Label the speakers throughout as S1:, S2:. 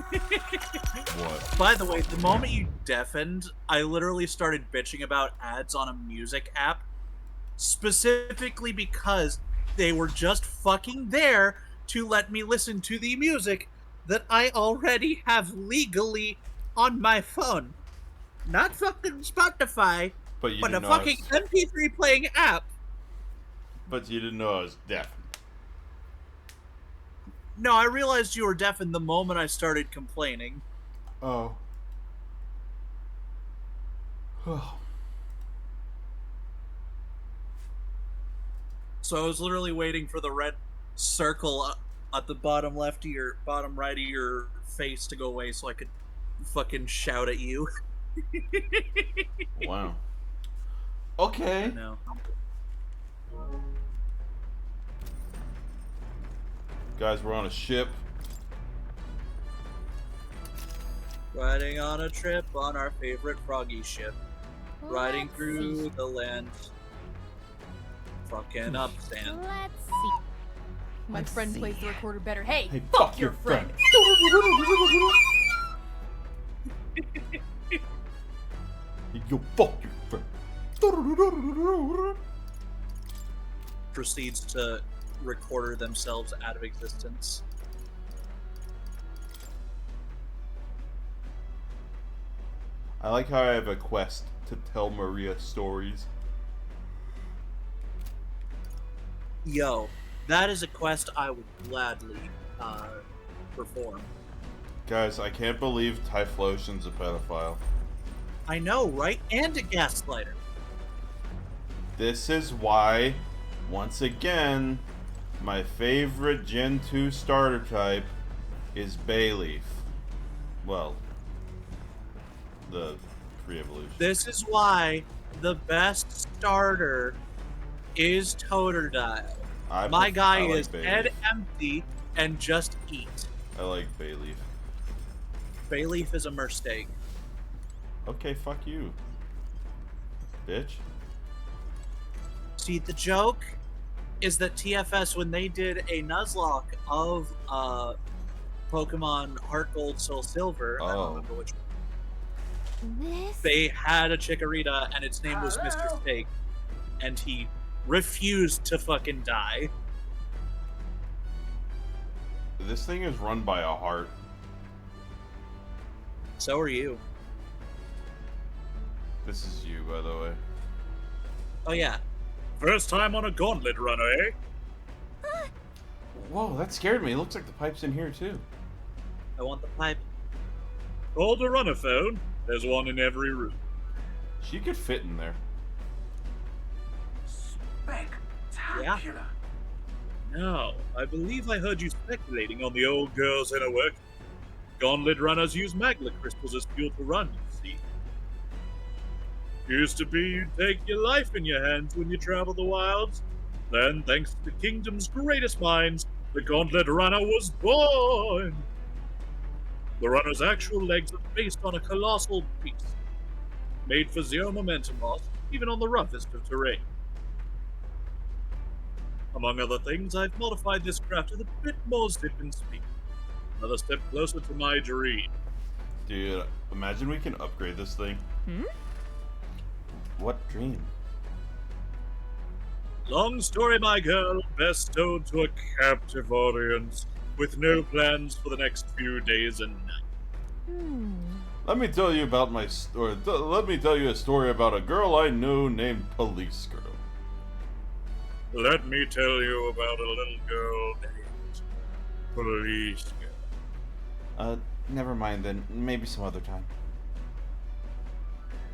S1: What?
S2: By the way, the moment you deafened, I literally started bitching about ads on a music app, specifically because they were just fucking there to let me listen to the music that I already have legally on my phone. Not fucking Spotify,
S1: But you
S2: but a
S1: didn't know I
S2: fucking
S1: was.
S2: MP3 playing app.
S1: But you didn't know I was deaf.
S2: No, I realized you were deafened the moment I started complaining.
S1: Oh.
S2: So I was literally waiting for the red circle at the bottom left of your bottom right of your face to go away so I could fucking shout at you.
S1: Wow.
S2: I
S1: Okay.
S2: know.
S1: Guys, we're on a ship.
S2: Riding on a trip on our favorite froggy ship. Riding
S3: Let's
S2: through
S3: see.
S2: the land. Fucking up sand.
S3: Let's see. My
S1: Let's
S3: friend
S1: see.
S3: plays the recorder better. Hey,
S1: Hey,
S3: fuck your friend.
S1: You fuck your friend.
S2: Proceeds to recorder themselves out of existence.
S1: I like how I have a quest to tell Maria stories.
S2: Yo, that is a quest I would gladly perform.
S1: Guys, I can't believe Typhlosion's a pedophile.
S2: I know, right? And a gaslighter.
S1: This is why, once again, my favorite Gen 2 starter type is Bayleaf. Well, the pre-evolution.
S2: This is why the best starter is Totodile. My guy
S1: like
S2: is
S1: Bayleaf.
S2: head empty and just eat.
S1: I like Bayleaf.
S2: Bayleaf is a mistake.
S1: Okay, fuck you, bitch.
S2: See, the joke is that TFS, when they did a Nuzlocke of Pokemon Heart Gold, Soul Silver, I don't remember which one,
S3: This?
S2: they had a Chikorita and its name was Mr. Steak, and he refused to fucking die.
S1: This thing is run by a heart.
S2: So are you.
S1: This is you, by the way.
S2: Oh yeah. First time on a gauntlet run, eh?
S1: Whoa, that scared me. It looks like the pipe's in here, too.
S2: I want the pipe. Hold a runner phone. There's one in every room.
S1: She could fit in there.
S2: Spectacular. Now, I believe I heard you speculating on the old girl's inner work. Gauntlet runners use magma crystals as fuel to run, you see. Used to be you'd take your life in your hands when you travel the wilds. Then, thanks to the kingdom's greatest minds, the Gauntlet Runner was born! The runner's actual legs are based on a colossal beast, made for zero momentum loss, even on the roughest of terrain. Among other things, I've modified this craft with a bit more zip and speed. Another step closer to my dream.
S1: Dude, imagine we can upgrade this thing.
S3: Hmm?
S1: What dream?
S2: Long story, my girl, best told to a captive audience, with no plans for the next few days and nights.
S1: Let me tell you about my story. Let me tell you a story about a girl I know named Police Girl.
S2: Let me tell you about a little girl named Police Girl.
S1: Never mind then. Maybe some other time.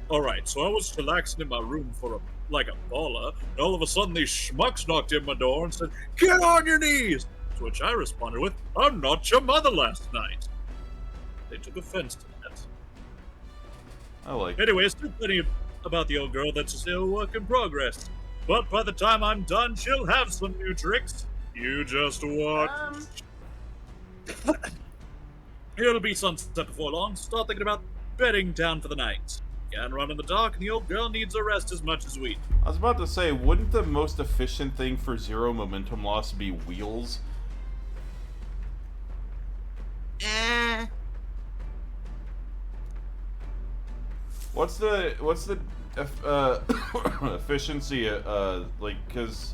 S2: Alright, so I was chillaxing in my room like a baller, and all of a sudden these schmucks knocked in my door and said, "Get on your knees!" To which I responded with, "I'm not your mother last night." They took offense to that.
S1: I like
S2: Anyway, still plenty about the old girl that's still a work in progress. But by the time I'm done, she'll have some new tricks. You just watch. It'll be sunset before long. Start thinking about bedding down for the night. Can't run in the dark, and the old girl needs a rest as much as we do.
S1: I was about to say, wouldn't the most efficient thing for zero momentum loss be wheels? What's the efficiency? Like, because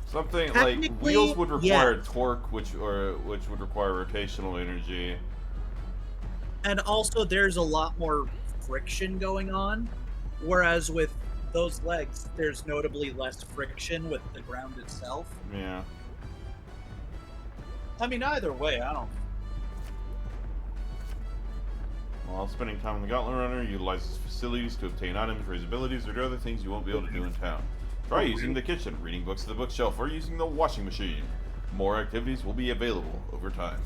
S1: something like
S2: Technically,
S1: wheels would require
S2: yes.
S1: torque, which would require rotational energy.
S2: And also, there's a lot more friction going on, whereas with those legs, there's notably less friction with the ground itself.
S1: Yeah.
S2: I mean, either way, I don't.
S1: While spending time on the Gauntlet Runner, utilizes facilities to obtain items, raise abilities, or do other things you won't be able to do in town. Try using the kitchen, reading books at the bookshelf, or using the washing machine. More activities will be available over time.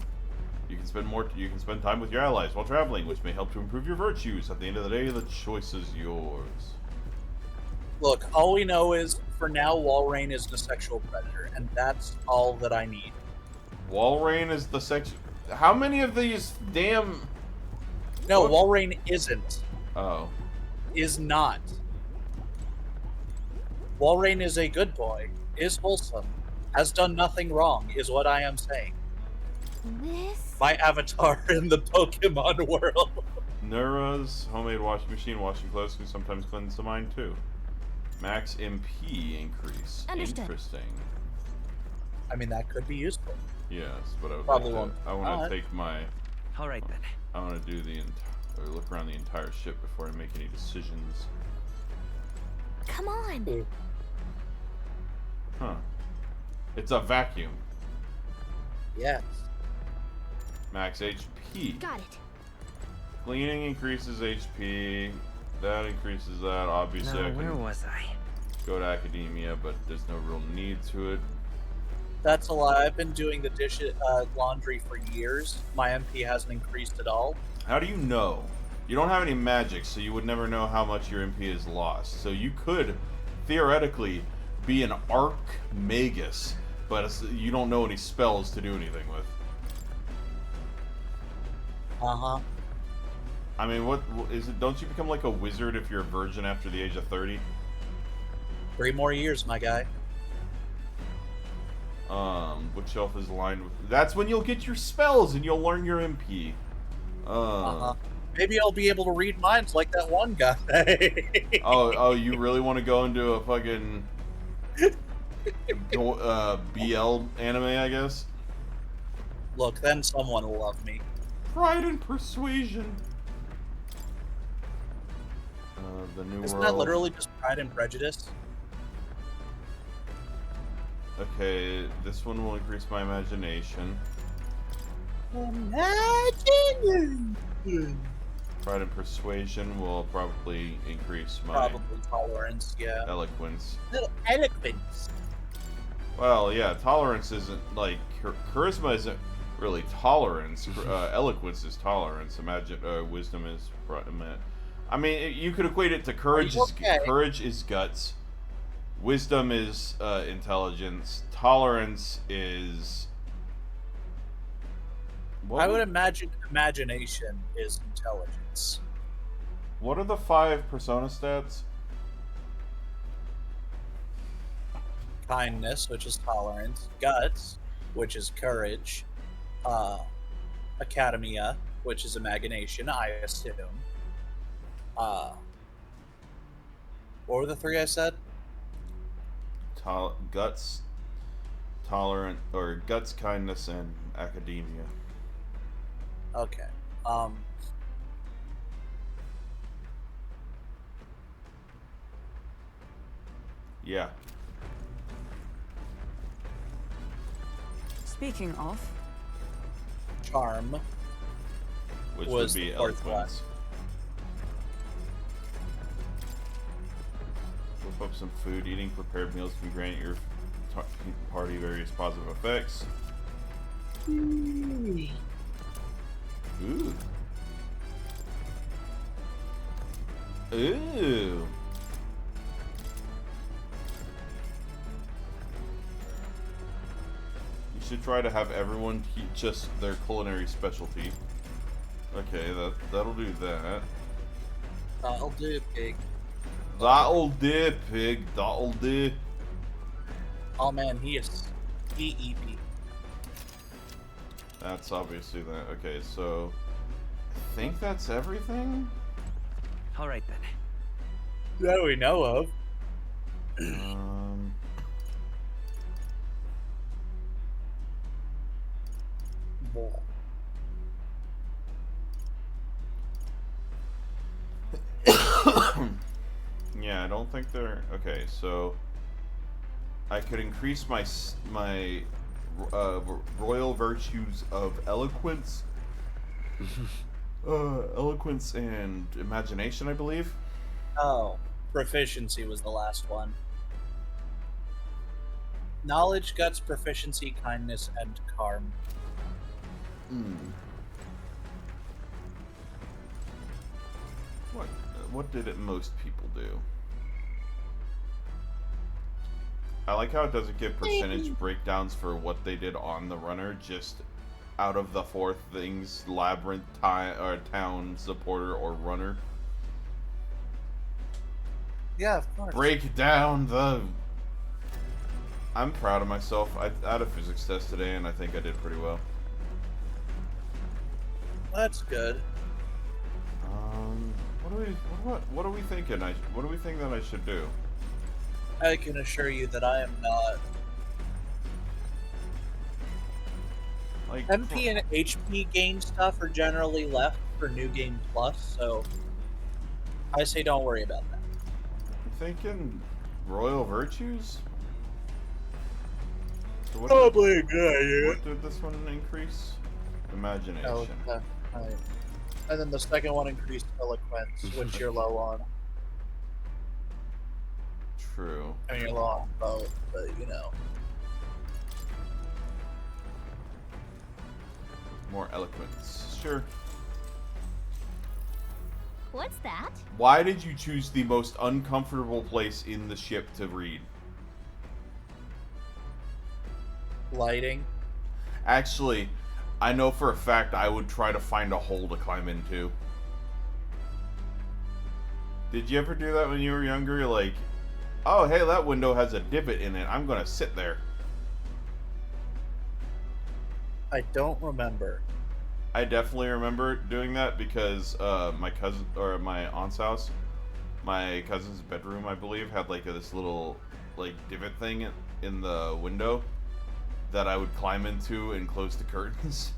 S1: You can spend time with your allies while traveling, which may help to improve your virtues. At the end of the day, the choice is yours.
S2: Look, all we know is, for now, Walrein is the sexual predator, and that's all that I need.
S1: Walrein is the sex. How many of these damn?
S2: No,
S1: What?
S2: Walrein isn't.
S1: Oh.
S2: Is not. Walrein is a good boy, is wholesome, has done nothing wrong, is what I am saying.
S3: This?
S2: My avatar in the Pokemon world.
S1: Nura's homemade washing machine, washing clothes can sometimes cleanse the mind too. Max MP increase.
S3: Understood.
S1: Interesting.
S2: I mean, that could be useful.
S1: Yes, but I would
S2: Probably
S1: like
S2: won't.
S1: to. I want to take my.
S4: All right then.
S1: I want to do the or look around the entire ship before I make any decisions.
S3: Come on.
S1: Huh. It's a vacuum.
S2: Yes.
S1: Max HP.
S3: Got it.
S1: Cleaning increases HP. That increases that. Obviously,
S4: Now,
S1: I
S4: where
S1: can
S4: was I?
S1: go to academia, but there's no real need to it.
S2: That's a lie. I've been doing the laundry for years. My MP hasn't increased at all.
S1: How do you know? You don't have any magic, so you would never know how much your MP is lost. So you could, theoretically, be an Archmagus, but you don't know any spells to do anything with.
S2: Uh-huh.
S1: I mean, what is it? Don't you become like a wizard if you're a virgin after the age of 30?
S2: 3 more years, my guy.
S1: Bookshelf is aligned with. That's when you'll get your spells and you'll learn your MP.
S2: Uh-huh. Maybe I'll be able to read minds like that one guy.
S1: Oh, you really want to go into a fucking BL anime, I guess?
S2: Look, then someone will love me.
S1: Pride and Persuasion. The New
S2: Isn't
S1: World.
S2: that literally just Pride and Prejudice?
S1: Okay, this one will increase my imagination.
S2: Imagine.
S1: Pride and Persuasion will probably increase my
S2: Probably tolerance, yeah.
S1: eloquence.
S2: Little eloquence.
S1: Well, yeah, tolerance isn't like charisma isn't really tolerance. Eloquence is tolerance. Imagine wisdom is. I mean, you could equate it to courage.
S2: Okay.
S1: Courage is guts. Wisdom is intelligence. Tolerance is.
S2: I would imagine imagination is intelligence.
S1: What are the 5 persona stats?
S2: Kindness, which is tolerance. Guts, which is courage. Academia, which is imagination, I assume. What were the 3 I said?
S1: Guts, tolerant, or guts, kindness, and academia.
S2: Okay.
S1: Yeah.
S5: Speaking of,
S2: Charm.
S1: Which
S2: Was
S1: would be
S2: the 4th
S1: eloquence. Whip up some food. Eating prepared meals can grant your party various positive effects. Ooh. Ooh. You should try to have everyone teach us their culinary specialty. Okay, that'll do that.
S2: That'll do, pig.
S1: That'll do, pig. That'll do.
S2: Oh man, he is EEP.
S1: That's obviously that. Okay, so I think that's everything.
S4: All right then.
S2: That we know of.
S1: Yeah, I don't think they're okay. So I could increase my royal virtues of eloquence, eloquence and imagination, I believe.
S2: Oh, proficiency was the last one. Knowledge, guts, proficiency, kindness, and charm.
S1: What did it most people do? I like how it doesn't give percentage breakdowns for what they did on the runner, just out of the four things: labyrinth, town, supporter, or runner.
S2: Yeah, of course.
S1: Break down the... I'm proud of myself. I had a physics test today, and I think I did pretty well.
S2: That's good.
S1: What are we thinking? What do we think that I should do?
S2: I can assure you that I am not.
S1: Like
S2: MP and HP gain stuff are generally left for New Game Plus, so I say don't worry about that.
S1: I'm thinking royal virtues. So
S2: Probably a good idea.
S1: What did this one increase? Imagination.
S2: Oh, right. And then the second one increased eloquence, which you're low on.
S1: True.
S2: I mean, you're low on both, but you know.
S1: More eloquence. Sure.
S3: What's that?
S1: Why did you choose the most uncomfortable place in the ship to read?
S2: Lighting.
S1: Actually, I know for a fact I would try to find a hole to climb into. Did you ever do that when you were younger? Like, oh, hey, that window has a divot in it. I'm going to sit there.
S2: I don't remember.
S1: I definitely remember doing that because my cousin, or my aunt's house, my cousin's bedroom, I believe, had like this little like divot thing in the window that I would climb into and close the curtains.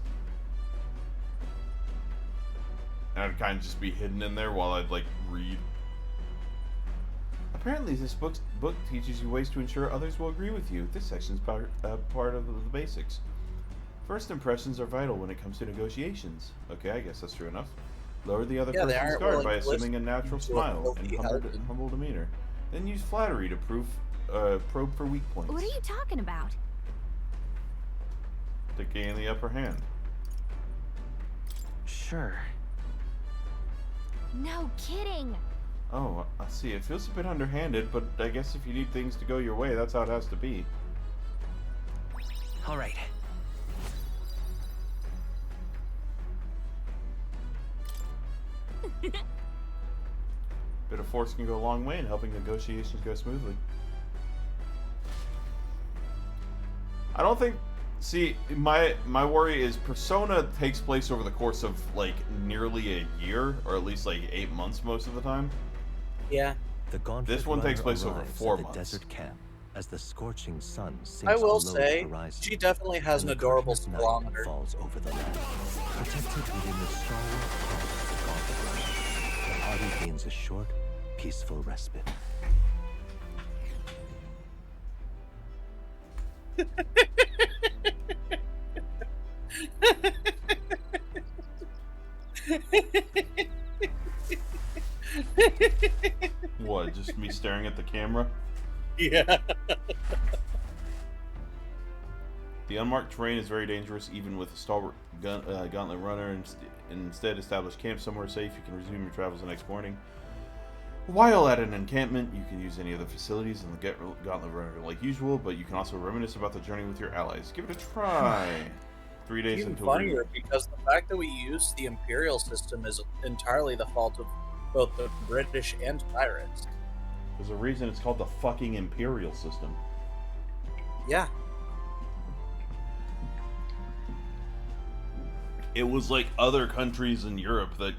S1: And I'd kind of just be hidden in there while I'd like read. Apparently, this book teaches you ways to ensure others will agree with you. This section's part of the basics. First impressions are vital when it comes to negotiations. Okay, I guess that's true enough. Lower the other person's guard by assuming a natural smile and humble demeanor. Then use flattery to probe for weak points.
S3: What are you talking about?
S1: To gain the upper hand.
S4: Sure.
S3: No kidding.
S1: Oh, I see. It feels a bit underhanded, but I guess if you need things to go your way, that's how it has to be.
S4: All right.
S1: Bit of force can go a long way in helping negotiations go smoothly. I don't think... See, my worry is Persona takes place over the course of, like, nearly a year, or at least, like, 8 months most of the time.
S2: Yeah.
S1: This one takes place over 4 months.
S4: Desert camp as the scorching sun sinks
S2: I will
S4: below
S2: say,
S4: the horizon,
S2: she definitely has an adorable speedometer.
S4: falls over the land, protected within the stalwart columns of Gauntlet. The party gains a short, peaceful respite.
S1: What, just me staring at the camera?
S2: Yeah.
S1: The unmarked terrain is very dangerous, even with a stalwart gauntlet runner. Instead, establish camp somewhere safe. You can resume your travels the next morning. While at an encampment, you can use any of the facilities in the gauntlet runner like usual, but you can also reminisce about the journey with your allies. Give it a try. 3 days
S2: Even
S1: until
S2: funnier, because the fact that we use the Imperial system is entirely the fault of both the British and pirates.
S1: There's a reason it's called the fucking Imperial system.
S2: Yeah.
S1: It was like other countries in Europe that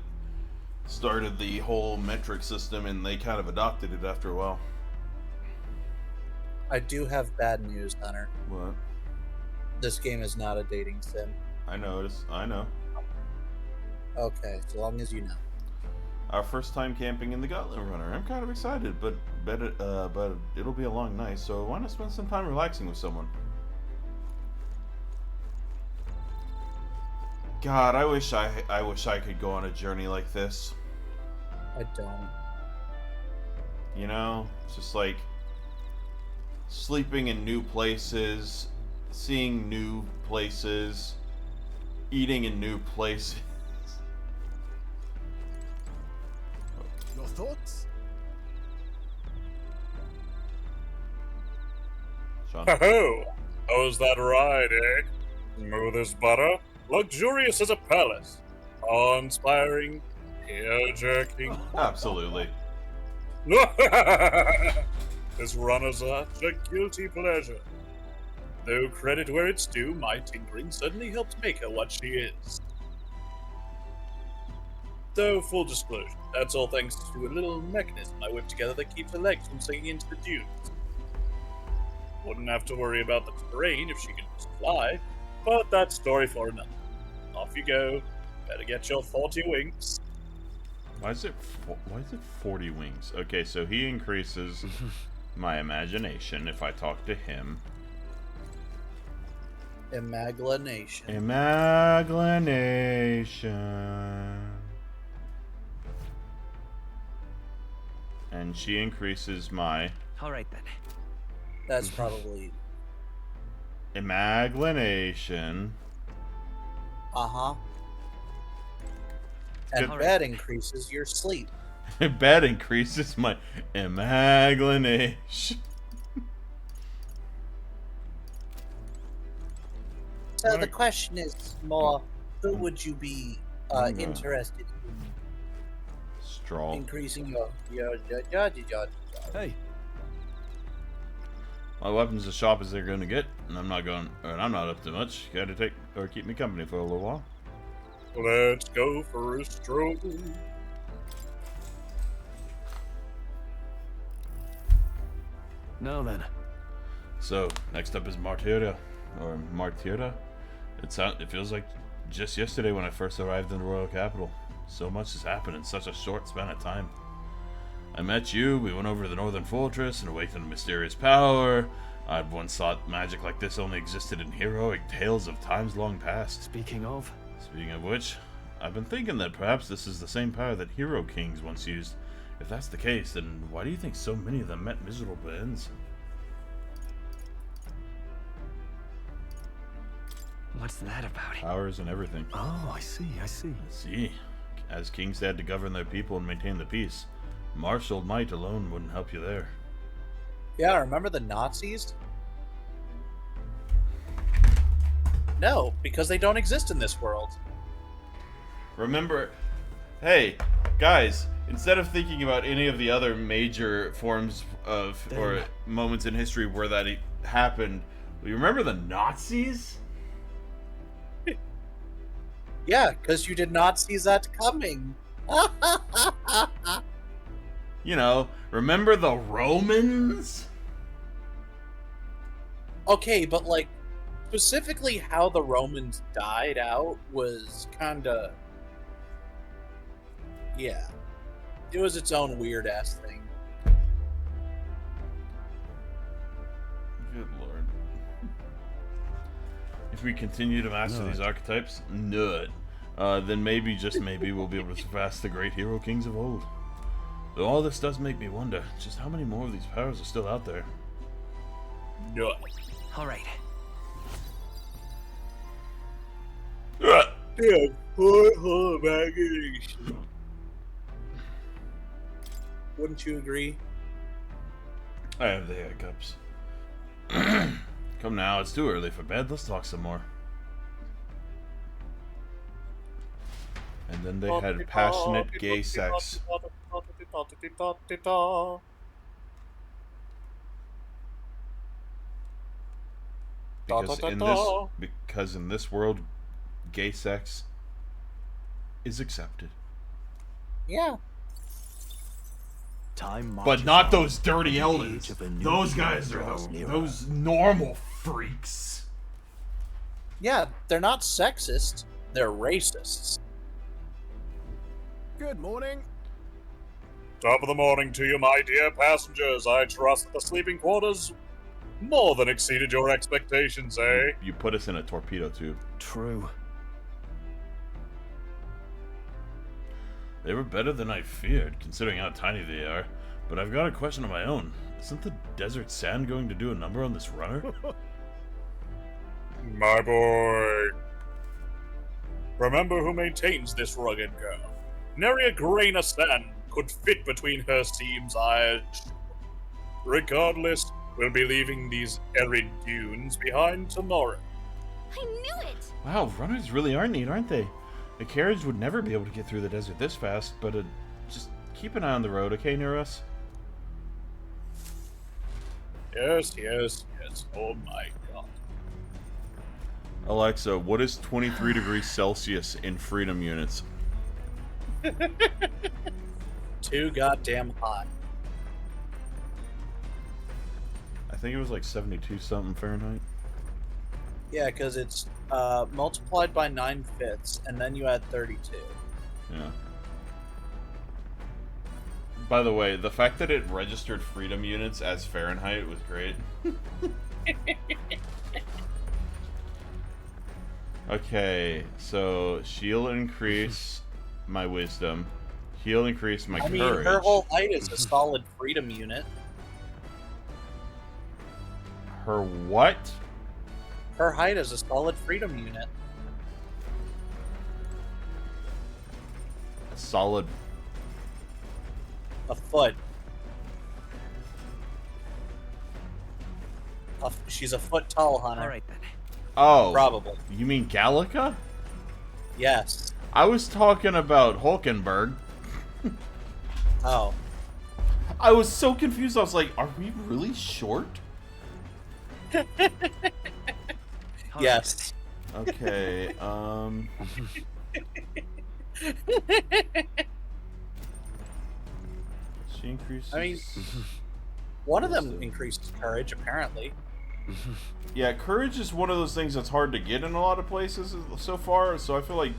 S1: started the whole metric system, and they kind of adopted it after a while.
S2: I do have bad news, Hunter.
S1: What?
S2: This game is not a dating sim.
S1: I noticed. I know.
S2: Okay, so long as you know.
S1: Our first time camping in the Gauntlet Runner. I'm kind of excited, but it'll be a long night, so why not spend some time relaxing with someone? God, I wish I could go on a journey like this.
S2: I don't.
S1: You know, just like sleeping in new places, seeing new places, eating in new places.
S5: Your thoughts?
S1: Sean?
S6: Ho-ho! How's that ride, eh? Smooth as butter, luxurious as a palace, awe-inspiring, ear-jerking.
S1: Absolutely.
S6: This run is such a guilty pleasure. Though credit where it's due, my tinkering certainly helped make her what she is. Though, full disclosure, that's all thanks to a little mechanism I whipped together that keeps her legs from sinking into the dunes. Wouldn't have to worry about the terrain if she could just fly, but that's story for another. Off you go. Better get your 40 wings.
S1: Why is it 40 wings? Okay, so he increases my imagination if I talk to him.
S2: Imagination.
S1: Imagination. And she increases my
S4: All right then.
S2: That's probably.
S1: imagination.
S2: Uh-huh. And
S1: Good.
S2: that increases your sleep.
S1: Bed increases my imagination.
S2: So the question is more, who would you be
S1: Mm.
S2: interested in
S1: Straw.
S2: increasing your
S5: Hey,
S1: My weapon's as sharp as they're gonna get, and I'm not up to much. Gotta take or keep me company for a little while.
S6: Let's go for a stroll.
S5: now then.
S1: So next up is Martyra, or Martyra. It feels like just yesterday when I first arrived in the royal capital. So much has happened in such a short span of time. I met you, we went over to the northern fortress and awakened a mysterious power. I'd once thought magic like this only existed in heroic tales of times long past.
S5: Speaking of,
S1: Speaking of which, I've been thinking that perhaps this is the same power that hero kings once used. If that's the case, then why do you think so many of them met miserable ends?
S5: what's that about?
S1: Powers and everything.
S5: Oh, I see.
S1: See, as kings had to govern their people and maintain the peace, martial might alone wouldn't help you there.
S2: Yeah, remember the Nazis? No, because they don't exist in this world.
S1: Remember, hey, guys, instead of thinking about any of the other major forms of, or moments in history where that happened, you remember the Nazis?
S2: Yeah, because you did not see that coming.
S1: You know, remember the Romans?
S2: Okay, but like, specifically how the Romans died out was kinda... Yeah. It was its own weird-ass thing.
S1: Good lord. If we continue to master these archetypes, then maybe, just maybe, we'll be able to surpass the great hero kings of old. Though all this does make me wonder, just how many more of these powers are still out there?
S6: No.
S5: All right.
S6: Yeah, poor imagination.
S2: Wouldn't you agree?
S1: I have the hiccups. Come now, it's too early for bed. Let's talk some more. And then they had passionate gay sex. Because in this world, gay sex is accepted.
S2: Yeah.
S4: Time
S1: But
S4: marches
S1: not
S4: on,
S1: those dirty
S4: and the
S1: elders.
S4: age of a new
S1: Those
S4: era
S1: guys are
S4: draws nearer.
S1: those normal freaks.
S2: Yeah, they're not sexist. They're racists.
S7: Good morning.
S6: Top of the morning to you, my dear passengers. I trust that the sleeping quarters more than exceeded your expectations, eh?
S1: You put us in a torpedo tube.
S5: True.
S1: They were better than I feared, considering how tiny they are. But I've got a question of my own. Isn't the desert sand going to do a number on this runner?
S6: My boy. Remember who maintains this rugged girl. Nary a grain of sand could fit between her seams, I assure. Regardless, we'll be leaving these arid dunes behind tomorrow.
S3: I knew it!
S1: Wow, runners really are neat, aren't they? A carriage would never be able to get through the desert this fast, but just keep an eye on the road, okay, near us?
S6: Yes. Oh my god.
S1: Alexa, what is 23 degrees Celsius in freedom units?
S2: Too goddamn hot.
S1: I think it was like 72 something Fahrenheit.
S2: Yeah, because it's multiplied by 9/5, and then you add 32.
S1: Yeah. By the way, the fact that it registered freedom units as Fahrenheit was great. Okay, so she'll increase my wisdom. He'll increase my
S2: I mean,
S1: courage.
S2: her whole height is a solid freedom unit.
S1: Her what?
S2: Her height is a solid freedom unit.
S1: A solid.
S2: A foot. She's a foot tall, Hunter.
S5: All right then.
S1: Oh.
S2: Probably.
S1: You mean Gallica?
S2: Yes.
S1: I was talking about Hulkenberg.
S2: Oh.
S1: I was so confused. I was like, are we really short?
S2: Yes.
S1: Okay, she increases.
S2: I mean, one of them increases courage, apparently.
S1: Yeah, courage is one of those things that's hard to get in a lot of places so far. So I feel like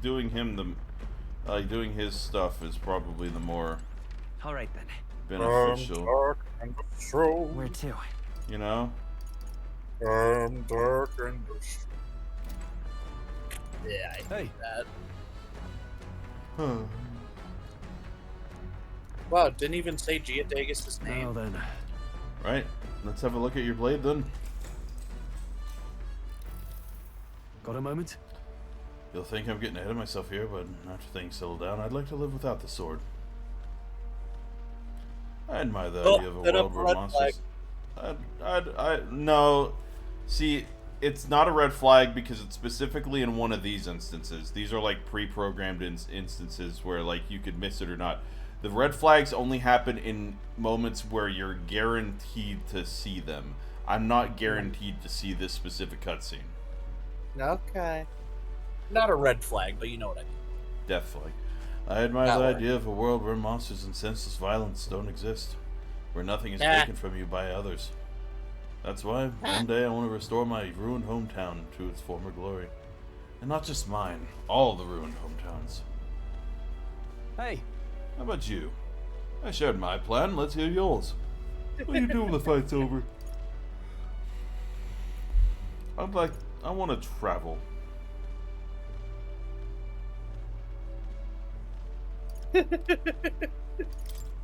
S1: doing his stuff is probably the more
S5: All right then.
S1: beneficial.
S6: Dark and strong.
S5: Where to?
S1: You know?
S6: Dark and
S2: Yeah, I hate that. Wow, didn't even say Geodagus' name.
S5: Now then.
S1: Right. Let's have a look at your blade then.
S5: Got a moment?
S1: You'll think I'm getting ahead of myself here, but after things settle down, I'd like to live without the sword. I admire the idea of a
S2: then a
S1: world where
S2: red
S1: monsters. No. See, it's not a red flag because it's specifically in one of these instances. These are like pre-programmed instances where like you could miss it or not. The red flags only happen in moments where you're guaranteed to see them. I'm not guaranteed to see this specific cutscene.
S2: Okay. Not a red flag, but you know what I mean.
S1: Death flag. I admire
S2: That
S1: the
S2: one.
S1: idea of a world where monsters and senseless violence don't exist. Where nothing is
S2: Nah.
S1: taken from you by others. That's why one day I want to restore my ruined hometown to its former glory. And not just mine, all the ruined hometowns.
S5: Hey.
S1: How about you? I shared my plan, let's hear yours. What do you do when the fight's over? I want to travel.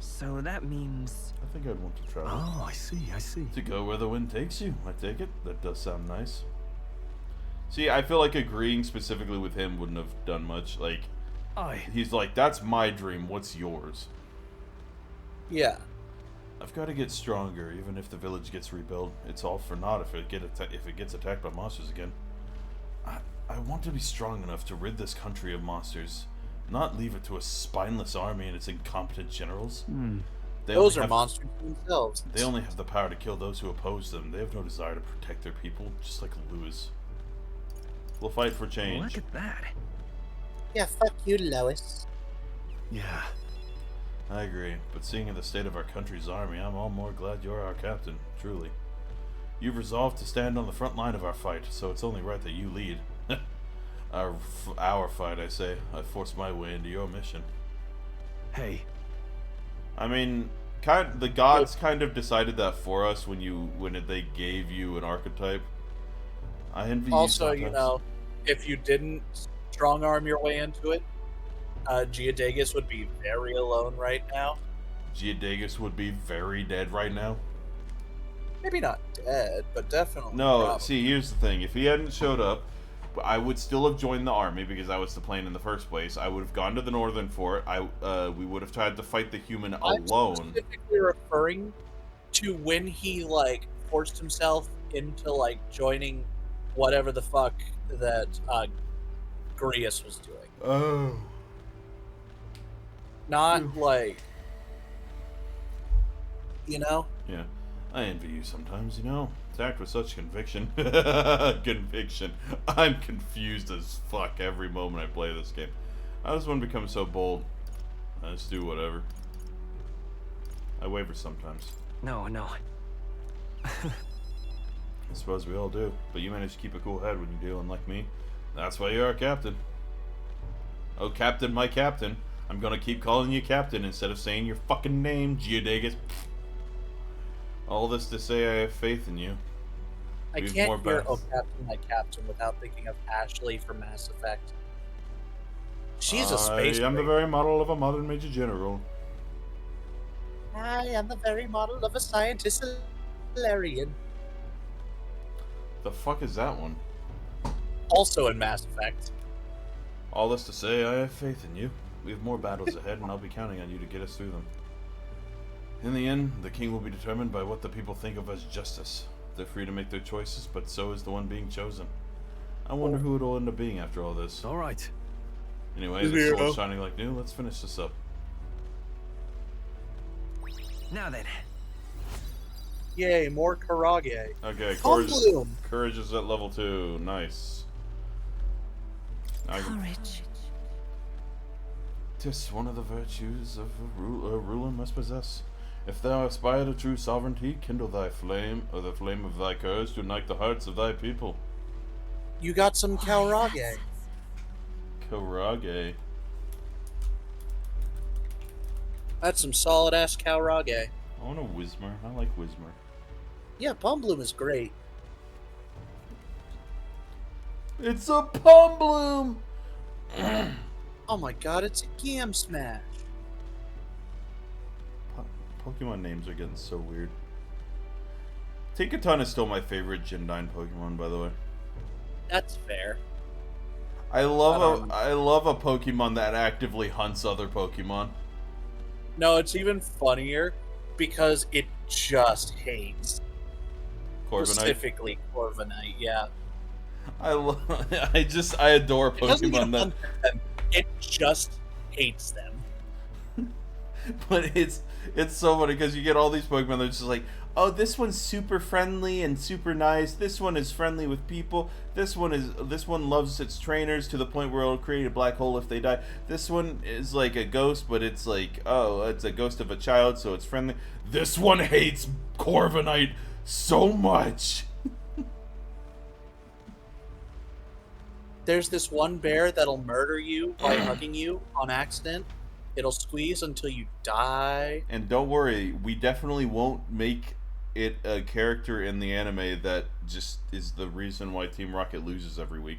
S5: So that means.
S1: I think I'd want to travel.
S5: Oh, I see.
S1: To go where the wind takes you, I take it. That does sound nice. See, I feel like agreeing specifically with him wouldn't have done much. Like,
S5: Aye.
S1: he's like, that's my dream, what's yours?
S2: Yeah.
S1: I've got to get stronger, even if the village gets rebuilt. It's all for naught if it gets attacked by monsters again. I want to be strong enough to rid this country of monsters, not leave it to a spineless army and its incompetent generals.
S2: Those are monsters themselves.
S1: They only have the power to kill those who oppose them. They have no desire to protect their people, just like Lewis. We'll fight for change.
S5: Look at that.
S2: Yeah, fuck you, Lois.
S5: Yeah.
S1: I agree, but seeing the state of our country's army, I'm all more glad you're our captain, truly. You've resolved to stand on the front line of our fight, so it's only right that you lead. Our fight, I say. I forced my way into your mission.
S5: Hey.
S1: I mean, the gods kind of decided that for us when they gave you an archetype. I envy
S6: Also,
S1: you
S6: you
S1: sometimes.
S6: know, if you didn't strong arm your way into it, Geodagus would be very alone right now.
S1: Geodagus would be very dead right now.
S6: Maybe not dead, but definitely.
S1: No,
S6: probably.
S1: see, here's the thing. If he hadn't showed up, I would still have joined the army because I was the plan in the first place. I would have gone to the northern fort. We would have tried to fight the human alone.
S6: I'm specifically referring to when he forced himself into joining whatever the fuck that Grius was doing.
S1: Oh.
S6: Not you know.
S1: Yeah. I envy you sometimes, you know. To act with such conviction. Conviction. I'm confused as fuck every moment I play this game. I just want to become so bold. I just do whatever. I waver sometimes.
S5: No.
S1: I suppose we all do. But you manage to keep a cool head when you're dealing like me. That's why you're our captain. Oh, Captain, my captain. I'm gonna keep calling you Captain instead of saying your fucking name, Geodagus. All this to say I have faith in you.
S6: I
S1: We have
S6: can't
S1: more
S6: hear
S1: battles.
S6: "Oh Captain, my Captain" without thinking of Ashley from Mass Effect. She's a space.
S1: I am the
S6: marine.
S1: very model of a modern Major General.
S6: I am the very model of a scientist Solarian.
S1: The fuck is that one?
S6: Also in Mass Effect.
S1: All this to say I have faith in you. We have more battles ahead, and I'll be counting on you to get us through them. In the end, the king will be determined by what the people think of as justice. They're free to make their choices, but so is the one being chosen. I wonder who it'll end up being after all this.
S5: All right.
S1: Anyway, the sword's shining like new. Let's finish this up.
S5: Now then.
S6: Yay, more Karage.
S1: Okay,
S6: Humbloom.
S1: courage is at level 2. Nice.
S3: Courage.
S1: 'Tis one of the virtues of a ruler must possess. If thou aspire to true sovereignty, kindle thy flame, or the flame of thy courage to ignite the hearts of thy people.
S6: You got some Karage.
S1: Karage.
S6: That's some solid ass Karage.
S1: I want a Whismer. I like Whismer.
S6: Yeah, Pumbloom is great.
S1: It's a Pumbloom!
S6: Oh my god, it's a Gam Smash.
S1: Pokemon names are getting so weird. Tinkaton is still my favorite Gen 9 Pokemon, by the way.
S6: That's fair.
S1: I love a Pokemon that actively hunts other Pokemon.
S6: No, it's even funnier because it just hates
S1: Corviknight.
S6: specifically Corviknight. Yeah,
S1: I adore
S6: it doesn't
S1: Pokemon
S6: even
S1: that.
S6: hunt them; it just hates them.
S1: But it's so funny because you get all these Pokemon that are just like, oh, this one's super friendly and super nice. This one is friendly with people. This one loves its trainers to the point where it'll create a black hole if they die. This one is like a ghost, but it's like, oh, it's a ghost of a child, so it's friendly. This one hates Corviknight so much.
S6: There's this one bear that'll murder you by hugging you on accident. It'll squeeze until you die.
S1: And don't worry, we definitely won't make it a character in the anime that just is the reason why Team Rocket loses every week.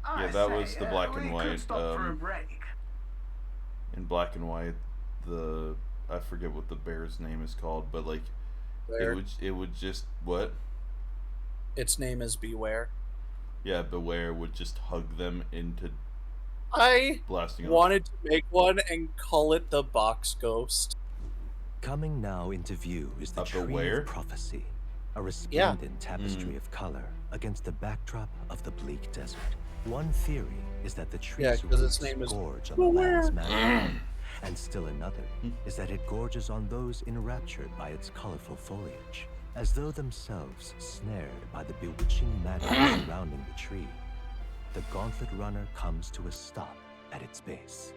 S1: Yeah, that was the black and white. In black and white, I forget what the bear's name is called, but like
S6: Bear.
S1: it would just what?
S6: Its name is Beware.
S1: Yeah, Beware would just hug them into
S6: I
S1: blasting off.
S6: wanted to make one and call it the Box Ghost.
S4: Coming now into view is the
S1: A
S4: Tree
S1: Beware?
S4: of Prophecy, a resplendent tapestry of color against the backdrop of the bleak desert. One theory is that the tree's
S6: 'cause its
S4: roots
S6: name is
S4: gorge on the
S6: Beware.
S4: land's magic, and still another is that it gorges on those enraptured by its colorful foliage. as though themselves snared by the bewitching magic surrounding the tree. The gauntlet runner comes to a stop at its base.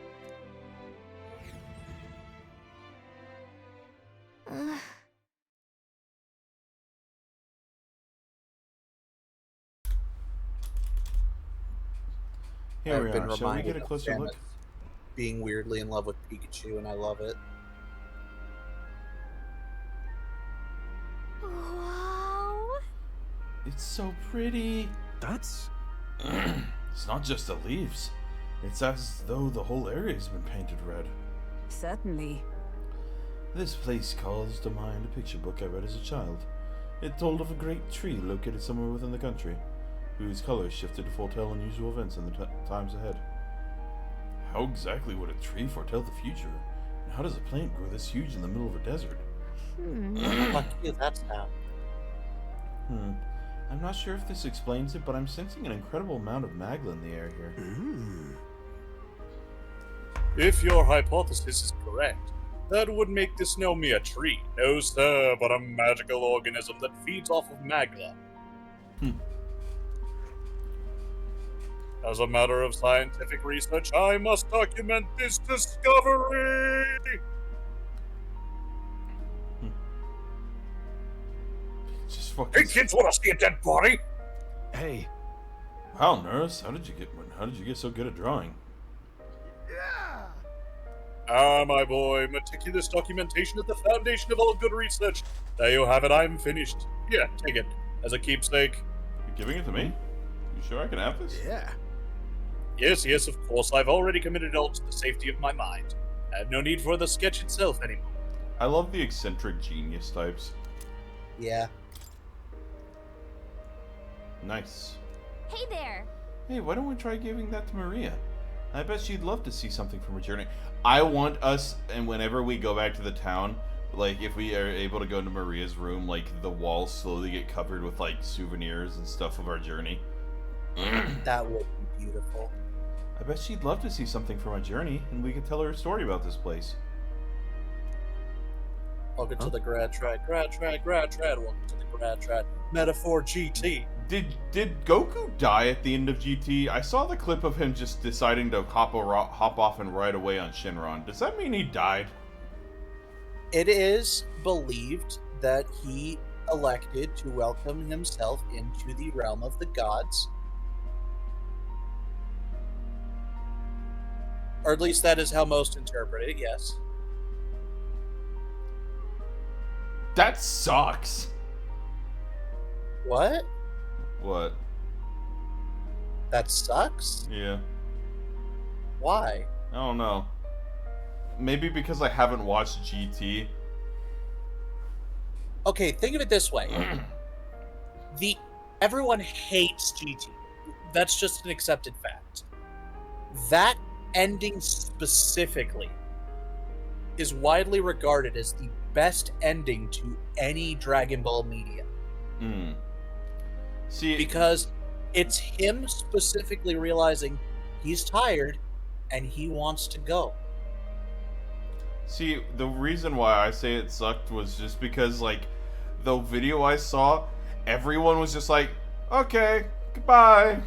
S1: Here we
S7: I've been
S1: are. Shall we
S7: reminded
S1: get a
S7: of
S1: closer look?
S7: Samus being weirdly in love with Pikachu, and I love it.
S3: Wow.
S1: It's so pretty.
S5: That's...
S1: It's not just the leaves. It's as though the whole area has been painted red.
S8: Certainly.
S1: This place calls to mind a picture book I read as a child. It told of a great tree located somewhere within the country, whose colors shifted to foretell unusual events in the times ahead. How exactly would a tree foretell the future? And how does a plant grow this huge in the middle of a desert?
S7: Fuck you, that's how.
S1: I'm not sure if this explains it, but I'm sensing an incredible amount of magla in the air here.
S6: If your hypothesis is correct, that would make this no mere tree. No, sir, but a magical organism that feeds off of magla. As a matter of scientific research, I must document this discovery!
S1: Just
S6: Hey
S1: fucking.
S6: kids, wanna see a dead body?
S5: Hey,
S1: Wow, Nurse, how did you get so good at drawing?
S6: Ah, my boy, meticulous documentation is the foundation of all good research. There you have it, I'm finished. Yeah, take it. As a keepsake.
S1: You're giving it to me? You sure I can have this?
S5: yeah.
S6: Yes, of course, I've already committed it all to the safety of my mind. I have no need for the sketch itself anymore.
S1: I love the eccentric genius types.
S7: Yeah.
S1: Nice.
S3: Hey there.
S1: Hey, why don't we try giving that to Maria? I bet she'd love to see something from her journey. I want us, and whenever we go back to the town, like, if we are able to go into Maria's room, like, the walls slowly get covered with, like, souvenirs and stuff of our journey.
S7: That would be beautiful.
S1: I bet she'd love to see something from our journey, and we could tell her a story about this place.
S7: Welcome to the Grad Trad. Welcome to the Grad Trad. Metaphor GT.
S1: Did Goku die at the end of GT? I saw the clip of him just deciding to hop off and ride away on Shinron. Does that mean he died?
S7: It is believed that he elected to welcome himself into the realm of the gods. Or at least that is how most interpret it, yes.
S1: That sucks.
S7: What?
S1: What?
S7: That sucks?
S1: Yeah.
S7: Why?
S1: I don't know. Maybe because I haven't watched GT.
S7: Okay, think of it this way. Everyone hates GT. That's just an accepted fact. That ending specifically is widely regarded as the best ending to any Dragon Ball media.
S1: See,
S7: Because it's him specifically realizing he's tired and he wants to go.
S1: See, the reason why I say it sucked was just because, like, the video I saw, everyone was just like, okay, goodbye.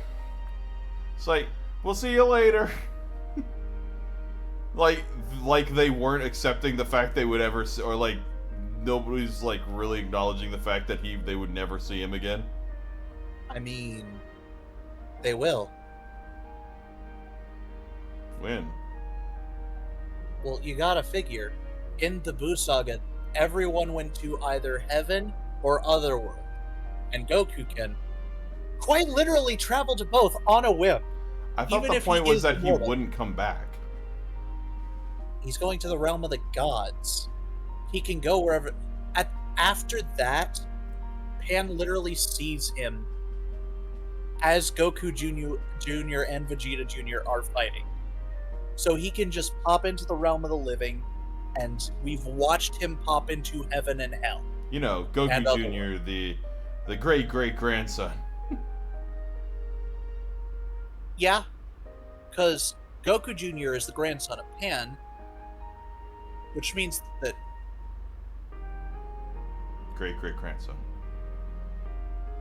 S1: It's like, we'll see you later. like they weren't accepting the fact they would ever see, or like, nobody's like really acknowledging the fact that they would never see him again.
S7: I mean, they will.
S1: When?
S7: Well, you gotta figure, in the Buu Saga, everyone went to either heaven or otherworld. And Goku can quite literally travel to both on a whim.
S1: I thought
S7: Even
S1: the
S7: if
S1: point
S7: he
S1: was
S7: is
S1: that he
S7: immortal.
S1: wouldn't come back.
S7: He's going to the realm of the gods. He can go wherever. After that, Pan literally sees him as Goku Jr. and Vegeta Jr. are fighting. So he can just pop into the realm of the living, and we've watched him pop into heaven and hell.
S1: You know, Goku
S7: And
S1: Jr., the great-great-grandson.
S7: Yeah, because Goku Jr. is the grandson of Pan, which means that
S1: great-great-grandson.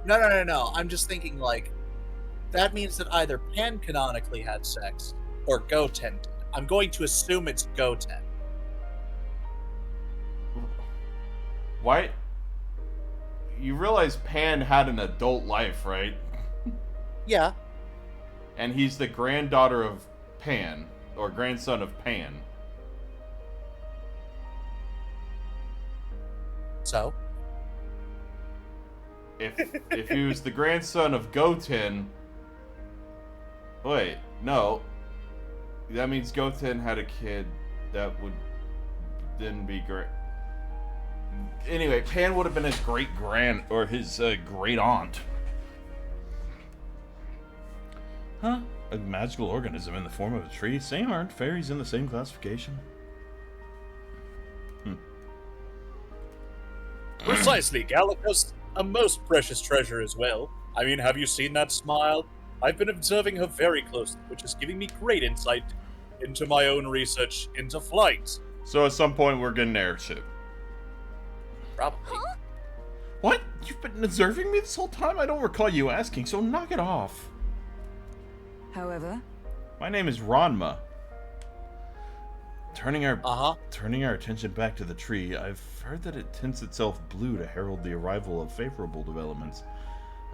S7: No. I'm just thinking, like, that means that either Pan canonically had sex, or Goten did. I'm going to assume it's Goten.
S1: Why? You realize Pan had an adult life, right?
S7: Yeah.
S1: And he's the granddaughter of Pan, or grandson of Pan.
S7: So?
S1: If he was the grandson of Goten... Wait, no. That means Goten had a kid that would then be great. Anyway, Pan would have been his great-grand... or his great-aunt. Huh? A magical organism in the form of a tree? Say, aren't fairies in the same classification?
S6: Precisely, Gallica's a most precious treasure as well. I mean, have you seen that smile? I've been observing her very closely, which is giving me great insight into my own research into flight.
S1: So at some point we're getting an airship.
S7: Probably.
S1: What? You've been observing me this whole time? I don't recall you asking, so knock it off.
S8: However,
S1: My name is Ranma. Turning our attention back to the tree, I've heard that it tints itself blue to herald the arrival of favorable developments.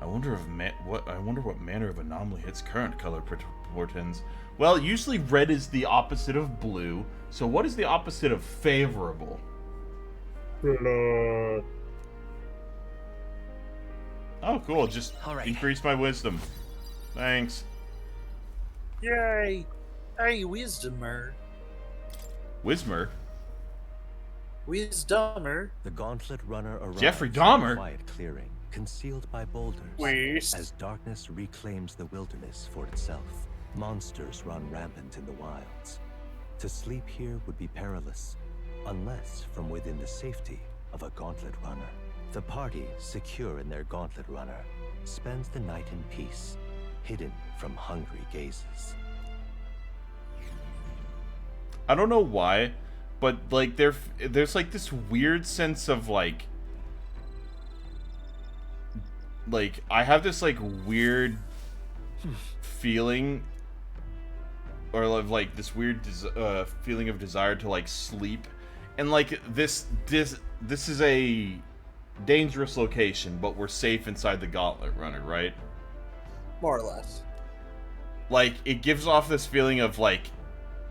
S1: I wonder what manner of anomaly its current color portends. Well, usually red is the opposite of blue. So what is the opposite of favorable?
S6: Blood.
S1: Oh, cool. Just increase my wisdom. Thanks.
S7: Yay! Hey, Wisdomer.
S1: Wismer?
S7: Wisdomer.
S4: The gauntlet runner arrives
S1: Jeffrey
S4: in
S1: Dahmer?
S4: a quiet clearing, concealed by boulders.
S6: Whis.
S4: As darkness reclaims the wilderness for itself, monsters run rampant in the wilds. To sleep here would be perilous, unless from within the safety of a gauntlet runner. The party, secure in their gauntlet runner, spends the night in peace, hidden from hungry gazes.
S1: I don't know why, but like there's like this weird sense of like I have this like weird feeling, or like this weird feeling of desire to like sleep, and like this is a dangerous location, but we're safe inside the gauntlet runner, right?
S7: More or less.
S1: Like it gives off this feeling of like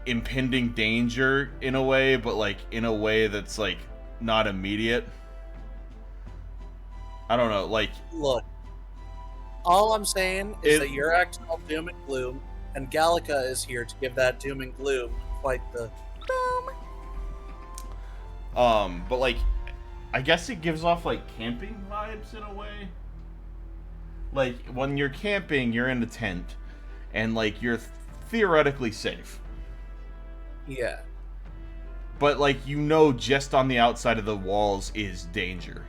S1: impending danger in a way, but like in a way that's like not immediate. I don't know, like
S7: Look, all I'm saying is that you're acting all doom and gloom, and Gallica is here to give that doom and gloom quite the
S3: Boom.
S1: but like I guess it gives off like camping vibes in a way. Like when you're camping, you're in a tent and like you're theoretically safe.
S7: yeah.
S1: But like just on the outside of the walls is danger.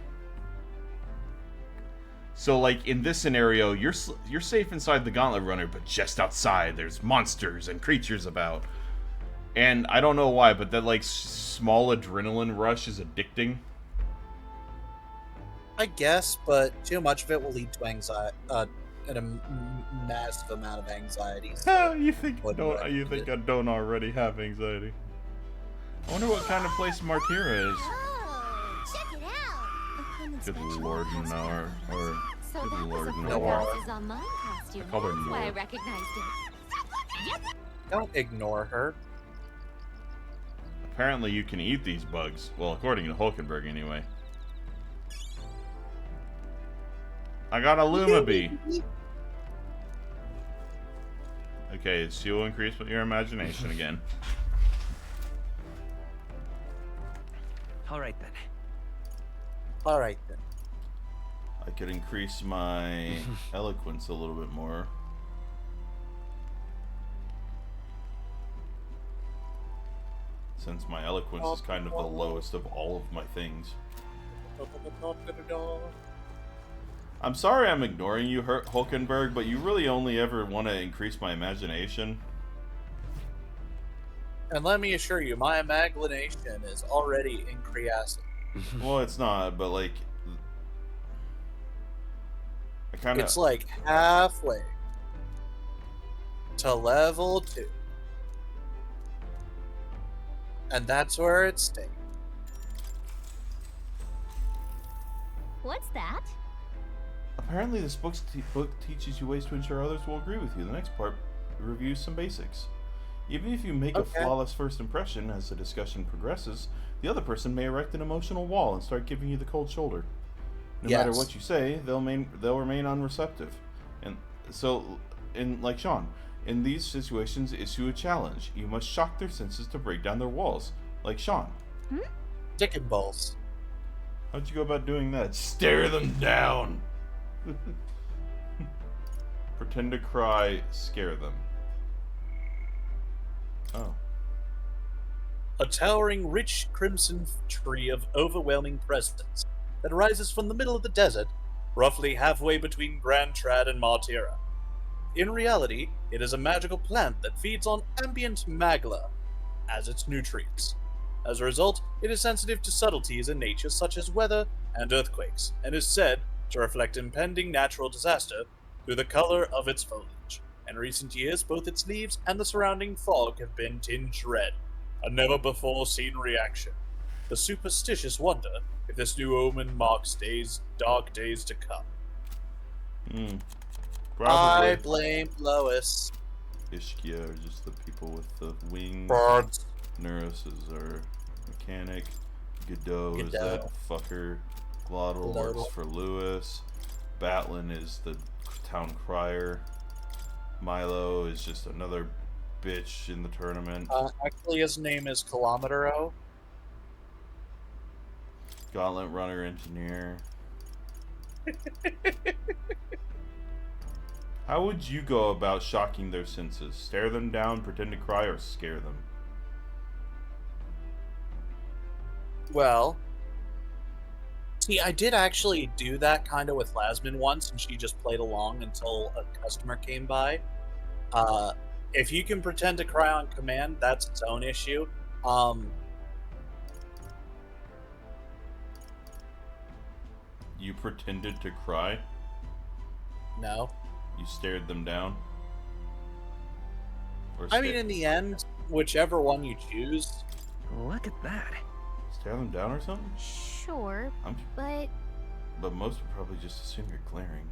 S1: So like in this scenario, you're safe inside the gauntlet runner, but just outside there's monsters and creatures about. And I don't know why, but that like small adrenaline rush is addicting.
S7: I guess, but too much of it will lead to anxiety, and a massive amount of anxiety. So
S1: You think
S7: what
S1: I don't already have anxiety? I wonder what kind of place Martyra is.
S3: Oh, check it out.
S1: Good lord, no, or
S3: So
S1: good
S3: that
S1: lord,
S3: was a
S1: no.
S3: glasses on my costume.
S1: I call her
S3: That's why I
S1: Nora.
S3: recognized it.
S7: don't ignore her.
S1: Apparently you can eat these bugs. Well, according to Hulkenberg, anyway. I got a Luma Bee. Okay, she will increase your imagination again.
S5: All right then.
S7: All right then.
S1: I could increase my eloquence a little bit more. Since my eloquence is kind of the lowest of all of my things. I'm sorry I'm ignoring you, Hulkenberg, but you really only ever want to increase my imagination.
S7: And let me assure you, my imagination is already increasing.
S1: Well, it's not, but like, kind of.
S7: It's like halfway to level 2. And that's where it stays.
S3: What's that?
S1: Apparently, this book teaches you ways to ensure others will agree with you. The next part reviews some basics. Even if you make a
S7: Okay.
S1: flawless first impression as the discussion progresses, the other person may erect an emotional wall and start giving you the cold shoulder. No matter
S7: Yes.
S1: what you say, they'll remain unreceptive. And so, like Sean, in these situations, issue a challenge. You must shock their senses to break down their walls, like Sean.
S7: Dick and balls.
S1: How'd you go about doing that? Stare them down. Pretend to cry, scare them. Oh.
S6: A towering, rich crimson tree of overwhelming presence that rises from the middle of the desert, roughly halfway between Grand Trad and Martira. In reality, it is a magical plant that feeds on ambient magla as its nutrients. As a result, it is sensitive to subtleties in nature such as weather and earthquakes, and is said to reflect impending natural disaster through the color of its foliage. In recent years, both its leaves and the surrounding fog have been tinged red, a never-before-seen reaction. The superstitious wonder if this new omen marks dark days to come.
S1: Hmm.
S7: I
S1: Probably.
S7: blame Lois.
S1: Ishkia are just the people with the wings.
S7: Birds.
S1: Neuros are mechanic. Godot is
S7: Godot.
S1: that fucker. Glottal
S7: Glottal.
S1: works for Lewis. Batlin is the town crier. Milo is just another bitch in the tournament.
S7: Actually, his name is Kilometero.
S1: Gauntlet runner engineer. How would you go about shocking their senses? Stare them down, pretend to cry, or scare them?
S7: Well, see, I did actually do that kind of with Lasmin once, and she just played along until a customer came by. If you can pretend to cry on command, that's its own issue.
S1: You pretended to cry?
S7: No.
S1: You stared them down? Or
S7: I mean, in the end, whichever one you choose.
S5: Look at that.
S1: stare them down or something?
S3: Sure,
S1: I'm,
S3: but
S1: but most would probably just assume you're glaring.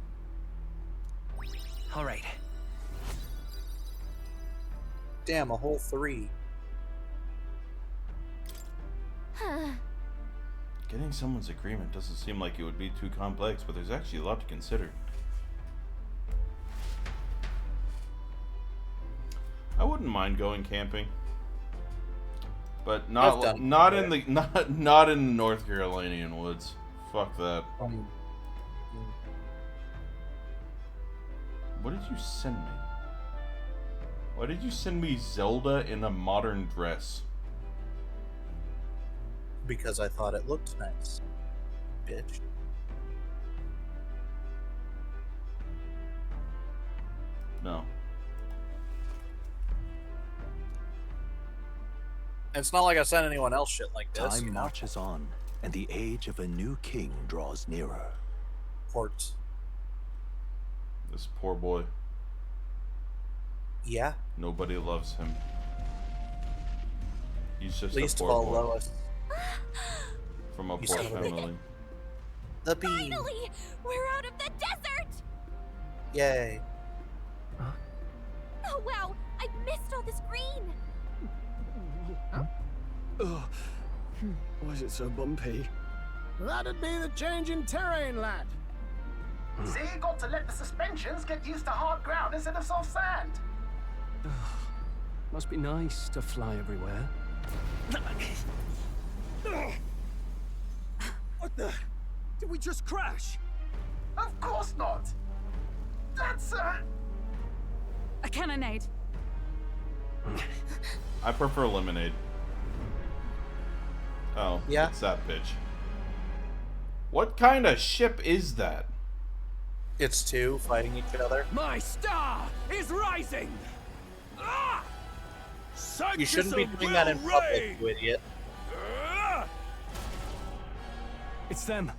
S5: All right.
S7: Damn, a whole 3.
S1: Getting someone's agreement doesn't seem like it would be too complex, but there's actually a lot to consider. I wouldn't mind going camping, but not in the North Carolinian woods. Fuck that. What did you send me? Why did you send me Zelda in a modern dress?
S7: Because I thought it looked nice. Bitch.
S1: No.
S7: It's not like I sent anyone else shit like this.
S4: Time
S7: you know?
S4: marches on, and the age of a new king draws nearer.
S7: Port.
S1: This poor boy.
S7: Yeah.
S1: Nobody loves him. He's just
S7: Least
S1: a
S7: of
S1: poor
S7: all
S1: boy
S7: Lois.
S1: from a
S7: You
S1: poor
S7: son of a bitch.
S1: family.
S7: The bean.
S3: finally, we're out of the desert!
S7: Yay.
S3: Oh wow, I missed all this green!
S9: Ugh. Why is it so bumpy?
S10: That'd be the change in terrain, lad.
S11: See, you got to let the suspensions get used to hard ground instead of soft sand.
S9: Must be nice to fly everywhere.
S10: What the? Did we just crash?
S11: Of course not. That's
S8: A cannonade.
S1: I prefer lemonade. Oh,
S7: Yeah.
S1: it's that bitch. What kind of ship is that?
S7: It's 2 fighting each other.
S10: My star is rising! Ah!
S7: You shouldn't be doing that in public, you idiot.
S9: It's them.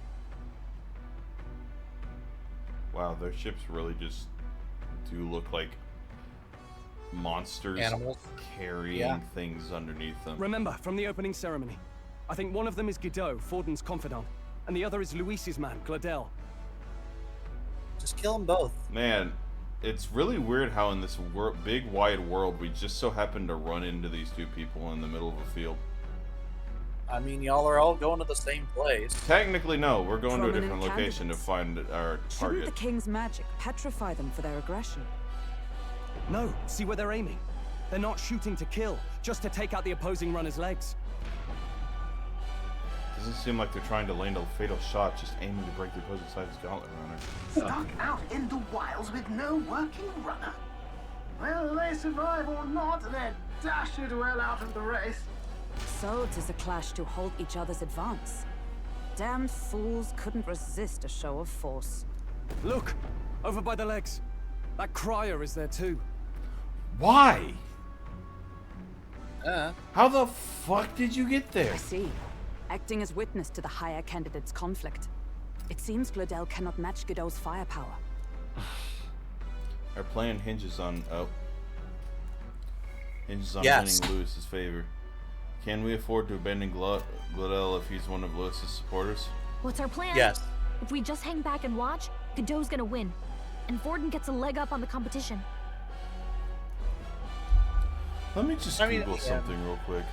S1: Wow, their ships really just do look like monsters
S7: Animals.
S1: carrying things underneath them.
S9: Remember, from the opening ceremony, I think one of them is Godot, Forden's confidant, and the other is Luis's man, Gladel.
S7: Just kill them both.
S1: Man, it's really weird how in this big wide world we just so happen to run into these two people in the middle of a field.
S7: I mean, y'all are all going to the same place.
S1: Technically, no. We're going to a different
S12: Prominent
S1: location to find our
S12: Shouldn't
S1: target.
S12: the king's magic petrify them for their aggression?
S9: No, see where they're aiming. They're not shooting to kill, just to take out the opposing runner's legs.
S1: Doesn't seem like they're trying to land a fatal shot, just aiming to break the opposing side's gauntlet runner.
S11: Stuck out in the wilds with no working runner. Whether they survive or not, they're dashed well out of the race.
S12: So 'tis a clash to halt each other's advance. Damned fools couldn't resist a show of force.
S9: Look! Over by the legs. That crier is there too.
S1: Why?
S7: Uh,
S1: How the fuck did you get there?
S12: I see. Acting as witness to the higher candidate's conflict. It seems Gladel cannot match Godot's firepower.
S1: Our plan hinges on
S7: Yes.
S1: winning Lewis's favor. Can we afford to abandon Gladel if he's one of Lewis's supporters?
S3: What's our plan?
S7: yes.
S3: If we just hang back and watch, Godot's gonna win. And Forden gets a leg up on the competition.
S1: Let me just
S7: I mean,
S1: Google
S7: yeah.
S1: something real quick.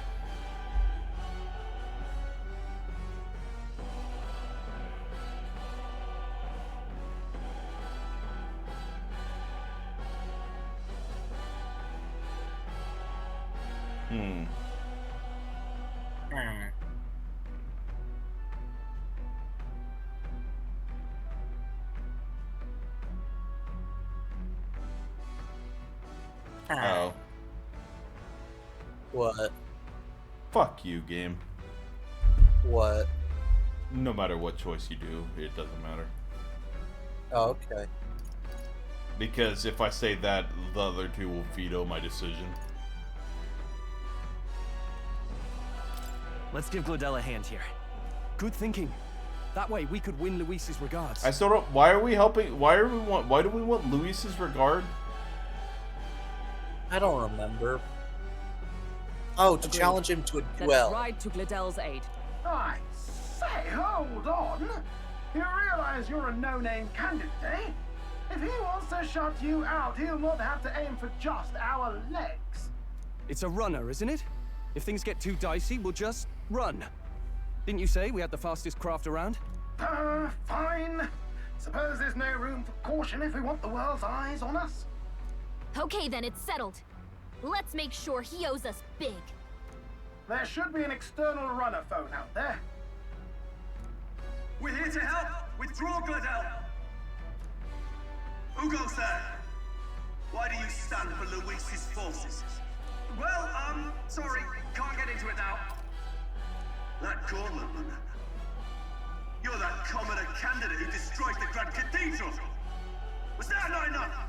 S1: Oh.
S7: What?
S1: Fuck you, game.
S7: What?
S1: No matter what choice you do, it doesn't matter.
S7: Oh, okay.
S1: Because if I say that, the other two will veto my decision.
S5: Let's give Gladel a hand here.
S9: Good thinking. That way we could win Luis's regards.
S1: I still don't. Why are we helping? Why do we want Luis's regard?
S7: I don't remember. Oh, to
S12: Agreed.
S7: challenge him to a
S12: Let's
S7: duel.
S12: ride to Gladel's aid.
S11: I say, hold on. You realize you're a no-name candidate, eh? If he wants to shut you out, he'll not have to aim for just our legs.
S9: It's a runner, isn't it? If things get too dicey, we'll just run. Didn't you say we had the fastest craft around?
S11: Fine. Suppose there's no room for caution if we want the world's eyes on us.
S3: Okay, then it's settled. Let's make sure he owes us big.
S11: There should be an external runner phone out there.
S10: We're here to help! Withdraw, Gladel! Who goes there? Why do you stand for Luis's forces? Well, sorry, can't get into it now. That gauntlet runner. You're that commoner candidate who destroyed the Grand Cathedral! Was that not enough?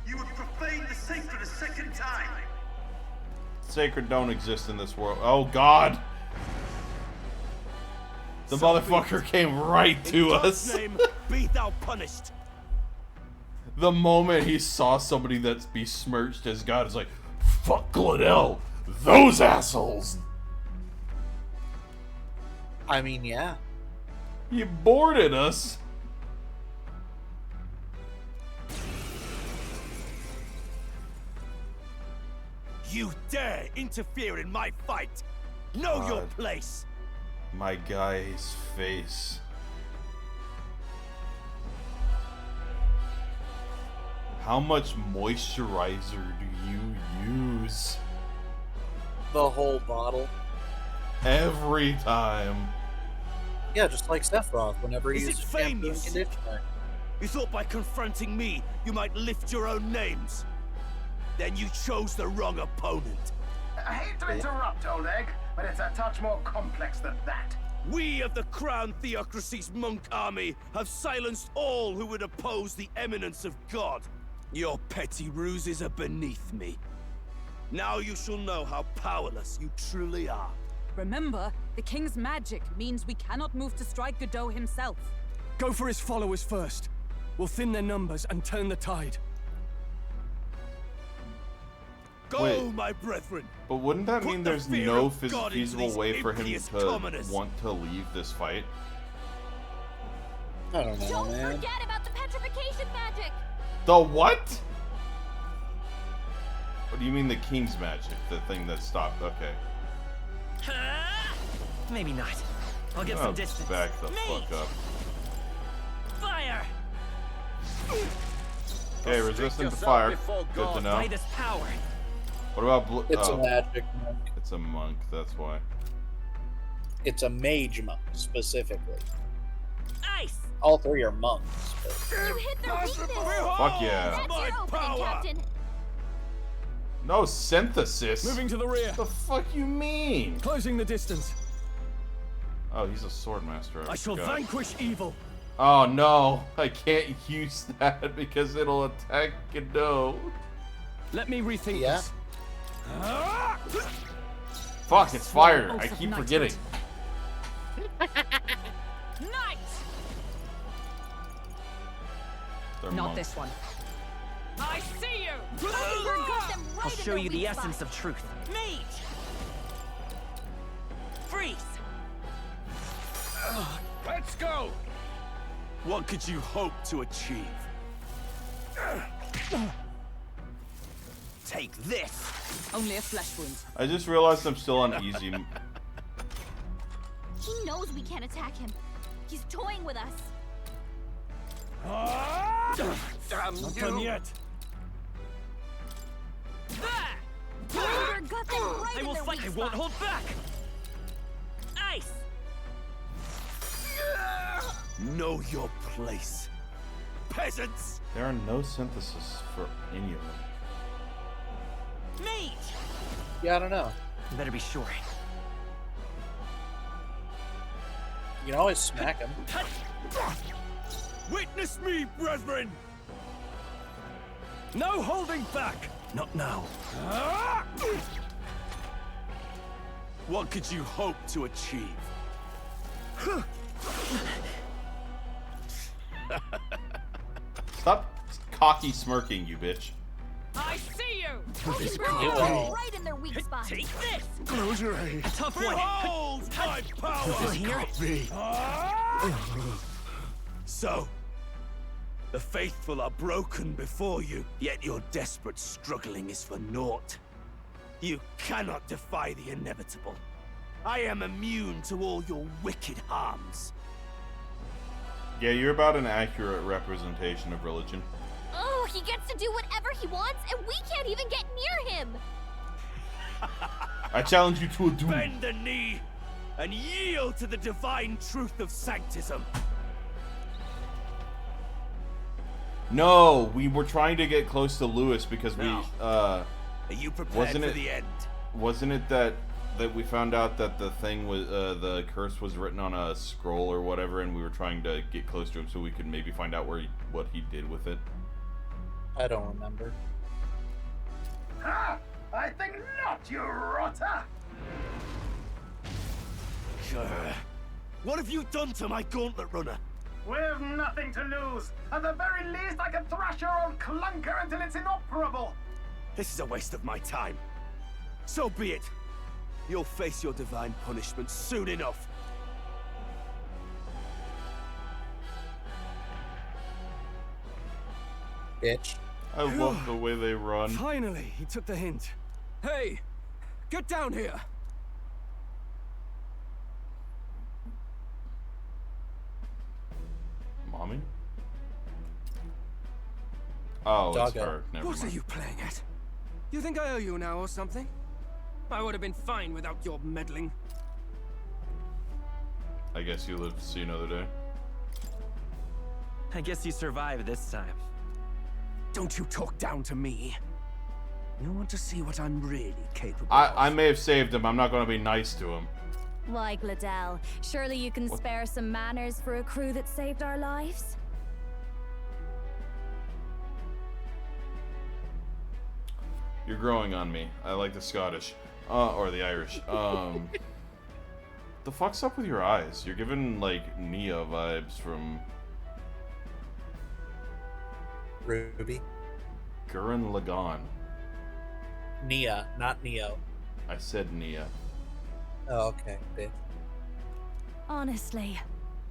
S10: You would profane the sacred a second time!
S1: Sacred don't exist in this world. Oh God! The motherfucker came right to us.
S10: name, be thou punished!
S1: The moment he saw somebody that's besmirched as God, is like, fuck Gladel, those assholes.
S7: I mean, yeah.
S1: He boarded us.
S10: You dare interfere in my fight! Know your
S1: God.
S10: place!
S1: My guy's face. How much moisturizer do you use?
S7: The whole bottle.
S1: Every time.
S7: Yeah, just like Sephiroth whenever he
S10: Is it
S7: uses
S10: fame
S7: shampoo
S10: you
S7: and
S10: seek?
S7: conditioner.
S10: You thought by confronting me, you might lift your own names. Then you chose the wrong opponent.
S11: I hate to interrupt, old egg, but it's a touch more complex than that.
S10: We of the Crown Theocracy's monk army have silenced all who would oppose the eminence of God. Your petty ruses are beneath me. Now you shall know how powerless you truly are.
S12: Remember, the king's magic means we cannot move to strike Godot himself.
S9: Go for his followers first. We'll thin their numbers and turn the tide. Go,
S1: Wait.
S9: my brethren!
S1: But wouldn't that
S9: Put
S1: mean
S9: the
S1: there's
S9: fear
S1: no
S9: of God into
S1: feasible
S9: these
S1: way for him
S9: impious
S1: to
S9: commoners.
S1: want to leave this fight?
S7: I don't know,
S3: Don't
S7: man.
S3: forget about the petrification magic!
S1: The what? What do you mean the king's magic? The thing that stopped? Okay.
S5: Maybe not. I'll get some distance.
S1: Back the fuck up.
S5: Fire!
S1: Okay, resistant to fire. Good to know.
S5: By this power.
S1: What about blue?
S7: It's a magic monk.
S1: It's a monk, that's why.
S7: It's a mage monk, specifically.
S5: Ice!
S7: All three are monks. But...
S3: You hit their weakness!
S1: Fuck yeah.
S3: That's
S9: My
S3: your opening,
S9: power.
S3: Captain.
S1: No synthesis.
S9: Moving to the rear.
S1: The fuck you mean?
S9: Closing the distance.
S1: Oh, he's a sword master.
S9: I shall
S1: forgot.
S9: vanquish evil.
S1: Oh no, I can't use that because it'll attack Godot.
S9: Let me rethink
S7: Yeah.
S9: this.
S1: Fuck, it's fire.
S12: Oath
S1: I
S12: of
S1: keep
S12: knighthood.
S1: forgetting.
S12: Knight!
S1: They're
S12: Not
S1: monks.
S12: this one.
S8: I see you!
S3: Hummingbird got them right
S5: I'll
S3: in
S5: show
S3: their
S5: you the
S3: weak
S5: essence
S3: spot.
S5: of truth. Mage! Freeze!
S9: Let's go! What could you hope to achieve?
S5: Take this!
S12: Only a flesh wound.
S1: I just realized I'm still on easy.
S3: He knows we can't attack him. He's toying with us.
S9: Damn Not done yet.
S5: There!
S3: Hummingbird got them right
S5: I
S3: in
S5: will
S3: their
S5: fight.
S3: weak
S5: I won't
S3: spot.
S5: hold back. Ice!
S9: Know your place. Peasants!
S1: There are no synthesis for any of them.
S5: Mage!
S7: Yeah, I don't know.
S5: You better be sure.
S7: You can always smack him.
S9: Witness me, brethren! No holding back! Not now. What could you hope to achieve?
S1: Stop cocky smirking, you bitch.
S8: I see you!
S3: Hummingbird got
S7: will.
S3: them right in their weak spot.
S5: Take this!
S9: Close your eyes.
S5: Tough one.
S9: Behold my power!
S5: This here?
S9: So, the faithful are broken before you, yet your desperate struggling is for naught. You cannot defy the inevitable. I am immune to all your wicked harms.
S1: Yeah, you're about an accurate representation of religion.
S3: Oh, he gets to do whatever he wants, and we can't even get near him.
S1: I challenge you to a duel.
S9: Bend the knee and yield to the divine truth of sanctism.
S1: No, we were trying to get close to Lewis because
S9: Now, Are you prepared
S1: Wasn't
S9: for
S1: it-
S9: the end?
S1: wasn't it that we found out that the thing was the curse was written on a scroll or whatever, and we were trying to get close to him so we could maybe find out what he did with it.
S7: I don't remember.
S11: Ha! I think not, you rotter!
S9: What have you done to my gauntlet runner?
S11: We've nothing to lose. At the very least, I can thrash your old clunker until it's inoperable.
S9: This is a waste of my time. So be it. You'll face your divine punishment soon enough.
S7: Bitch.
S1: I love the way they run.
S9: Finally, he took the hint. Hey, get down here.
S1: Mommy? Oh, it's
S7: Doggo.
S1: her. Never
S9: What are
S1: mind.
S9: you playing at? You think I owe you now or something? I would have been fine without your meddling.
S1: I guess you live to see another day.
S5: I guess you survived this time.
S9: Don't you talk down to me. You want to see what I'm really capable
S1: I
S9: of?
S1: may have saved him. I'm not going to be nice to him.
S3: Why, Gladell, surely you can spare some manners for a crew that saved our lives?
S1: You're growing on me. I like the Scottish. Or the Irish. The fuck's up with your eyes? You're giving, like, Nia vibes from...
S7: Ruby.
S1: Gurren Lagann.
S7: Nia, not Neo.
S1: I said Nia.
S7: Oh, okay, bitch.
S3: Honestly,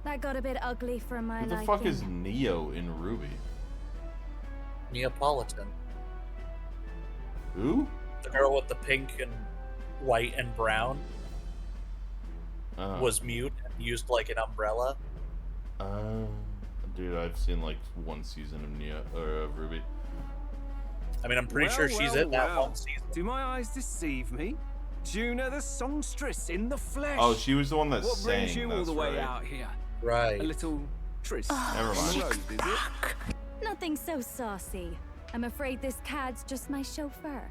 S3: that got a bit ugly for my
S1: Who the
S3: liking.
S1: fuck is Neo in Ruby?
S7: Neapolitan.
S1: Who?
S7: The girl with the pink and white and brown was mute and used like an umbrella.
S1: Dude, I've seen like one season of Nia or of Ruby.
S7: I mean, I'm pretty sure she's in that
S9: well.
S7: one season.
S9: Do my eyes deceive me? Juna the songstress in the flesh.
S1: Oh, she was the one that
S9: what
S1: sang.
S9: brings you all
S1: That's
S9: the way
S1: right.
S9: out here?
S7: Right.
S9: A little tryst
S1: Never
S9: on
S1: mind.
S9: the road, is it?
S3: Nothing so saucy. I'm afraid this cad's just my chauffeur.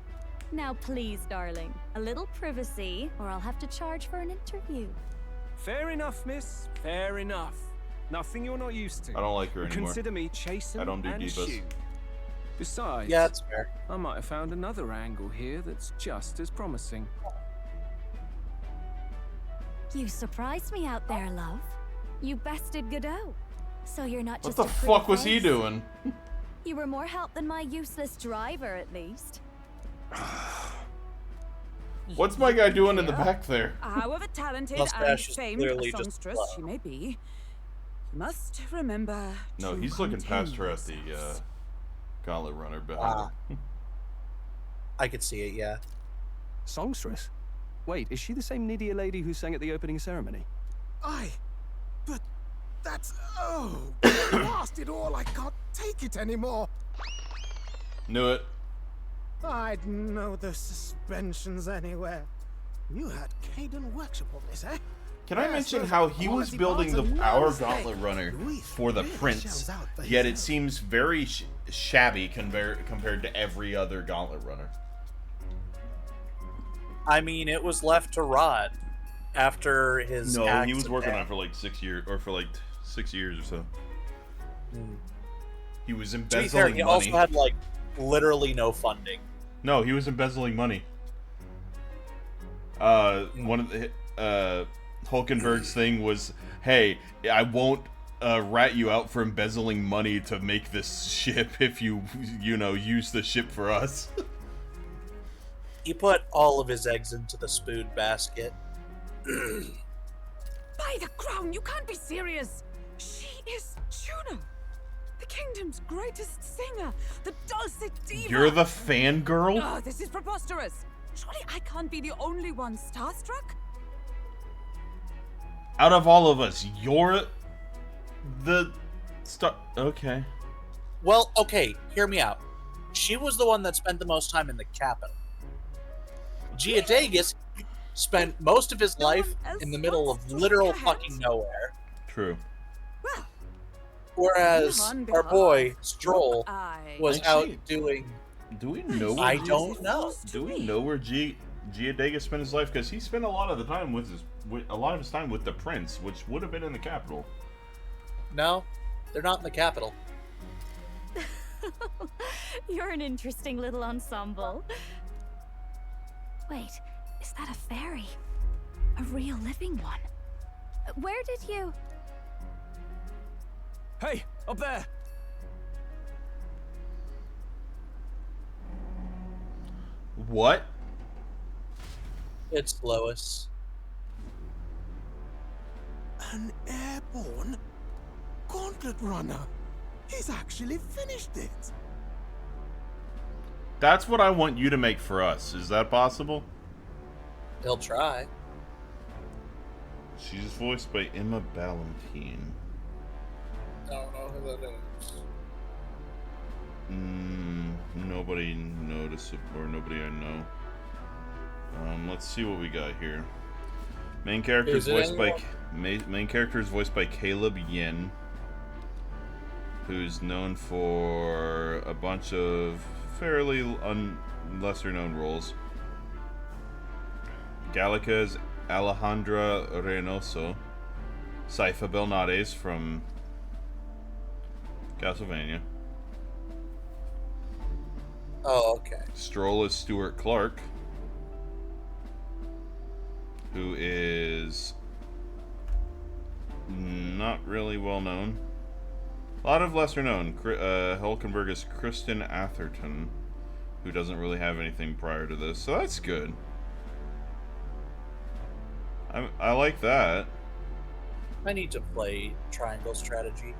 S3: Now please, darling, a little privacy, or I'll have to charge for an interview.
S9: Fair enough, miss. Fair enough. Nothing you're not used to.
S1: I don't like her
S9: But
S1: anymore.
S9: consider me chasten
S1: I don't do
S9: and
S1: divas.
S9: shoot. Besides,
S7: Yeah, that's fair.
S9: I might have found another angle here that's just as promising.
S3: You surprised me out there, love. You bested Godot. So you're not
S1: What
S3: just
S1: the
S3: a pretty
S1: fuck was he
S3: face.
S1: doing?
S3: You were more help than my useless driver, at least.
S1: What's my guy doing in the back there?
S12: However talented and
S7: Mustache is
S12: famed a
S7: clearly just
S12: songstress
S7: love.
S12: she may be, you must remember.
S1: No,
S12: to
S1: he's looking
S12: contain
S1: past her at the
S12: yourselves.
S1: Gauntlet Runner behind
S7: Ah.
S1: her.
S7: I could see it, yeah.
S13: Songstress? Wait, is she the same Nydia lady who sang at the opening ceremony?
S14: Aye, but that's... Oh, blast it all, I can't take it anymore.
S1: Knew it.
S14: I'd know the suspensions anywhere. You had Caden workshop on this, eh?
S1: Can I
S14: Yeah,
S1: mention
S14: so
S1: how he was
S14: quality
S1: building
S14: parts
S1: the
S14: are
S1: our
S14: no mistake.
S1: Gauntlet Runner
S14: Luis
S1: for the
S14: really
S1: Prince,
S14: shells out for
S1: yet it
S14: his
S1: seems very shabby compared to every other Gauntlet Runner.
S7: I mean, it was left to rot after his.
S1: No, he
S7: acts
S1: was
S7: of
S1: working on
S7: death.
S1: it for like 6 years, or for like 6 years or so.
S7: Hmm.
S1: He was
S7: To be fair,
S1: embezzling
S7: he
S1: money.
S7: also had like literally no funding.
S1: No, he was embezzling money. One of the Hulkenberg's thing was, "Hey, I won't rat you out for embezzling money to make this ship if you use the ship for us."
S7: He put all of his eggs into the spoon basket.
S12: By the crown, you can't be serious. She is Juno, the kingdom's greatest singer, the dulcet diva.
S1: You're the fangirl?
S12: Oh, this is preposterous. Surely I can't be the only one starstruck.
S1: Out of all of us, you're the star. Okay.
S7: Well, okay, hear me out. She was the one that spent the most time in the capital. Geodagus spent most of his life in the middle of literal fucking nowhere.
S1: True.
S7: Whereas
S12: On
S7: our
S12: behalf
S7: boy
S12: of
S7: Stroll
S12: I-
S7: was
S1: Actually,
S7: out doing.
S1: Do we know?
S7: I don't know.
S1: Do we know where Geodagus spent his life? Because he spent a lot of the time with his time with the prince, which would have been in the capital.
S7: No, they're not in the capital.
S3: You're an interesting little ensemble. Wait, is that a fairy? A real living one? Where did you...
S9: Hey, up there!
S1: What?
S7: It's Lois.
S14: An airborne gauntlet runner. He's actually finished it.
S1: That's what I want you to make for us. Is that possible?
S7: He'll try.
S1: She's voiced by Emma Ballantine.
S7: I don't know who that is.
S1: Nobody noticeable, or nobody I know. Let's see what we got here. Main character is
S7: Is it
S1: voiced by
S7: anyone?
S1: main character is voiced by Caleb Yin, who's known for a bunch of fairly lesser known roles. Gallica is Alejandra Reynoso, Saifa Belnades from Castlevania.
S7: Oh, okay.
S1: Stroll is Stuart Clark, who is not really well known. A lot of lesser known. Hulkenberg is Kristen Atherton, who doesn't really have anything prior to this, so that's good. I like that.
S7: I need to play Triangle Strategy.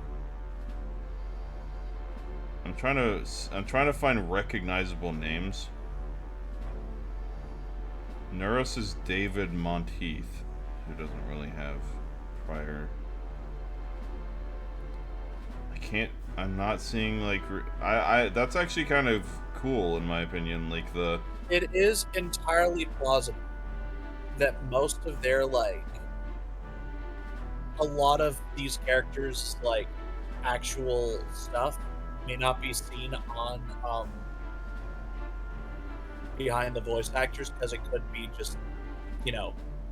S1: I'm trying to find recognizable names. Neuros is David Monteith, who doesn't really have prior. I'm not seeing like that's actually kind of cool in my opinion. Like
S7: it is entirely plausible that most of their a lot of these characters actual stuff may not be seen on behind the voice actors, because it could be just,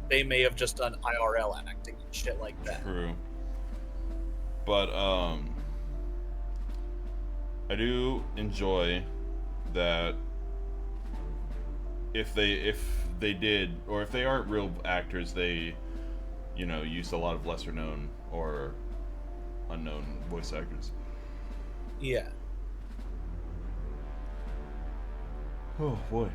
S7: they may have just done IRL acting and shit like that.
S1: True. But I do enjoy that if they did, or if they aren't real actors, they use a lot of lesser known or unknown voice actors.
S7: Yeah.
S1: Oh boy.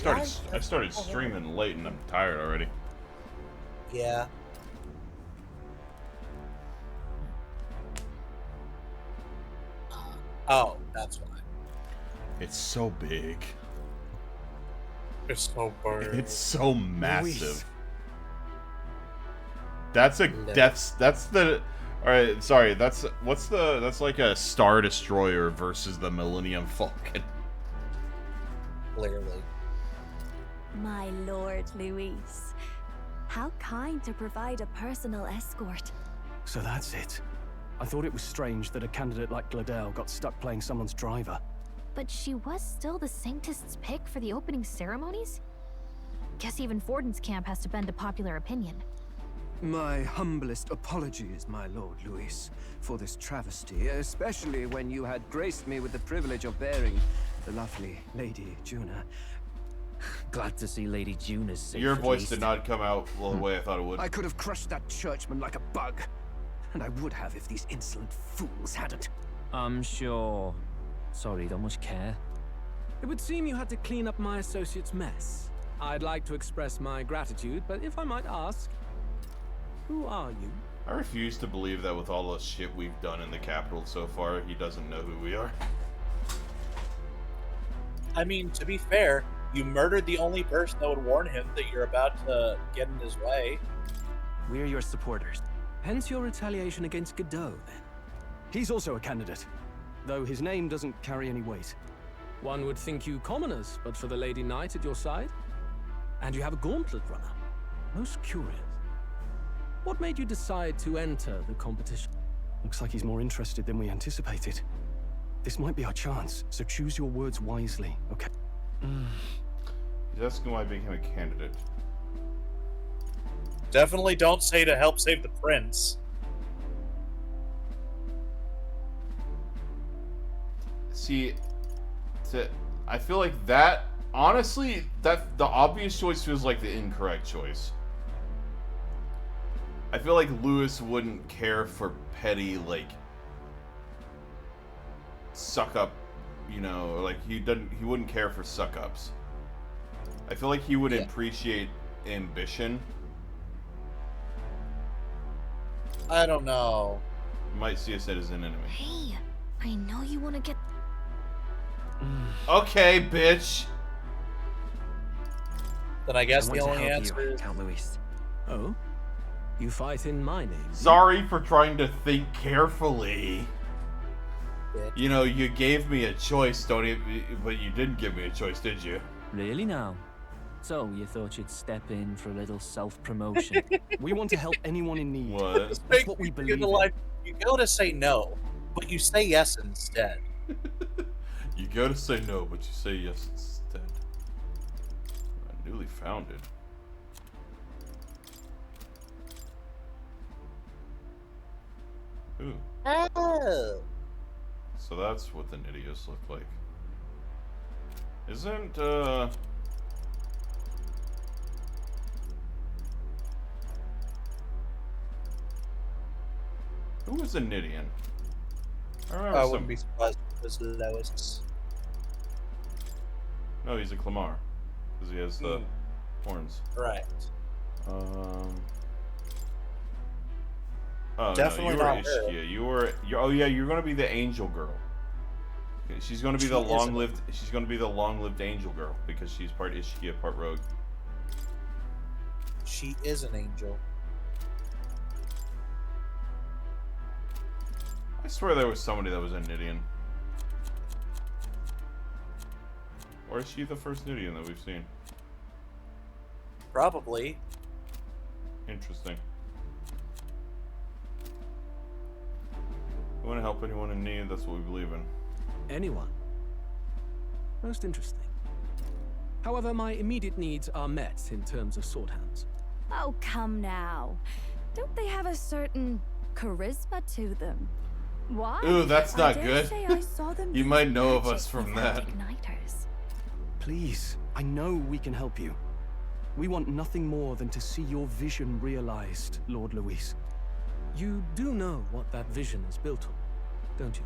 S1: I started streaming late and I'm tired already.
S7: Yeah. Oh, that's why.
S1: It's so big.
S6: It's so big.
S1: It's so massive. That's the alright, sorry, that's like a Star Destroyer versus the Millennium Falcon.
S7: Clearly.
S3: My lord, Luis. How kind to provide a personal escort.
S13: So that's it. I thought it was strange that a candidate like Gladel got stuck playing someone's driver.
S15: But she was still the Sanctist's pick for the opening ceremonies? Guess even Forden's camp has to bend to popular opinion.
S16: My humblest apologies, my lord Luis, for this travesty, especially when you had graced me with the privilege of bearing the lovely Lady Juna.
S5: Glad to see Lady Juna's safe.
S1: Your voice did not come out the way I thought it would.
S16: I could have crushed that churchman like a bug. And I would have if these insolent fools hadn't.
S5: I'm sure. Sorry, don't much care.
S13: It would seem you had to clean up my associate's mess. I'd like to express my gratitude, but if I might ask, who are you?
S1: I refuse to believe that with all the shit we've done in the Capitol so far, he doesn't know who we are.
S7: I mean, to be fair, you murdered the only person that would warn him that you're about to get in his way.
S5: We're your supporters.
S13: Hence your retaliation against Godot, then. He's also a candidate, though his name doesn't carry any weight. One would think you commoners, but for the Lady Knight at your side. And you have a gauntlet runner. Most curious. What made you decide to enter the competition? Looks like he's more interested than we anticipated. This might be our chance, so choose your words wisely, okay?
S1: He's asking why I became a candidate.
S7: Definitely don't say to help save the prince.
S1: See, I feel like that, honestly, that the obvious choice feels like the incorrect choice. I feel like Lewis wouldn't care for petty, suck up, he wouldn't care for suck ups. I feel like he would appreciate ambition.
S7: I don't know.
S1: You might see us as an enemy.
S15: Hey, I know you want to get...
S1: Okay, bitch.
S7: Then I guess the only answer is...
S5: Count Luis.
S13: Oh? You fight in my name?
S1: Sorry for trying to think carefully.
S7: Yeah.
S1: You gave me a choice, but you didn't give me a choice, did you?
S5: Really now? So, you thought you'd step in for a little self-promotion?
S13: We want to help anyone in need.
S1: What?
S13: That's what we believe in.
S7: You go to say no, but you say yes instead.
S1: You go to say no, but you say yes instead. Newly founded. Ooh.
S7: Oh.
S1: So that's what the Nidios look like. Isn't, Who was a Nidian? I remember
S7: I
S1: some...
S7: wouldn't be surprised if it was Lois.
S1: No, he's a Clamar. Because he has the horns.
S7: Right.
S1: Oh,
S7: Definitely
S1: no, you were
S7: not her.
S1: Ishkia. Oh yeah, you're gonna be the angel girl. She's gonna be the long-lived. She's gonna be the long-lived angel girl because she's part Ishkia, part rogue.
S7: She is an angel.
S1: I swear there was somebody that was a Nidian. Or is she the first Nidian that we've seen?
S7: Probably.
S1: Interesting. We want to help anyone in need, that's what we believe in.
S13: Anyone? Most interesting. However, my immediate needs are met in terms of sword hands.
S3: Oh, come now. Don't they have a certain charisma to them? Why?
S1: Ooh, that's not
S3: I dare
S1: good.
S3: say I saw them
S1: You
S3: use
S1: might know of
S3: magic
S1: us from
S3: without
S1: that.
S3: Igniters.
S13: Please, I know we can help you. We want nothing more than to see your vision realized, Lord Luis. You do know what that vision is built on, don't you?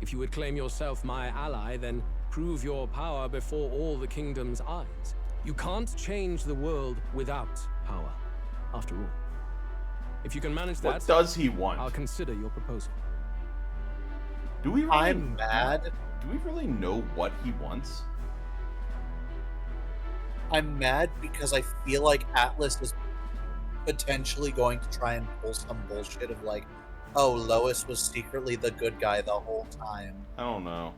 S13: If you would claim yourself my ally, then prove your power before all the kingdom's eyes. You can't change the world without power, after all. If you can manage that,
S1: What does he want?
S13: I'll consider your proposal.
S1: Do we really,
S7: I'm mad.
S1: Do we really know what he wants?
S7: I'm mad because I feel like Atlas is potentially going to try and pull some bullshit of like, oh, Lois was secretly the good guy the whole time.
S1: I don't know.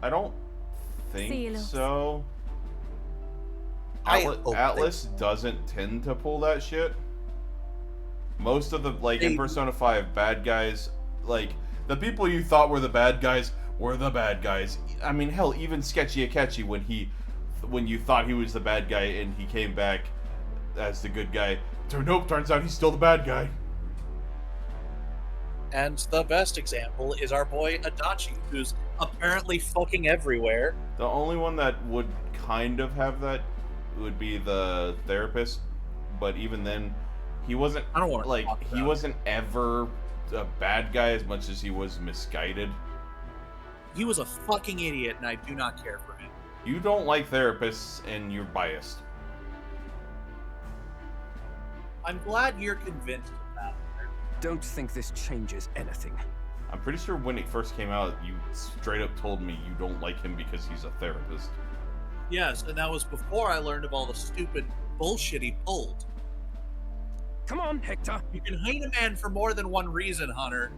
S1: I don't think so. Atlas doesn't tend to pull that shit. Most of the, like, in Persona 5, bad guys, like, the people you thought were the bad guys were the bad guys. I mean, hell, even Sketchy Akechi, when you thought he was the bad guy and he came back as the good guy, nope, turns out he's still the bad guy.
S7: And the best example is our boy Adachi, who's apparently fucking everywhere.
S1: The only one that would kind of have that would be the therapist, but even then, he wasn't.
S7: I don't want to
S1: like
S7: talk
S1: he
S7: about
S1: wasn't ever a bad guy as much as he was misguided.
S2: He was a fucking idiot, and I do not care for him.
S1: You don't like therapists, and you're biased.
S2: I'm glad you're convinced of that.
S13: Don't think this changes anything.
S1: I'm pretty sure when it first came out, you straight up told me you don't like him because he's a therapist.
S2: Yes, and that was before I learned of all the stupid bullshit he pulled.
S13: Come on, Hector.
S2: You can hate a man for more than one reason, Hunter.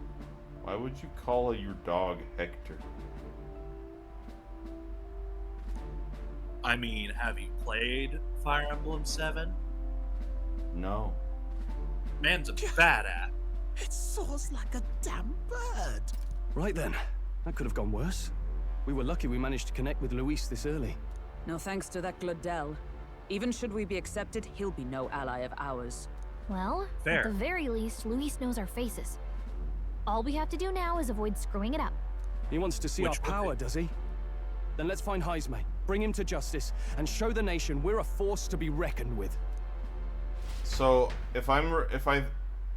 S1: Why would you call your dog Hector?
S2: I mean, have you played Fire Emblem 7?
S1: No.
S2: Man's a badass.
S14: It soars like a damn bird.
S13: Right then. That could have gone worse. We were lucky we managed to connect with Luis this early.
S12: No thanks to that Gladel. Even should we be accepted, he'll be no ally of ours.
S15: Well,
S2: Fair.
S15: at the very least, Luis knows our faces. All we have to do now is avoid screwing it up.
S13: He wants to see our power, does he? Then let's find Heisme, bring him to justice, and show the nation we're a force to be reckoned with.
S1: So, if I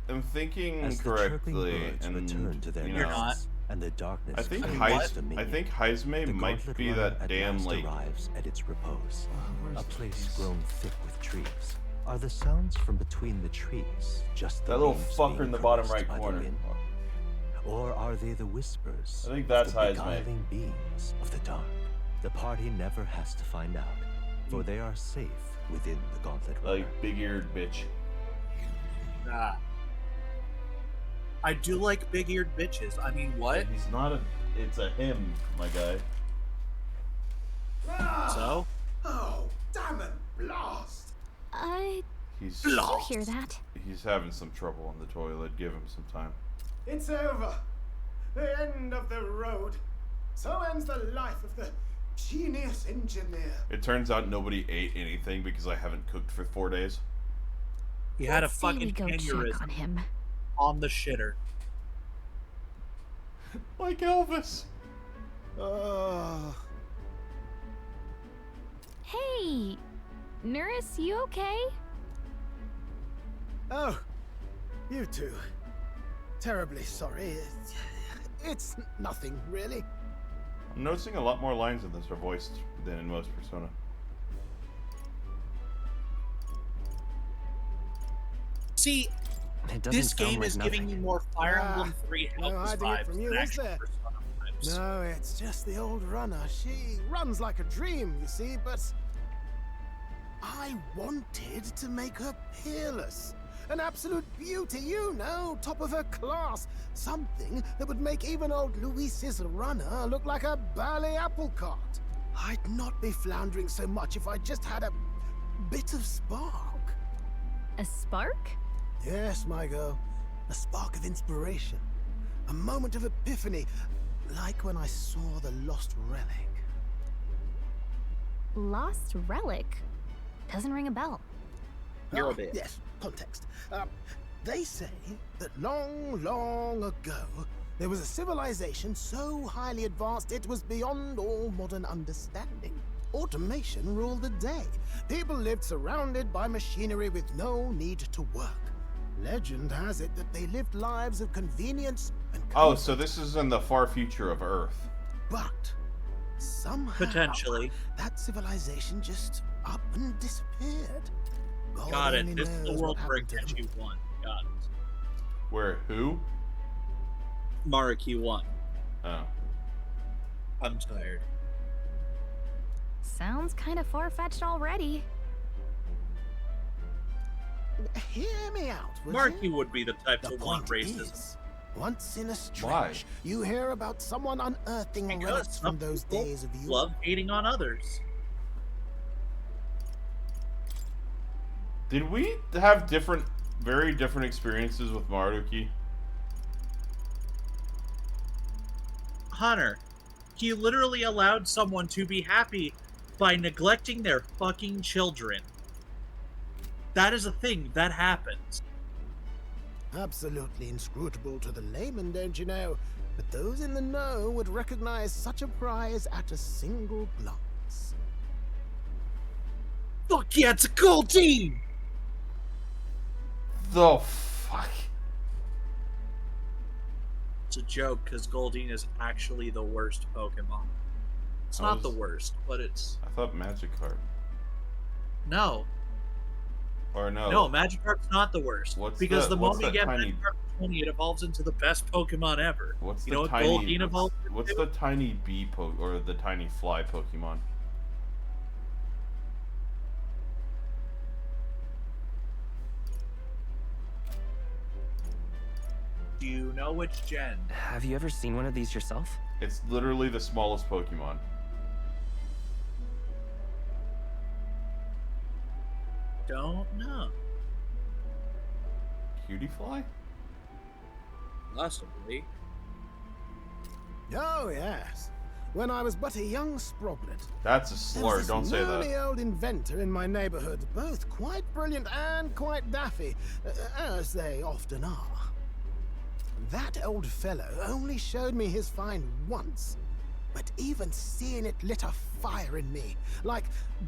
S1: am thinking
S4: As the chirping
S1: correctly,
S4: birds
S1: and
S4: return to their
S1: you know,
S4: nests, and the darkness
S1: I think
S4: clings to Dominion,
S1: Heisme
S4: the
S1: might
S4: gauntlet
S1: be
S4: runner
S1: that
S4: at
S1: damn
S4: last
S1: like
S4: arrives at its repose,
S1: where's
S4: a place
S1: this?
S4: grown thick with trees. Are the sounds from between the trees just the
S1: that little
S4: names
S1: fucker
S4: being
S1: in the bottom
S4: pronounced
S1: right
S4: by the
S1: corner.
S4: wind? Or are they the whispers
S1: I think that's
S4: of the
S1: Heisme.
S4: beguiling beings of the dark? The party never has to find out, for they are safe within the gauntlet runner.
S1: Like big-eared bitch.
S2: Nah. I do like big-eared bitches. I mean, what?
S1: He's not a. It's a him, my guy.
S2: So?
S11: Oh, damn it, blast!
S1: He's
S15: Did you hear that?
S1: He's having some trouble on the toilet. Give him some time.
S11: It's over. The end of the road. So ends the life of the genius engineer.
S1: It turns out nobody ate anything because I haven't cooked for 4 days.
S2: He had a
S15: Let's say we
S2: fucking
S15: go check
S2: aneurysm
S15: on him.
S2: on the shitter.
S1: Like Elvis.
S15: Hey, Nurse, you okay?
S14: Oh, you two. Terribly sorry. It's nothing, really.
S1: I'm noticing a lot more lines in this are voiced than in most Persona.
S7: See, this game is giving me more Fire Emblem 3
S14: no
S7: Helpless
S14: hiding it from
S7: vibes
S14: you,
S7: than
S14: is
S7: actual
S14: there?
S7: Persona vibes.
S14: No, it's just the old runner. She runs like a dream, you see, but I wanted to make her peerless. An absolute beauty, you know, top of her class. Something that would make even old Luis's runner look like a ballet apple cart. I'd not be floundering so much if I just had a bit of spark.
S15: A spark?
S14: Yes, my girl. A spark of inspiration. A moment of epiphany, like when I saw the lost relic.
S15: Lost relic? Doesn't ring a bell.
S7: You're a bit.
S14: Yes, context. They say that long, long ago, there was a civilization so highly advanced it was beyond all modern understanding. Automation ruled the day. People lived surrounded by machinery with no need to work. Legend has it that they lived lives of convenience and comfort.
S1: Oh, so this is in the far future of Earth.
S14: But somehow,
S2: Potentially.
S14: that civilization just up and disappeared. God
S2: Got it.
S14: only
S2: This is the
S14: knows
S2: world
S14: what
S2: where
S14: happened to them.
S2: Kenshi won. Got it.
S1: Where who?
S2: Mariki won.
S1: Oh.
S2: I'm tired.
S15: Sounds kind of far-fetched already.
S14: Hear me out, would
S2: Marky
S14: you?
S2: would be the type
S14: The
S2: to want
S14: point
S2: racism.
S14: is, once in a
S1: Why?
S14: stretch, you hear about someone unearthing
S2: Because
S14: relics
S2: some
S14: from those
S2: people
S14: days of yore.
S2: love hating on others.
S1: Did we have very different experiences with Maruki?
S2: Hunter, he literally allowed someone to be happy by neglecting their fucking children. That is a thing that happens.
S14: Absolutely inscrutable to the layman, don't you know? But those in the know would recognize such a prize at a single glance.
S2: Fuck yeah, it's a cool team!
S1: The fuck?
S2: It's a joke because Goldeen is actually the worst Pokemon. It's not the worst, but it's...
S1: I thought Magikarp.
S2: No.
S1: Or no.
S2: No, Magikarp's not the worst.
S1: What's
S2: because the
S1: what's
S2: moment you
S1: that
S2: get
S1: tiny?
S2: Magikarp 20, it evolves into the best Pokemon ever.
S1: What's
S2: You
S1: the
S2: know what
S1: tiny?
S2: Goldeen evolved
S1: What's
S2: into?
S1: the tiny bee or the tiny fly Pokemon?
S2: Do you know which gen?
S17: Have you ever seen one of these yourself?
S1: It's literally the smallest Pokemon.
S2: Don't know.
S1: Cutie fly?
S2: Possibly.
S14: Oh, yes. When I was but a young sproglet.
S1: That's a slur.
S14: There
S1: Don't
S14: was
S1: say
S14: this
S1: that.
S14: nerdy old inventor in my neighborhood, both quite brilliant and quite daffy, as they often are. That old fellow only showed me his find once, but even seeing it lit a fire in me, like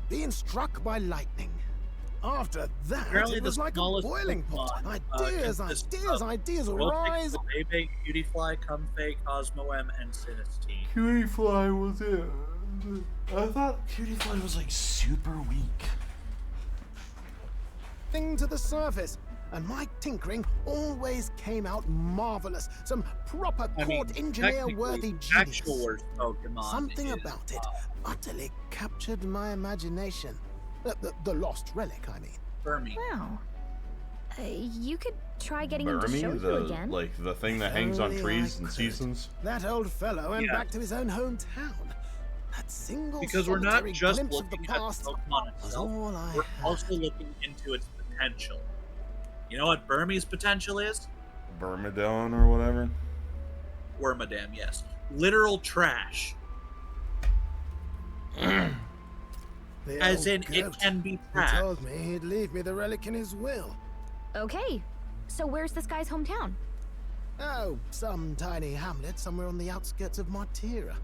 S14: being struck by lightning. After that,
S2: Apparently
S14: it was
S2: the
S14: like a
S2: smallest
S14: boiling pot.
S2: Pokemon,
S14: Ideas,
S2: consists
S14: ideas,
S2: of
S14: ideas
S2: Vulpix,
S14: arise.
S2: Bebe, Cutiefly, Comfey, Cosmoem, and Sinistine.
S1: Cutie fly was it? I thought Cutie fly was like super weak.
S14: Thing to the surface, and my tinkering always came out marvelous. Some proper court engineer-worthy genius.
S2: Actual worst Pokemon.
S14: Something
S2: is,
S14: about it utterly captured my imagination. The lost relic, I mean.
S2: Burmy.
S15: Wow. You could try getting him to show
S1: Burmy,
S15: you again.
S1: like the thing that hangs on
S14: Only
S1: trees
S14: I
S1: in
S14: could.
S1: seasons.
S14: That old fellow went
S2: Yeah.
S14: back to his own hometown. That single
S2: Because we're not
S14: solitary
S2: just
S14: glimpse of the
S2: looking at
S14: past
S2: the Pokemon
S14: was
S2: itself,
S14: all I
S2: we're
S14: had.
S2: also looking into its potential. You know what Burmy's potential is?
S1: Burmadon or whatever.
S2: Wormadam, yes. Literal trash.
S14: The
S2: As
S14: old
S2: in, it
S14: goat.
S2: can be
S14: He
S2: trash.
S14: told me he'd leave me the relic in his will.
S15: Okay, so where's this guy's hometown?
S14: Oh, some tiny hamlet somewhere on the outskirts of Martira.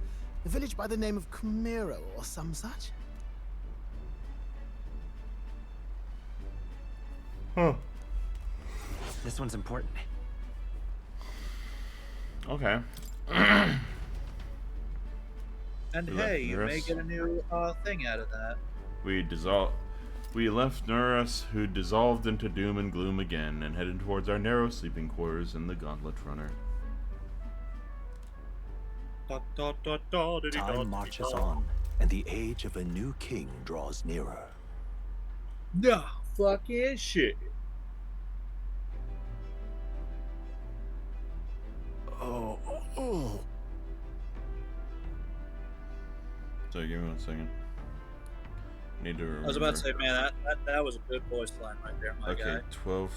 S14: A village by the name of Kumiro or some such.
S1: Huh.
S17: This one's important.
S1: Okay.
S2: And
S1: We
S2: hey,
S1: left
S2: you may
S1: Nerus.
S2: get a new thing out of that.
S1: We left Nerus, who dissolved into doom and gloom again, and headed towards our narrow sleeping quarters in the Gauntlet Runner.
S4: Time marches on, and the age of a new king draws nearer.
S2: Nah, fucking shit.
S14: Oh.
S1: So give me 1 second. Need to remember.
S2: I was about to say, man, that was a good voice line right there, my
S1: Okay,
S2: guy.
S1: 12:30.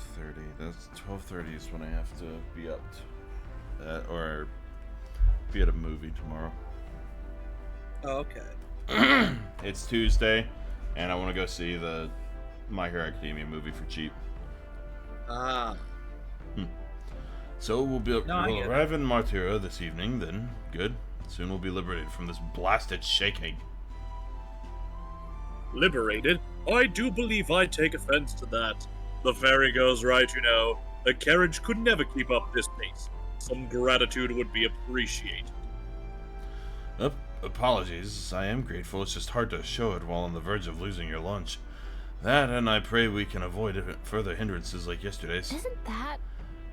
S1: That's 12:30 is when I have to be up or be at a movie tomorrow.
S2: Oh, okay.
S1: It's Tuesday, and I want to go see the My Hero Academia movie for cheap.
S2: Ah.
S1: So we'll
S2: I get it.
S1: arrive in Martyra this evening. Then good. Soon we'll be liberated from this blasted shaking.
S6: Liberated? I do believe I take offense to that. The fairy goes right, you know. A carriage could never keep up this pace. Some gratitude would be appreciated.
S1: Apologies. I am grateful. It's just hard to show it while on the verge of losing your lunch. That, and I pray we can avoid further hindrances like yesterday's.
S15: Isn't that...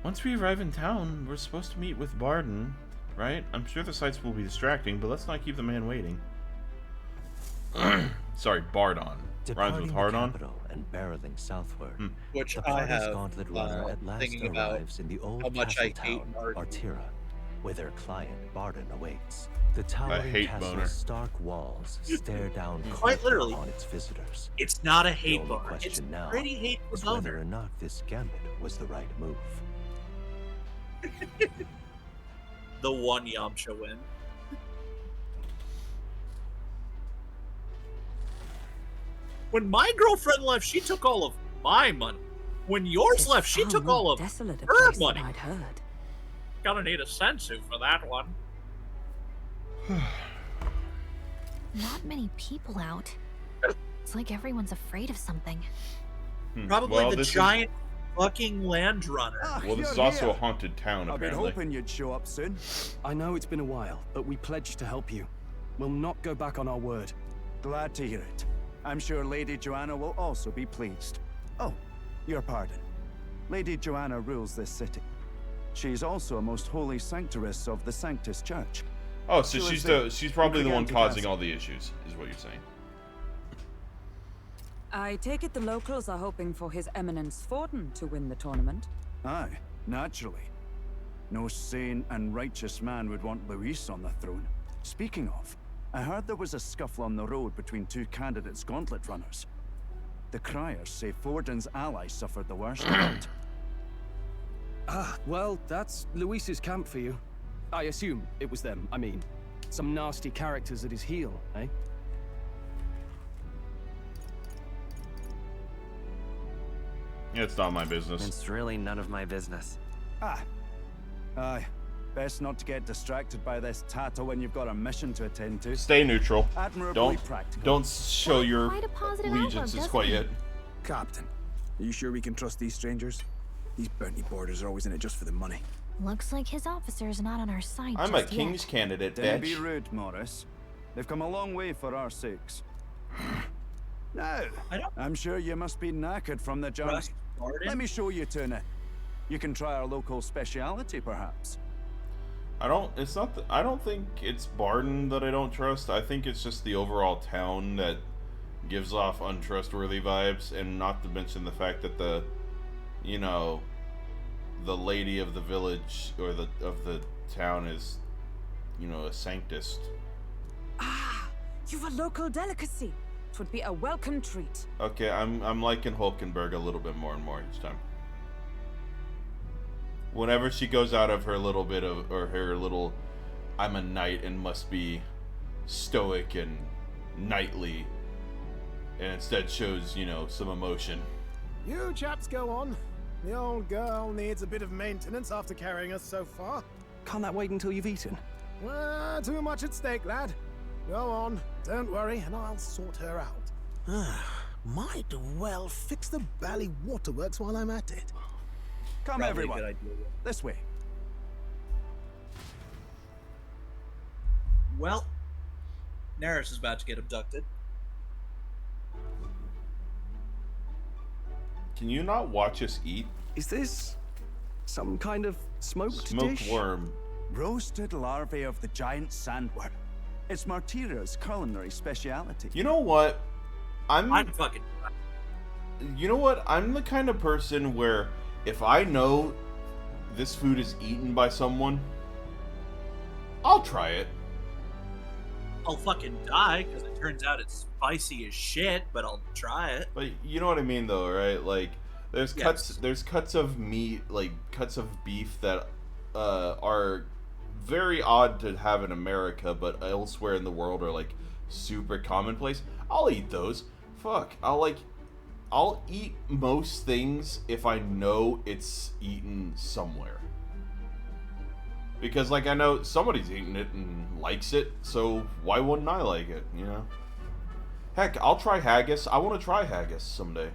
S1: Once we arrive in town, we're supposed to meet with Barden, right? I'm sure the sights will be distracting, but let's not keep the man waiting. Sorry, Bardon. Rhymes
S4: Departing
S1: with
S4: the
S1: hard on.
S4: capital and barreling southward,
S2: Which
S4: the
S2: I
S4: party's
S2: have,
S4: Gauntlet Runner at last
S2: thinking about
S4: arrives in the old
S2: how much
S4: castle
S2: I hate
S4: town,
S2: Barden.
S4: Artira, where their client Barden awaits. The towering
S1: hate
S4: castle's
S1: boner.
S4: stark walls stare down
S2: Quite
S4: coldly
S2: literally.
S4: on its visitors.
S2: It's not a
S4: The
S2: hate
S4: only
S2: bar.
S4: question
S2: It's
S4: now
S2: pretty hateful
S4: is whether
S2: boner.
S4: or not this gambit was the right move.
S2: The one Yamcha win. When my girlfriend left, she took all of my money. When yours left, she took all of
S12: desolate a
S2: her
S12: place than
S2: money.
S12: I'd heard.
S2: Gonna need a sensu for that one.
S15: Not many people out. It's like everyone's afraid of something.
S2: Probably
S1: Well,
S2: the
S1: this is-
S2: giant fucking land runner.
S1: Well, this is also a haunted town,
S16: I've been
S1: apparently.
S16: hoping you'd show up soon.
S13: I know it's been a while, but we pledged to help you. We'll not go back on our word.
S16: Glad to hear it. I'm sure Lady Joanna will also be pleased. Oh, your pardon. Lady Joanna rules this city. She's also a most holy sanctoress of the Sanctus Church.
S1: Oh, so
S16: She
S1: she's
S16: lives
S1: she's
S16: in
S1: probably the one
S16: Briganti
S1: causing
S16: Castle.
S1: all the issues, is what you're saying.
S12: I take it the locals are hoping for His Eminence Forden to win the tournament.
S16: Aye, naturally. No sane and righteous man would want Luis on the throne. Speaking of, I heard there was a scuffle on the road between two candidates Gauntlet runners. The criers say Forden's ally suffered the worst of it.
S13: Ah, well, that's Luis's camp for you. I assume it was them. I mean, some nasty characters at his heel, eh?
S1: Yeah, it's not my business.
S17: It's really none of my business.
S16: Ah. Aye. Best not to get distracted by this tattle when you've got a mission to attend to.
S1: Stay neutral.
S16: Admirably practical.
S1: Don't show your
S15: quite a positive outlook,
S1: allegiances
S15: doesn't
S1: quite
S15: he?
S1: yet.
S18: Captain, are you sure we can trust these strangers? These bounty boarders are always in it just for the money.
S15: Looks like his officer's not on our side
S1: I'm a
S15: just
S1: king's
S15: yet.
S1: candidate,
S16: Don't be
S1: bitch.
S16: rude, Morris. They've come a long way for our sakes. Now, I'm sure you must be knackered from the journey.
S2: Trust Barden?
S16: Let me show you to it. You can try our local speciality, perhaps.
S1: I don't think it's Barden that I don't trust. I think it's just the overall town that gives off untrustworthy vibes, and not to mention the fact that the lady of the village or of the town is, a sanctist.
S12: Ah, you've a local delicacy. It would be a welcome treat.
S1: Okay, I'm liking Hulkenberg a little bit more and more each time. Whenever she goes out of her little bit of, or her little, I'm a knight and must be stoic and knightly, and instead shows, some emotion.
S14: You chaps go on. The old girl needs a bit of maintenance after carrying us so far.
S13: Can't that wait until you've eaten?
S14: Too much at stake, lad. Go on, don't worry, and I'll sort her out. Might well fix the Bally waterworks while I'm at it.
S16: Come,
S2: Probably a
S16: everyone.
S2: good idea.
S16: This way.
S2: Well, Neris is about to get abducted.
S1: Can you not watch us eat?
S13: Is this some kind of smoked dish?
S1: worm.
S16: Roasted larvae of the giant sandworm. It's Martira's culinary speciality.
S1: You know what?
S2: I'm fucking.
S1: You know what? I'm the kind of person where if I know this food is eaten by someone, I'll try it.
S2: I'll fucking die because it turns out it's spicy as shit, but I'll try it.
S1: But you know what I mean, though, right? Like, there's
S2: Yes.
S1: cuts of meat, like cuts of beef that are very odd to have in America, but elsewhere in the world are like super commonplace. I'll eat those. Fuck, I'll eat most things if I know it's eaten somewhere. Because, like, I know somebody's eating it and likes it, so why wouldn't I like it, you know? Heck, I'll try haggis. I want to try haggis someday.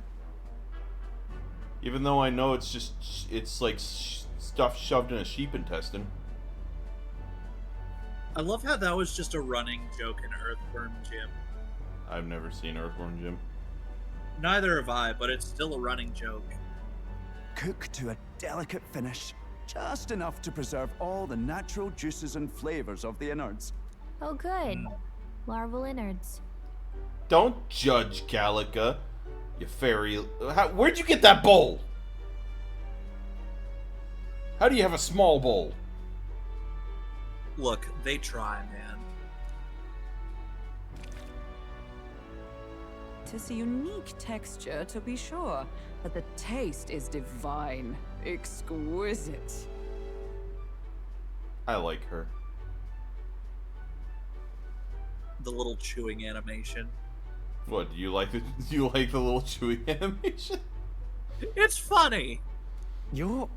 S1: Even though I know it's like stuff shoved in a sheep intestine.
S2: I love how that was just a running joke in Earthworm Jim.
S1: I've never seen Earthworm Jim.
S2: Neither have I, but it's still a running joke.
S16: Cooked to a delicate finish. Just enough to preserve all the natural juices and flavors of the innards.
S15: Oh, good. Larval innards.
S1: Don't judge Gallica, you fairy. Where'd you get that bowl? How do you have a small bowl?
S2: Look, they try, man.
S12: Tis a unique texture, to be sure, but the taste is divine. Exquisite.
S1: I like her.
S2: The little chewing animation.
S1: What, do you like the little chewing animation?
S2: It's funny.
S13: You're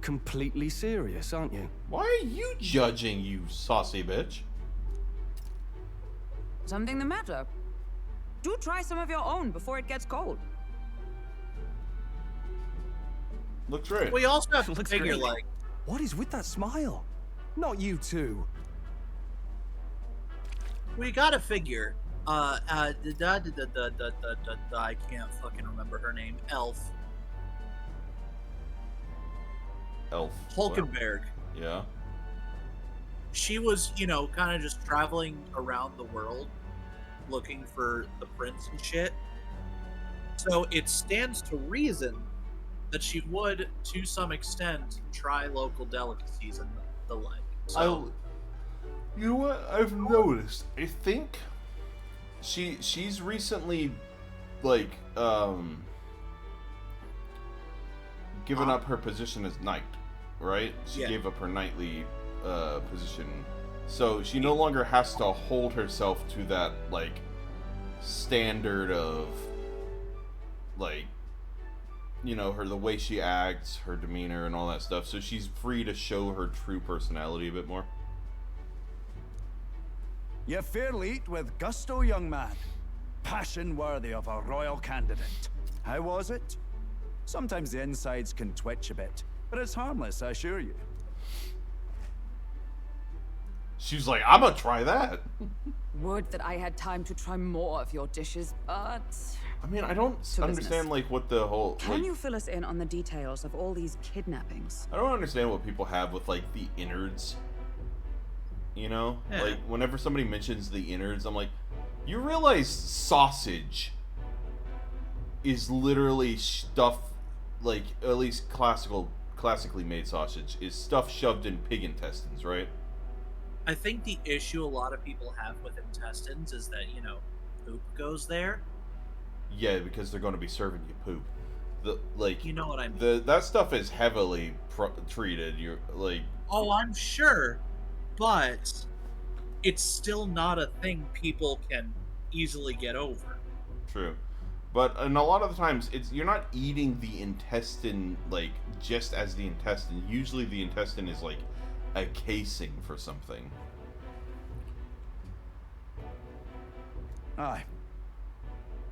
S13: completely serious, aren't you?
S1: Why are you judging, you saucy bitch?
S12: Something the matter? Do try some of your own before it gets cold.
S1: Looks great.
S2: We also have to
S13: Looks
S2: figure,
S13: great.
S2: like,
S13: What is with that smile? Not you two.
S2: we gotta figure. I can't fucking remember her name. Elf. Hulkenberg.
S1: Yeah.
S2: She was, you know, kind of just traveling around the world looking for the prince and shit. So it stands to reason that she would, to some extent, try local delicacies and the like. So,
S1: You know what I've noticed? I think she's recently like given up her position as knight, right? She
S2: Yeah.
S1: gave up her knightly position. So she no longer has to hold herself to that like standard of like, you know, the way she acts, her demeanor and all that stuff. So she's free to show her true personality a bit more.
S16: You fairly eat with gusto, young man. Passion worthy of a royal candidate. How was it? Sometimes the insides can twitch a bit, but it's harmless, I assure you.
S1: She's like, I'm gonna try that.
S12: Would that I had time to try more of your dishes, but...
S1: I mean, I don't
S12: To
S1: understand
S12: business.
S1: like what the whole
S12: Can
S1: like,
S12: you fill us in on the details of all these kidnappings?
S1: I don't understand what people have with like the innards. You know?
S12: Yeah.
S1: Like whenever somebody mentions the innards, I'm like, you realize sausage is literally stuff like at least classically made sausage is stuff shoved in pig intestines, right?
S2: I think the issue a lot of people have with intestines is that, you know, poop goes there.
S1: Yeah, because they're going to be serving you poop. The like
S2: You know what I mean.
S1: that stuff is heavily treated. You're like
S2: Oh, I'm sure, but it's still not a thing people can easily get over.
S1: true. But and a lot of the times it's you're not eating the intestine like just as the intestine. Usually the intestine is like a casing for something.
S16: Aye.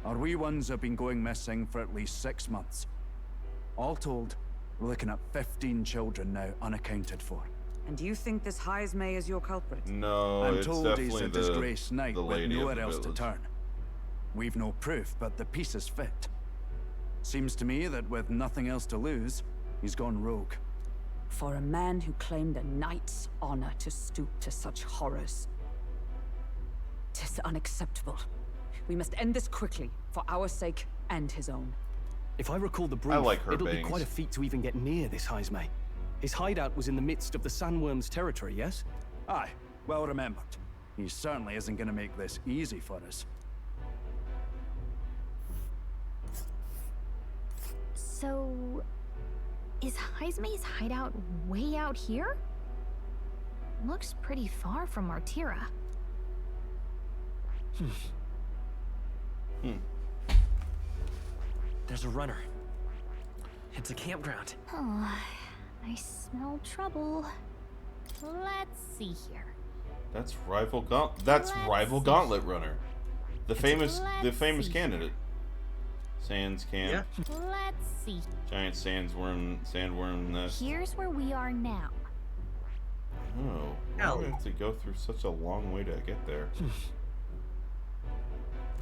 S16: Our wee ones have been going missing for at least 6 months. All told, We're looking at 15 children now unaccounted for.
S12: And you think this Heismay is your culprit?
S1: No,
S16: I'm
S1: it's
S16: told he's
S1: definitely
S16: a disgraced knight
S1: the
S16: with
S1: lady of
S16: nowhere
S1: the
S16: else to
S1: village.
S16: turn. We've no proof, but the pieces fit. Seems to me that with nothing else to lose, he's gone rogue.
S12: For a man who claimed a knight's honor to stoop to such horrors. 'Tis unacceptable. We must end this quickly, for our sake and his own.
S13: If I recall the brief,
S1: I like her
S13: it'll be
S1: bangs.
S13: quite a feat to even get near this Heismay. His hideout was in the midst of the Sandworm's territory, yes?
S16: Aye, well remembered. He certainly isn't going to make this easy for us.
S15: So, is Heismay's hideout way out here? Looks pretty far from Martira.
S17: There's a runner. It's a campground.
S15: Oh, I smell trouble. Let's see here.
S1: That's rival Gauntlet Runner. The famous candidate. Sands camp.
S15: Let's see.
S1: Giant sandworm nest.
S15: Here's where we are now.
S1: Oh, why do I have to go through such a long way to get there?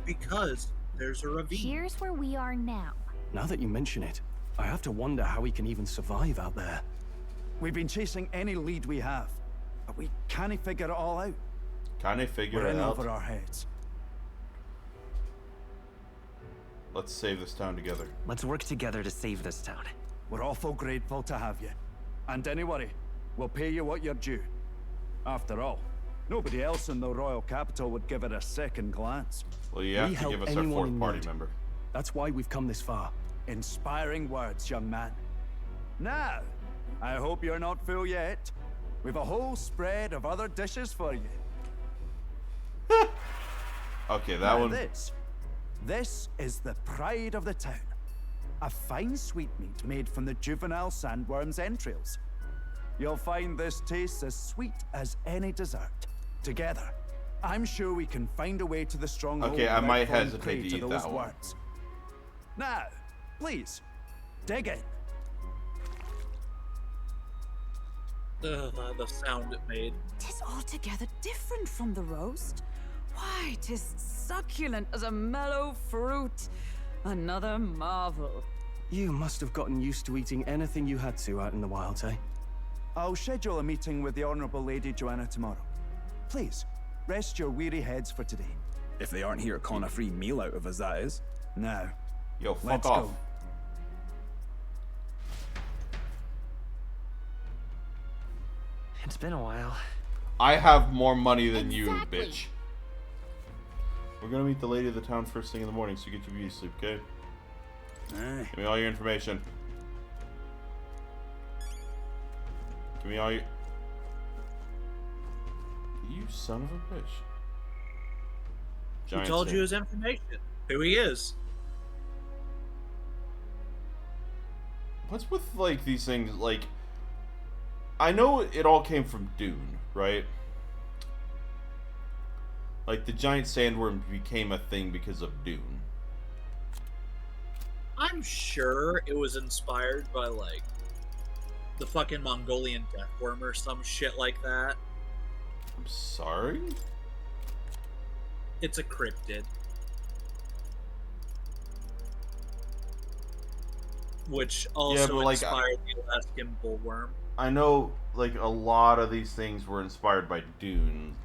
S2: Because there's a ravine.
S15: Here's where we are now.
S13: Now that you mention it, I have to wonder how we can even survive out there.
S16: We've been chasing any lead we have, but we can't figure it all out.
S1: Can I figure
S16: We're
S1: it
S16: in
S1: out?
S16: over our heads.
S1: Let's save this town together.
S17: Let's work together to save this town.
S16: We're awful grateful to have you. And don't worry, we'll pay you what you're due. After all, nobody else in the royal capital would give it a second glance.
S1: Well, you have
S13: We
S1: to
S13: help
S1: give us our
S13: anyone
S1: fourth
S13: in
S1: party
S13: need.
S1: member.
S13: That's why we've come this far.
S16: Inspiring words, young man. Now, I hope you're not full yet. We've a whole spread of other dishes for you.
S1: Okay, that
S16: Now
S1: one.
S16: This is the pride of the town. A fine sweetmeat made from the juvenile sandworm's entrails. You'll find this tastes as sweet as any dessert. Together, I'm sure we can find a way to the stronghold.
S1: Okay, I
S16: without
S1: might
S16: falling
S1: hesitate
S16: prey
S1: to
S16: to
S1: eat
S16: those
S1: that one.
S16: words. Now, please, dig in.
S2: The sound it made.
S12: 'Tis altogether different from the roast. Why, 'tis succulent as a mellow fruit. Another marvel.
S13: You must have gotten used to eating anything you had to out in the wilds, eh?
S16: I'll schedule a meeting with the Honorable Lady Joanna tomorrow. Please, rest your weary heads for today.
S18: If they aren't here calling a free meal out of us, that is.
S16: Now,
S1: Yo, fuck
S16: let's
S1: off.
S16: go.
S17: It's been a while.
S1: I have more money than you, bitch. We're gonna meet the lady of the town first thing in the morning, so you get your beauty sleep, okay? Give me all your information. Give me all your... You son of a bitch.
S2: Who
S1: Giant
S2: told
S1: sand.
S2: you his information? Who he is?
S1: What's with, like, these things, like... I know it all came from Dune, right? Like, the giant sandworm became a thing because of Dune.
S2: I'm sure it was inspired by, like, the fucking Mongolian deathworm or some shit like that.
S1: I'm sorry?
S2: It's a cryptid. Which also
S1: but, like,
S2: inspired the Alaskan bullworm.
S1: I know, like, a lot of these things were inspired by Dune.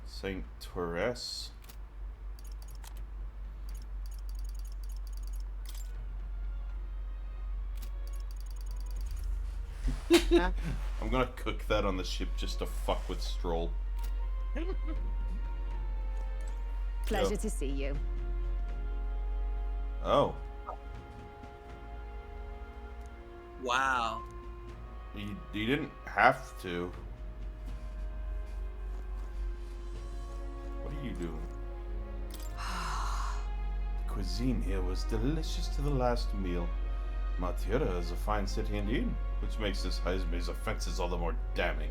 S1: Saint Therese. I'm gonna cook that on the ship just to fuck with Stroll.
S12: Pleasure
S1: Yep.
S12: to see you.
S1: Oh.
S2: Wow.
S1: You didn't have to. What are you doing? The cuisine here was delicious to the last meal. Matira is a fine city indeed, which makes this Heismay's offenses all the more damning.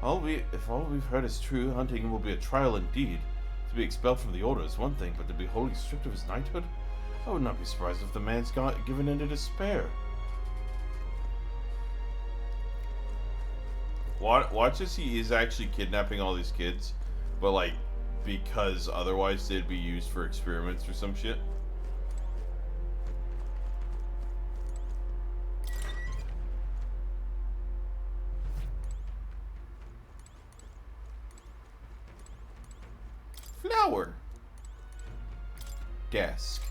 S1: If all we've heard is true, hunting will be a trial indeed. To be expelled from the Order is one thing, but to be wholly stripped of his knighthood? I would not be surprised if the man's given into despair. Watch as he is actually kidnapping all these kids, but like, because otherwise they'd be used for experiments or some shit. Flower. Desk.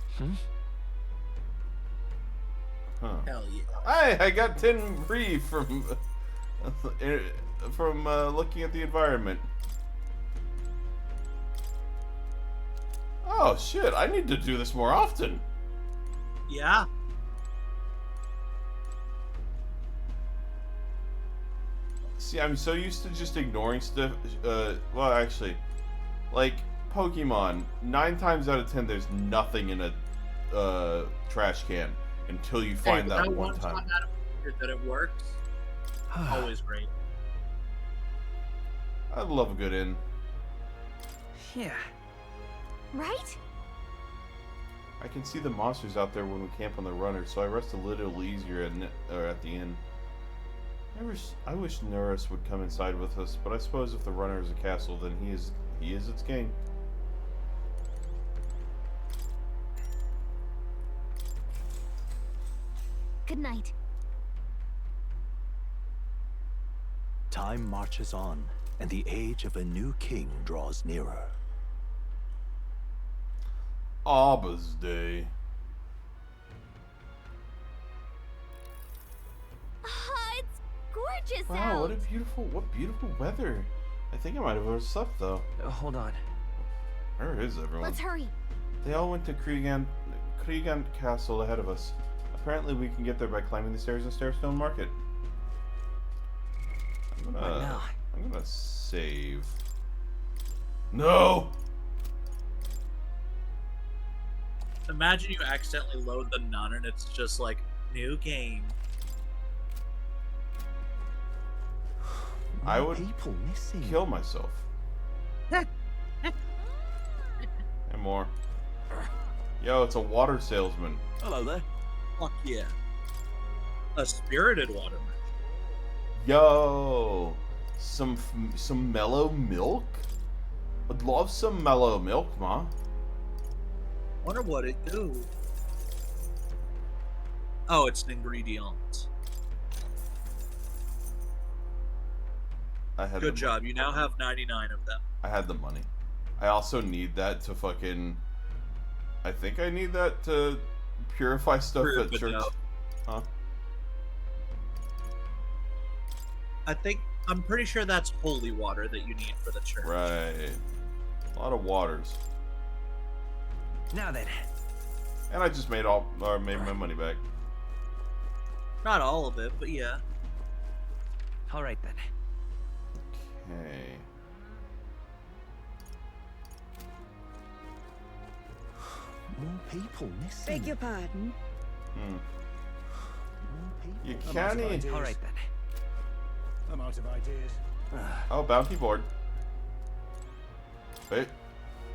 S1: Huh.
S2: Hell yeah.
S1: I got 10 free from looking at the environment. Oh shit, I need to do this more often.
S2: Yeah.
S1: See, I'm so used to just ignoring stuff. Well, actually, like Pokemon, 9 times out of 10, there's nothing in a trash can until you find that one time.
S2: Out of that it works. Always great.
S1: I love a good inn.
S17: Yeah.
S15: Right?
S1: I can see the monsters out there when we camp on the runner, so I rest a little easier at the inn. I wish Norris would come inside with us, but I suppose if the runner is a castle, then he is its king.
S15: Good night.
S4: Time marches on, and the age of a new king draws nearer.
S1: Abba's Day.
S15: It's gorgeous out.
S1: Wow, what beautiful weather. I think I might have overslept though.
S17: Hold on.
S1: Where is everyone?
S15: Let's hurry.
S1: They all went to Kriegand Castle ahead of us. Apparently we can get there by climbing the stairs in Starestone Market. I'm gonna save. No!
S2: Imagine you accidentally load the nun and it's just like, new game.
S1: I would kill myself. And more. Yo, it's a water salesman.
S13: Hello there.
S2: Fuck yeah. A spirited water merchant.
S1: Yo, some mellow milk? Would love some mellow milk, ma.
S2: Wonder what it do. Oh, it's an ingredient. Good job. You now have 99 of them.
S1: I had the money. I also need that to fucking. I think I need that to purify stuff at church. Huh?
S2: I'm pretty sure that's holy water that you need for the church.
S1: Right. A lot of waters.
S17: Now then.
S1: And I just made my money back.
S2: Not all of it, but yeah.
S17: All right then.
S1: Okay.
S4: More people missing.
S19: Beg your pardon?
S1: You can't even.
S17: All right then.
S20: I'm out of ideas.
S1: Oh, bounty board. Wait.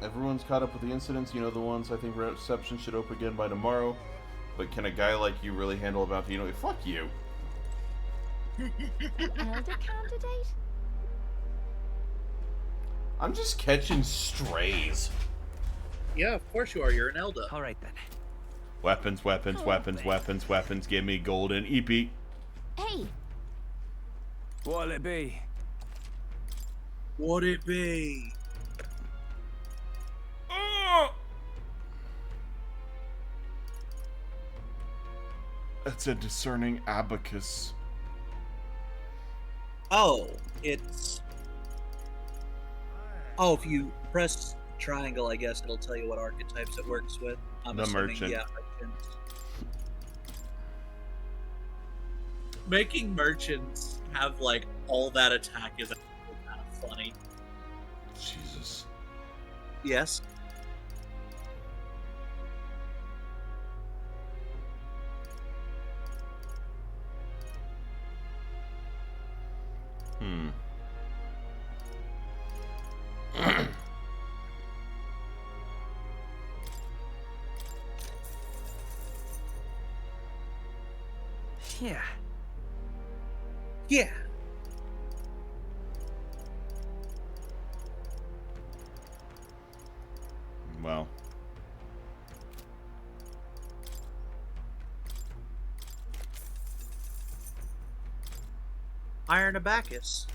S1: Everyone's caught up with the incidents. You know the ones. I think reception should open again by tomorrow. But can a guy like you really handle a bounty? You know, fuck you.
S15: An elder candidate?
S1: I'm just catching strays.
S2: Yeah, of course you are. You're an Elda.
S17: All right then.
S1: Weapons, weapons, weapons, weapons, weapons. Give me golden EP.
S15: Hey.
S13: What'll it be?
S2: What'd it be?
S1: It's a discerning abacus.
S2: Oh, it's. Oh, if you press triangle, I guess it'll tell you what archetypes it works with. I'm
S1: The
S2: assuming,
S1: merchant.
S2: Yeah, merchants. Making merchants have like all that attack is actually kind of funny.
S1: Jesus.
S2: Yes.
S17: Yeah.
S2: Yeah.
S1: Well.
S2: Iron Abacus.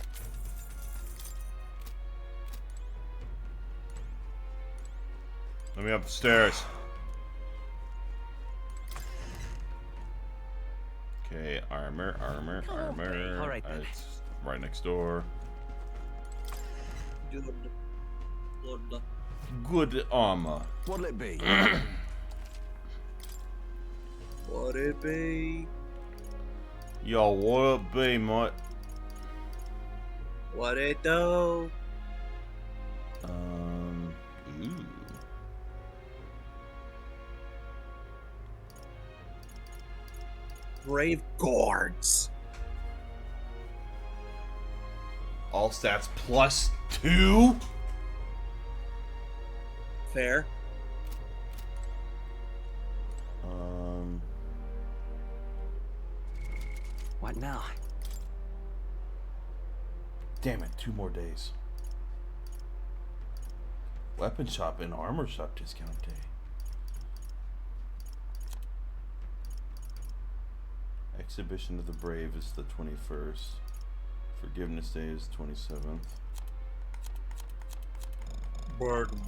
S1: Let me up the stairs. Okay, armor.
S17: All right, then.
S1: It's right next door. Good armor.
S16: What'll it be?
S2: What'd it be?
S1: Yo, what it be, mate?
S2: What it do?
S1: Ooh.
S2: Brave Guards.
S1: All stats +2?
S2: Fair.
S17: What now?
S1: Damn it, 2 more days. Weapon shop and armor shop discount day. Exhibition of the Brave is the 21st. Forgiveness Day is 27th.
S2: Bargain.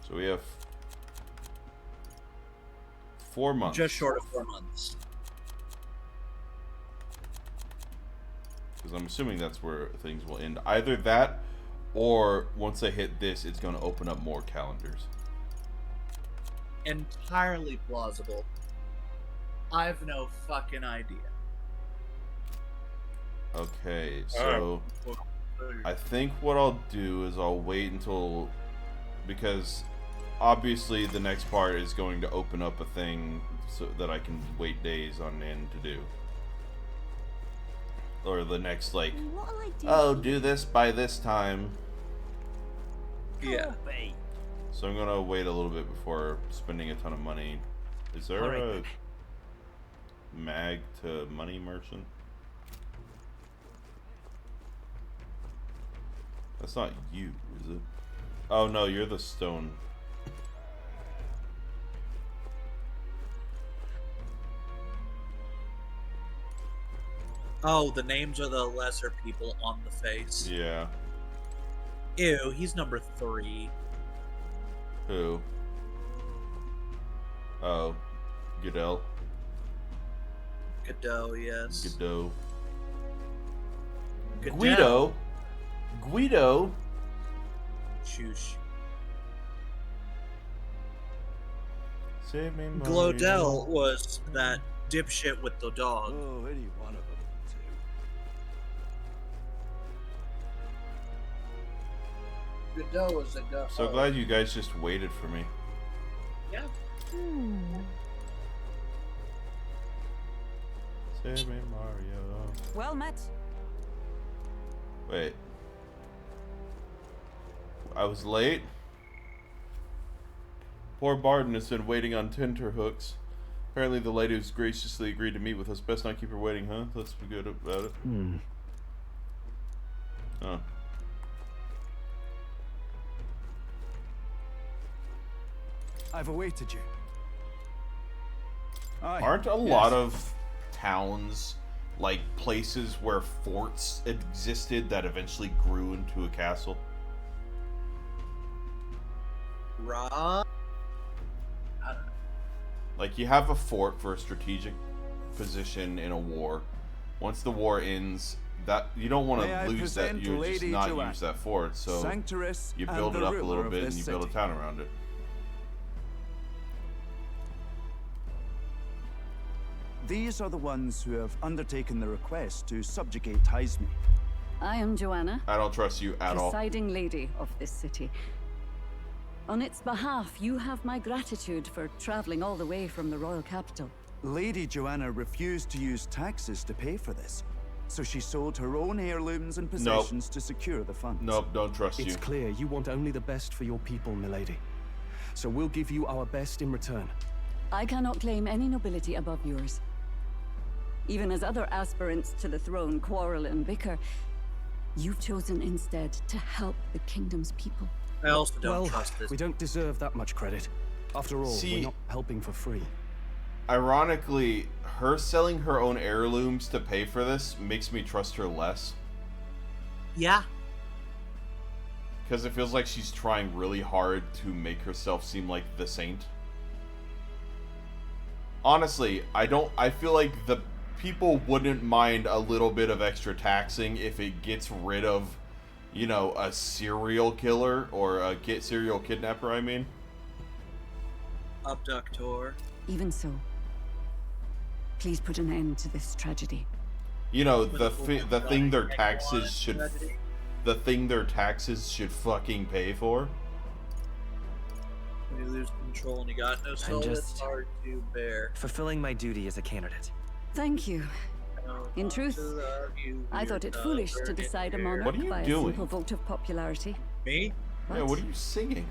S1: So we have 4 months.
S2: Just short of 4 months.
S1: Because I'm assuming that's where things will end. Either that, or once I hit this, it's going to open up more calendars.
S2: Entirely plausible. I've no fucking idea.
S1: Okay, so I think what I'll do is I'll wait until, because obviously the next part is going to open up a thing so that I can wait days on end to do. Or the next, like, oh, do this by this time.
S2: Yeah.
S1: So I'm gonna wait a little bit before spending a ton of money. Is there a mag to money merchant? That's not you, is it? Oh no, you're the stone.
S2: Oh, the names are the lesser people on the face.
S1: Yeah.
S2: Ew, he's number 3.
S1: Who? Oh, Goodell.
S2: Godot, yes.
S1: Godot.
S2: Goodell.
S1: Guido.
S2: Shoosh.
S1: Save me, Mario.
S2: Glodell was that dipshit with the dog.
S16: Oh, any one of them.
S2: Godot was a go.
S1: So glad you guys just waited for me.
S2: Yeah.
S1: Save me, Mario.
S12: Well met.
S1: Wait. I was late? Poor Barton has been waiting on tenterhooks. Apparently the lady who's graciously agreed to meet with us. Best not keep her waiting, huh? Let's be good about it. Oh.
S16: I've awaited you. Aye.
S1: Aren't a lot of towns like places where forts existed that eventually grew into a castle?
S2: Right. I don't know.
S1: Like, you have a fort for a strategic position in a war. Once the war ends, that you don't want
S16: May I
S1: to lose that.
S16: present
S1: You just
S16: Lady
S1: not
S16: Joanne,
S1: use that fort, so
S16: Sanctress
S1: you
S16: and
S1: build
S16: the
S1: it up a
S16: ruler
S1: little
S16: of
S1: bit and
S16: this
S1: you build a
S16: city.
S1: town around it.
S16: These are the ones who have undertaken the request to subjugate Heisme.
S19: I am Joanna,
S1: I don't trust you at all.
S19: presiding lady of this city. On its behalf, you have my gratitude for traveling all the way from the royal capital.
S16: Lady Joanna refused to use taxes to pay for this, so she sold her own heirlooms and possessions to secure the funds.
S1: Nope, don't trust you.
S13: It's clear you want only the best for your people, milady. so we'll give you our best in return.
S19: I cannot claim any nobility above yours. Even as other aspirants to the throne quarrel and bicker, you've chosen instead to help the kingdom's people.
S2: I also don't
S13: Well,
S2: trust this.
S13: we don't deserve that much credit. After all,
S1: See-
S13: we're not helping for free.
S1: Ironically, her selling her own heirlooms to pay for this makes me trust her less.
S2: Yeah.
S1: Because it feels like she's trying really hard to make herself seem like the saint. Honestly, I feel like the people wouldn't mind a little bit of extra taxing if it gets rid of, you know, a serial killer or a serial kidnapper, I mean.
S2: Abductor.
S19: Even so, please put an end to this tragedy.
S1: You know, the thing their taxes should fucking pay for.
S2: When you lose control and you got no soul, it's hard to bear.
S17: Fulfilling my duty as a candidate.
S19: Thank you. In truth, I thought it foolish to decide a monarch
S1: What are you
S19: by
S1: doing?
S19: a simple vote of popularity.
S2: Me?
S1: Yeah, what are you singing?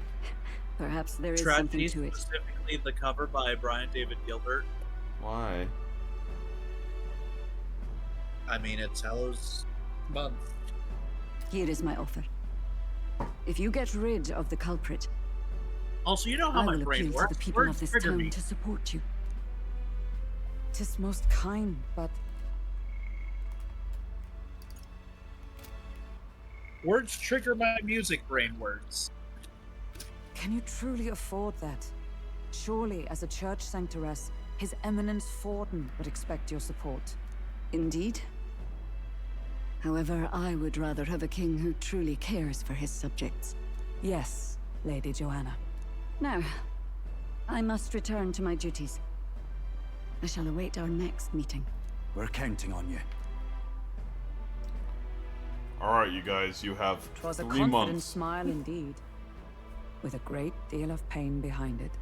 S19: Perhaps there is
S2: Tragedy,
S19: something to it.
S2: specifically the cover by Brian David Gilbert.
S1: Why?
S2: I mean, it's Hallow's month.
S19: Here is my offer. If you get rid of the culprit,
S2: Also, you know how
S19: I
S2: my
S19: will
S2: brain
S19: appeal
S2: works.
S19: to the people
S2: Words
S19: of this
S2: trigger
S19: town
S2: me.
S19: to support you. 'Tis most kind, but
S2: Words trigger my music brain words.
S12: Can you truly afford that? Surely, as a church sanctoress, His Eminence Forden would expect your support.
S19: indeed. However, I would rather have a king who truly cares for his subjects.
S12: Yes, Lady Joanna.
S19: Now, I must return to my duties. I shall await our next meeting.
S16: We're counting on you.
S1: Alright, you guys, you have
S12: 'Twas a
S1: 3
S12: confident
S1: months.
S12: smile indeed, with a great deal of pain behind it.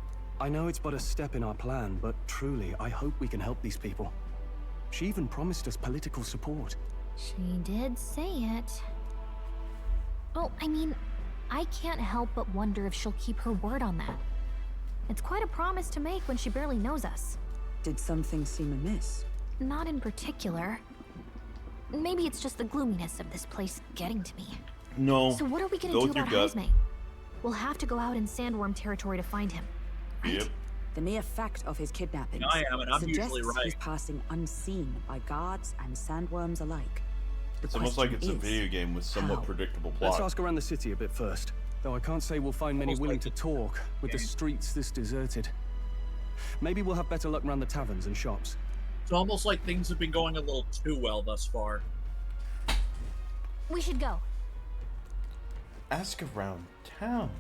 S13: I know it's but a step in our plan, but truly, I hope we can help these people. She even promised us political support.
S15: She did say it. Oh, I mean, I can't help but wonder if she'll keep her word on that. It's quite a promise to make when she barely knows us.
S12: Did something seem amiss?
S15: Not in particular. Maybe it's just the gloominess of this place getting to me.
S1: No.
S15: So what are we gonna
S1: Go
S15: do
S1: with your
S15: about
S1: gut.
S15: Jaime? We'll have to go out in Sandworm territory to find him.
S1: Yep.
S12: The mere fact of his kidnapping
S2: I am, and I'm
S12: suggests
S2: usually right.
S12: he's passing unseen by guards and sandworms alike. The
S1: It's almost like
S12: question
S1: it's a
S12: is,
S1: video game with somewhat
S12: how?
S1: predictable
S13: Let's
S1: plot.
S13: ask around the city a bit first. Though I can't say we'll find many
S2: Almost
S13: willing
S2: like
S13: to
S2: it's
S13: talk with the
S2: game.
S13: streets this deserted. Maybe we'll have better luck around the taverns and shops.
S2: It's almost like things have been going a little too well thus far.
S15: We should go.
S1: Ask around town.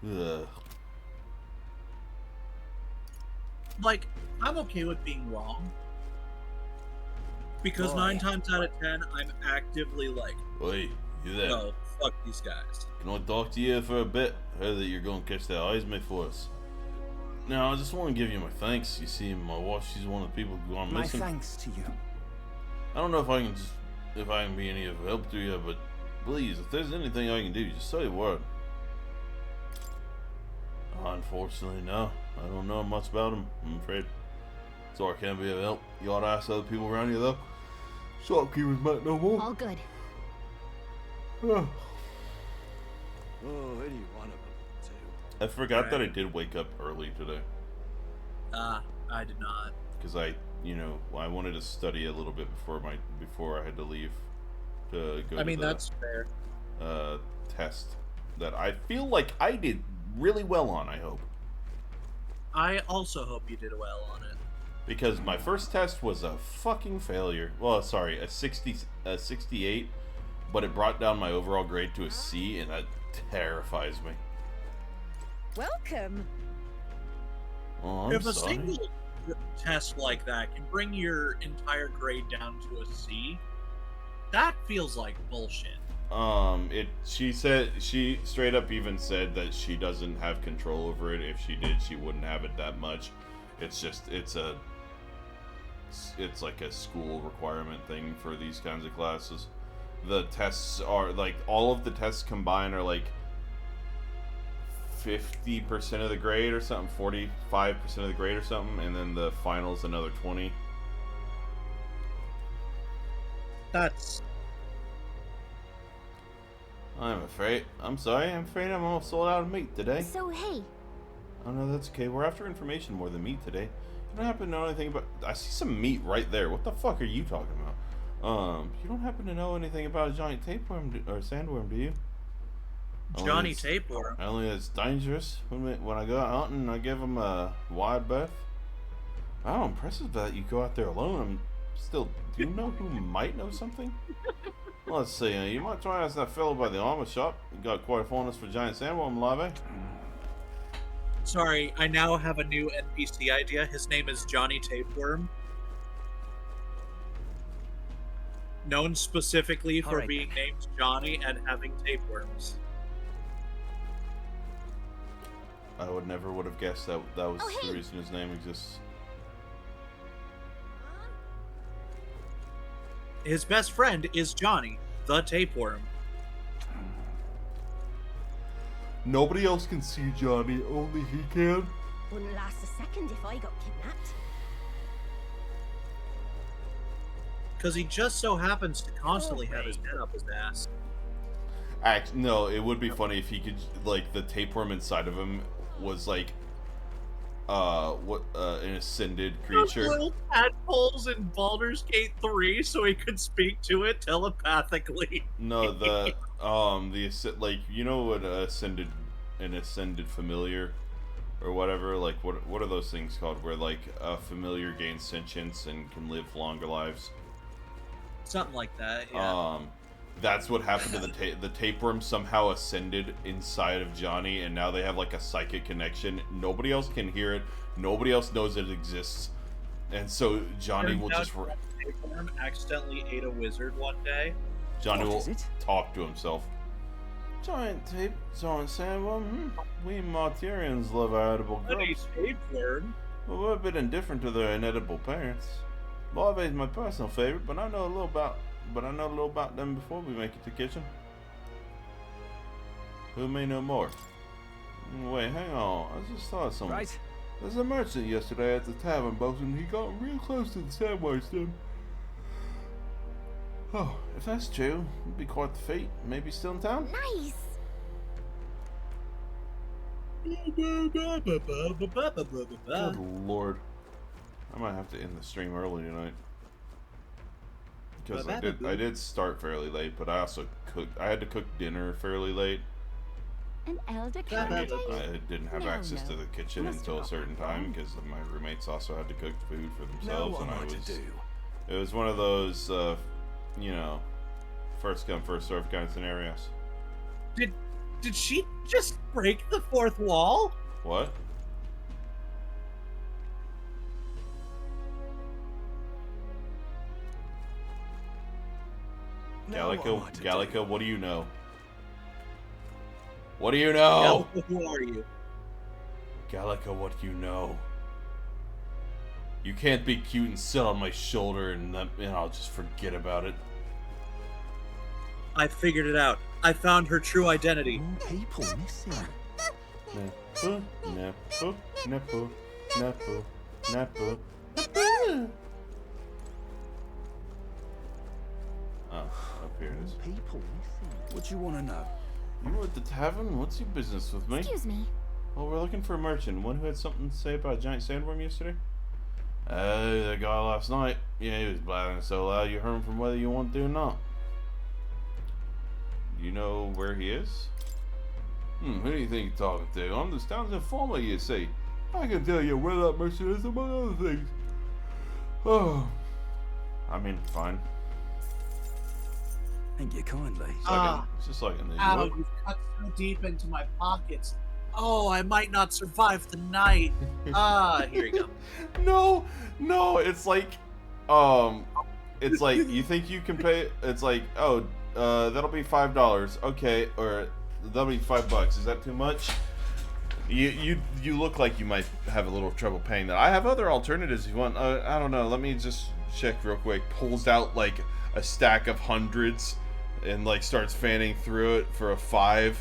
S1: Ugh.
S2: Like, I'm okay with being wrong. Because
S1: Boy.
S2: 9 times out of 10, I'm actively like,
S1: Oi, you there?
S2: no, fuck these guys.
S1: Can I talk to you for a bit? Heard that you're going to catch that Heisman for us. Now, I just want to give you my thanks. You see, my wife, she's one of the people who gone
S9: My
S1: missing.
S9: thanks to you.
S1: I don't know if I can be any of help to you, but please, if there's anything I can do, just say a word. Unfortunately, no. I don't know much about him, I'm afraid. So I can't be of help. You ought to ask other people around you, though. Shopkeepers might know more.
S15: All good.
S1: Oh,
S4: Oh, any one of them, too.
S1: I forgot that I did wake up early today.
S2: I did not.
S1: Because I wanted to study a little bit before I had to leave to go
S2: I
S1: to
S2: mean,
S1: the
S2: that's fair.
S1: test that I feel like I did really well on, I hope.
S2: I also hope you did well on it.
S1: Because my first test was a fucking failure. Well, sorry, a 68, but it brought down my overall grade to a C, and that terrifies me.
S19: Welcome.
S1: Oh, I'm
S2: If a
S1: sorry.
S2: single test like that can bring your entire grade down to a C, that feels like bullshit.
S1: She straight up even said that she doesn't have control over it. If she did, she wouldn't have it that much. It's like a school requirement thing for these kinds of classes. The tests are like, all of the tests combined are like 50% of the grade or something, 45% of the grade or something, and then the finals another 20.
S2: That's...
S1: I'm afraid. I'm sorry. I'm afraid I'm all sold out of meat today.
S15: So, hey.
S1: Oh no, that's okay. We're after information more than meat today. You don't happen to know anything about... I see some meat right there. What the fuck are you talking about? You don't happen to know anything about a giant tapeworm or sandworm, do you?
S2: Johnny Tapeworm.
S1: Only it's dangerous. When I go out hunting, I give them a wide berth. Wow, impressive that you go out there alone. I'm still... Do you know who might know something? Let's see. You might try asking that fellow by the armor shop. He got quite a fondness for giant sandworm larvae.
S2: Sorry, I now have a new NPC idea. His name is Johnny Tapeworm. Known specifically for being named Johnny and having tapeworms.
S1: I would have guessed that was the reason his name exists.
S2: His best friend is Johnny, the tapeworm.
S1: Nobody else can see Johnny, only he can.
S21: Wouldn't last a second if I got kidnapped.
S2: Because he just so happens to constantly have his head up his ass.
S1: No, it would be funny if he could, like, the tapeworm inside of him was like, an ascended creature.
S2: Little tadpoles in Baldur's Gate 3, so he could speak to it telepathically.
S1: No, like, you know what an ascended familiar or whatever, like what are those things called where like a familiar gains sentience and can live longer lives?
S2: Something like that, yeah.
S1: That's what happened to the tapeworm somehow ascended inside of Johnny, and now they have like a psychic connection. Nobody else can hear it. Nobody else knows it exists. And so Johnny will just...
S2: Tapeworm accidentally ate a wizard one day.
S1: Johnny will talk to himself. Giant sandworm. We Martyrians love our edible grubs.
S2: Tapeworm.
S1: Well, we're a bit indifferent to their inedible parents. Larvae is my personal favorite, but I know a little about them before we make it to kitchen. Who may know more? Wait, hang on. I just thought of something.
S13: Right.
S1: There's a merchant yesterday at the tavern, boss, and he got real close to the sandworm stem. Oh, if that's true, it'd be quite the feat. Maybe still in town?
S21: Nice.
S1: Good lord. I might have to end the stream early tonight. Because I did start fairly late, but I also cooked. I had to cook dinner fairly late.
S3: An elder
S1: I didn't have access to the kitchen until a certain time because my roommates also had to cook food for themselves, and it was one of those, you know, first come first serve kind of scenarios.
S2: Did she just break the fourth wall?
S1: What? Gallica, what do you know? What do you know?
S2: Gallica, who are you?
S1: Gallica, what do you know? You can't be cute and sit on my shoulder and I'll just forget about it.
S2: I figured it out. I found her true identity.
S4: People missing.
S1: Napu, napu, napu, napu, napu, napu. Oh, up here it is.
S4: People missing.
S16: What you want to know?
S1: You were at the tavern? What's your business with me?
S15: Excuse me.
S1: Well, we're looking for a merchant. One who had something to say about a giant sandworm yesterday? The guy last night. Yeah, he was blathering so loud you heard him from whether you want to or not. You know where he is? Who do you think you're talking to? I'm this town's informer, you see. I can tell you where that merchant is, among other things. Oh. I mean, fine.
S16: Thank you kindly.
S1: It's just like in the
S2: Ow, you've cut so deep into my pockets. Oh, I might not survive the night. Here you
S1: go. No, it's like, you think you can pay, it's like, oh, that'll be $5, okay, or that'll be $5. Is that too much? You look like you might have a little trouble paying that. I have other alternatives if you want. I don't know, let me just check real quick. Pulls out like a stack of hundreds and like starts fanning through it for a $5.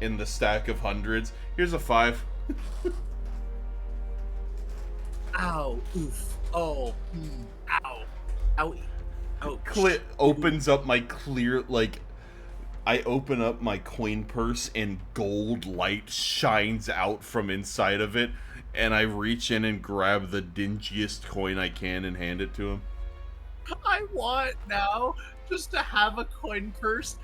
S1: in the stack of hundreds. Here's a 5.
S2: Ow. Oof. Oh. Ow. Owie. Oh.
S1: Clit opens up my clear, like, I open up my coin purse and gold light shines out from inside of it, and I reach in and grab the dingiest coin I can and hand it to him.
S2: I want now just to have a coin purse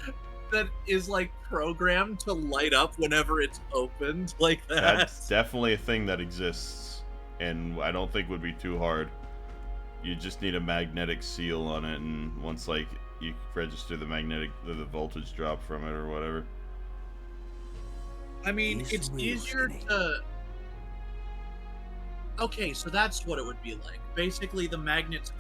S2: that is like programmed to light up whenever it's opened like that.
S1: That's definitely a thing that exists, and I don't think would be too hard. You just need a magnetic seal on it, and once like you register the voltage drop from it or whatever.
S2: I mean, it's easier to... Okay, so that's what it would be like. Basically, the magnets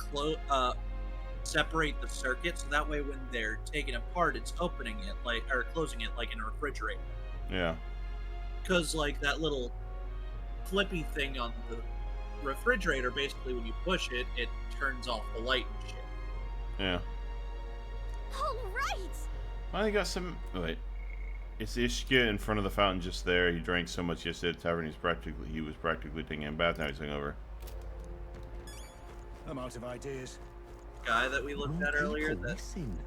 S2: separate the circuit, so that way when they're taken apart, it's opening it, like, or closing it like in a refrigerator.
S1: Yeah.
S2: Because, like, that little flippy thing on the refrigerator, basically when you push it, it turns off the light and shit.
S1: Yeah.
S21: All right.
S1: I got some... Wait. It's Ishka in front of the fountain just there. He drank so much yesterday at the tavern, he was practically taking a bath. Now he's hungover.
S20: I'm out of ideas.
S2: Guy that we looked at earlier, that...
S4: Missing.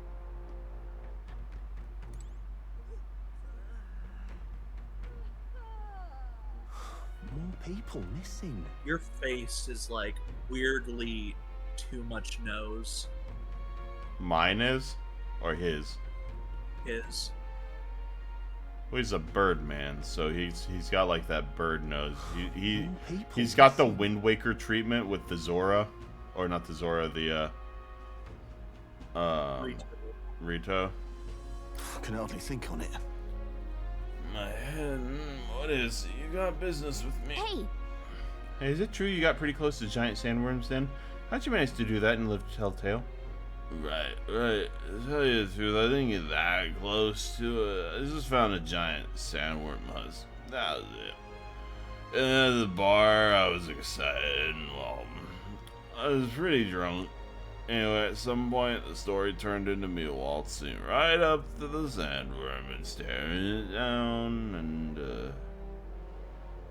S4: More people missing.
S2: Your face is, like, weirdly too much nose.
S1: Mine is? Or his?
S2: His.
S1: Well, he's a bird man, so he's got like that bird nose. He's got the Wind Waker treatment with the Zora, or not the Zora, the Rito.
S18: Can hardly think on it.
S1: My head. What is? You got business with me?
S21: Hey,
S1: is it true you got pretty close to giant sandworms? Then how'd you manage to do that and live to tell tale? Right. To tell you the truth, I didn't get that close to it. I just found a giant sandworm husk. That was it. And at the bar, I was excited and, well, I was pretty drunk. Anyway, at some point, the story turned into me waltzing right up to the sandworm and staring it down, and,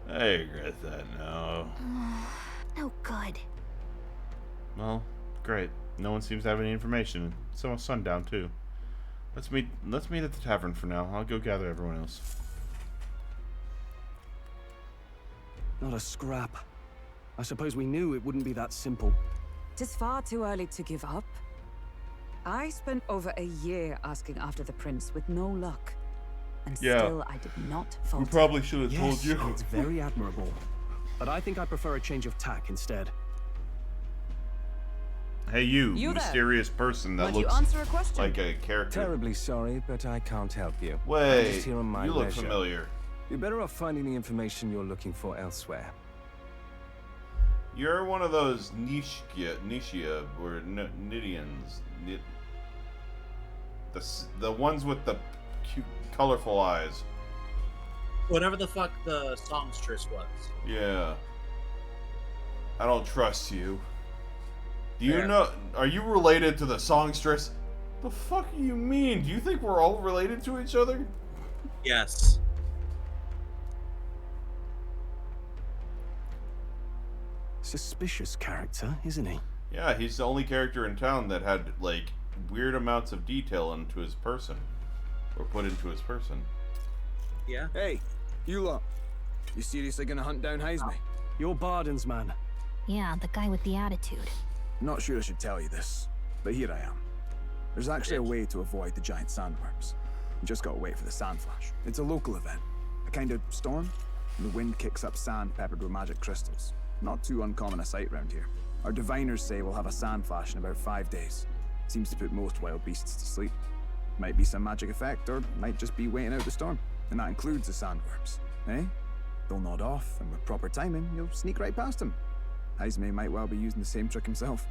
S1: I regret that now.
S21: no good.
S1: Well, great. No one seems to have any information. It's almost sundown too. Let's meet at the tavern for now. I'll go gather everyone else.
S13: Not a scrap. I suppose we knew it wouldn't be that simple.
S12: Tis far too early to give up. I spent over a year asking after the prince with no luck. And still I did not falter.
S1: We probably should have told
S13: Yes,
S1: you.
S13: it's very admirable. But I think I prefer a change of tack instead.
S1: Hey, you
S12: there.
S1: mysterious person that
S12: Might you
S1: looks
S12: answer a question?
S1: like a character.
S4: Terribly sorry, but I can't help you. I'm
S1: Wait,
S4: just here on my
S1: you look
S4: leisure.
S1: familiar.
S4: You're better off finding the information you're looking for elsewhere.
S1: You're one of those Nishia, or Nidians. The ones with the cute, colorful eyes.
S2: Whatever the fuck the songstress was.
S1: Yeah. I don't trust you. Do you know? Are you related to the songstress? The fuck do you mean? Do you think we're all related to each other?
S2: Yes.
S13: Suspicious character, isn't he?
S1: Yeah, he's the only character in town that had, like, weird amounts of detail into his person. Or put into his person.
S2: Yeah.
S18: Hey, you lot. You seriously gonna hunt down Heisme?
S13: You're Barden's man.
S15: Yeah, the guy with the attitude.
S18: Not sure I should tell you this, but here I am. There's actually a way to avoid the giant sandworms. You just gotta wait for the sand flash. It's a local event. A kind of storm. The wind kicks up sand peppered with magic crystals. Not too uncommon a sight round here. Our diviners say we'll have a sand flash in about 5 days. Seems to put most wild beasts to sleep. Might be some magic effect, or might just be waiting out the storm. And that includes the sandworms. Eh? They'll nod off, and with proper timing, you'll sneak right past them. Heisme might well be using the same trick himself.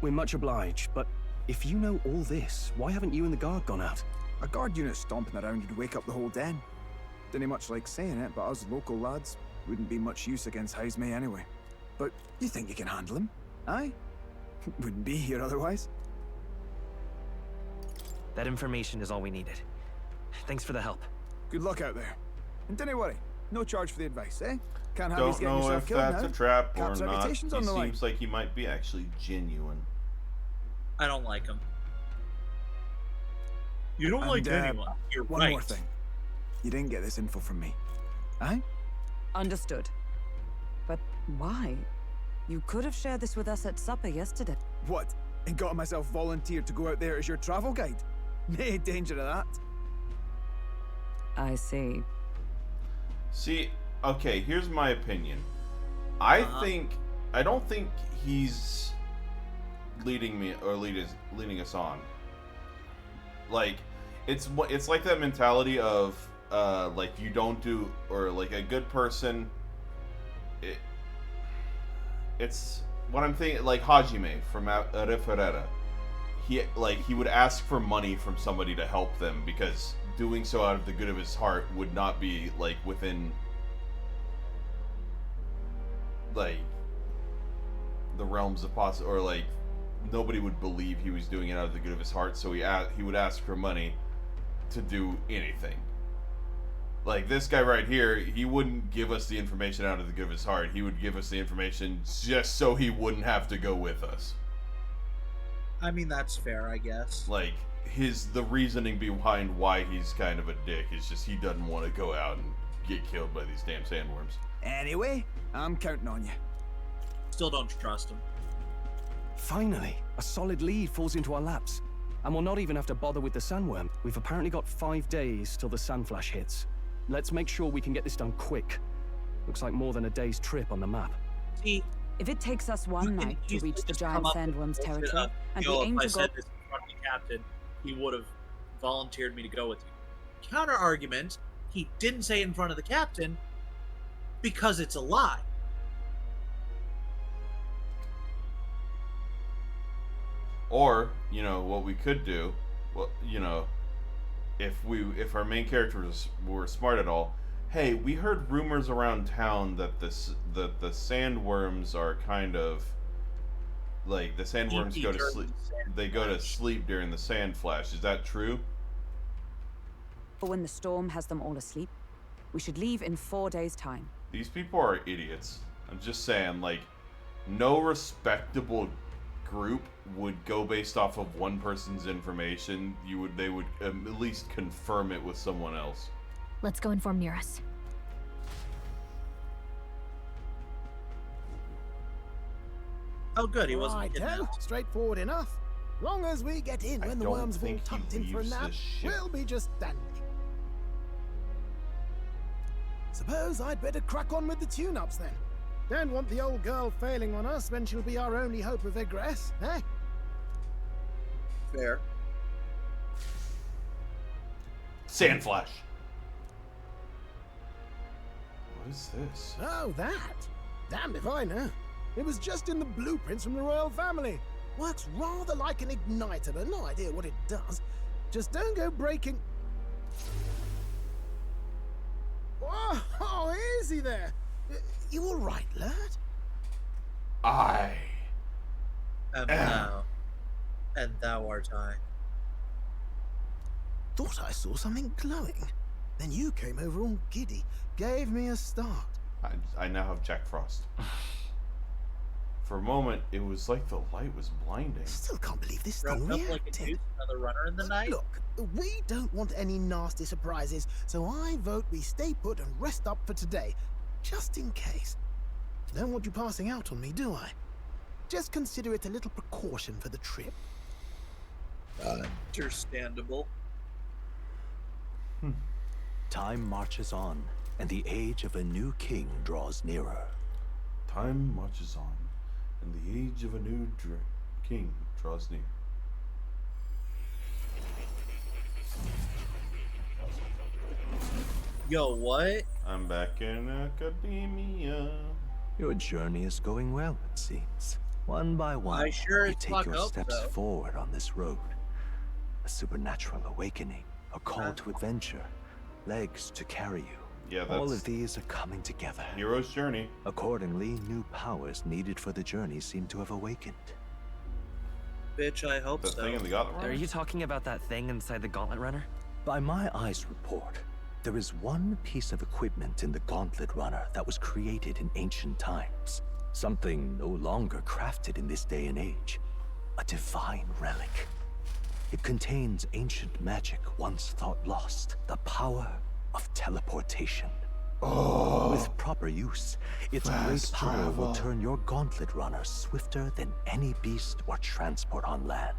S13: We're much obliged, but if you know all this, why haven't you and the guard gone out?
S18: A guard unit stomping around would wake up the whole den. Didn't much like saying it, but us local lads wouldn't be much use against Heisme anyway. But you think you can handle him? Aye? Wouldn't be here otherwise.
S17: That information is all we needed. Thanks for the help.
S18: Good luck out there. And don't worry, no charge for the advice, eh? Can't have you
S1: Don't
S18: getting
S1: know
S18: yourself
S1: if
S18: killed
S1: that's
S18: now.
S1: a trap or
S18: Cap's
S1: not. He
S18: reputation's on the line.
S1: seems like he might be actually genuine.
S2: I don't like him. You don't like anyone. You're
S18: one
S2: right.
S18: more thing. You didn't get this info from me. Aye?
S12: Understood. But why? You could have shared this with us at supper yesterday.
S18: What? And got myself volunteered to go out there as your travel guide? No danger of that.
S12: I see.
S1: See, okay, here's my opinion. I don't think he's leading me or leading us on. Like, it's like that mentality of like you don't do, or like a good person. It's what I'm thinking, like Hajime from ReFantazio. He would ask for money from somebody to help them because doing so out of the good of his heart would not be like within like the realms of possible, or like nobody would believe he was doing it out of the good of his heart, so he would ask for money to do anything. Like this guy right here, he wouldn't give us the information out of the good of his heart. He would give us the information just so he wouldn't have to go with us.
S2: I mean, that's fair, I guess.
S1: Like the reasoning behind why he's kind of a dick is just he doesn't want to go out and get killed by these damn sandworms.
S18: Anyway, I'm counting on you.
S2: Still don't trust him.
S13: Finally, a solid lead falls into our laps. And we'll not even have to bother with the sandworm. We've apparently got 5 days till the sandflash hits. Let's make sure we can get this done quick. Looks like more than a day's trip on the map.
S2: See,
S12: if it takes us one night to reach the giant sandworm's territory, and we aim
S2: if I
S12: to go...
S2: said this in front of the captain, he would have volunteered me to go with you. Counter argument, he didn't say it in front of the captain because it's a lie.
S1: Or, you know, what we could do, well, you know, if our main characters were smart at all, hey, we heard rumors around town that the sandworms are kind of like the sandworms go to sleep. They go to sleep during the sand flash. Is that true?
S12: When the storm has them all asleep, we should leave in 4 days' time.
S1: These people are idiots. I'm just saying, like, no respectable group would go based off of one person's information. They would at least confirm it with someone else.
S15: Let's go inform Nearest.
S2: Oh, good, he wasn't
S14: Righto,
S2: kidnapped.
S14: straightforward enough. Long as we get in when the worms have all tucked in for a nap, we'll be just dandy. Suppose I'd better crack on with the tune-ups then. Don't want the old girl failing on us when she'll be our only hope of egress, eh?
S2: Fair.
S1: Sandflash. What is this?
S14: Oh, that? Damned if I know. It was just in the blueprints from the royal family. Works rather like an igniter, but no idea what it does. Just don't go breaking... Oh, easy there. You all right, lad?
S1: I
S2: am thou, and thou art I.
S14: Thought I saw something glowing. Then you came over all giddy, gave me a start.
S1: I now have Jack Frost. For a moment, it was like the light was blinding.
S14: Still can't believe this thing
S2: Like
S14: reacted.
S2: another runner in the night.
S14: Look, we don't want any nasty surprises, so I vote we stay put and rest up for today, just in case. Don't want you passing out on me, do I? Just consider it a little precaution for the trip.
S2: Understandable.
S4: Time marches on, and the age of a new king draws nearer.
S1: Time marches on, and the age of a new king draws near.
S2: Yo, what?
S1: I'm back in academia.
S4: Your journey is going well, it seems. One by one,
S2: I sure
S4: you
S2: as
S4: take
S2: fuck
S4: your
S2: hope
S4: steps
S2: so.
S4: forward on this road. A supernatural awakening, a call to adventure, legs to carry you.
S1: Yeah,
S4: All
S1: that's
S4: of these are coming together.
S1: Hero's journey.
S4: Accordingly, new powers needed for the journey seem to have awakened.
S2: Bitch, I hope so.
S1: Thing in the Gauntlet Runner?
S17: Are you talking about that thing inside the Gauntlet Runner?
S4: By my eyes report, There is one piece of equipment in the Gauntlet Runner that was created in ancient times. Something no longer crafted in this day and age. A divine relic. It contains ancient magic once thought lost. The power of teleportation.
S1: Oh.
S4: With proper use, its great power will turn your Gauntlet Runner swifter than any beast or transport on land.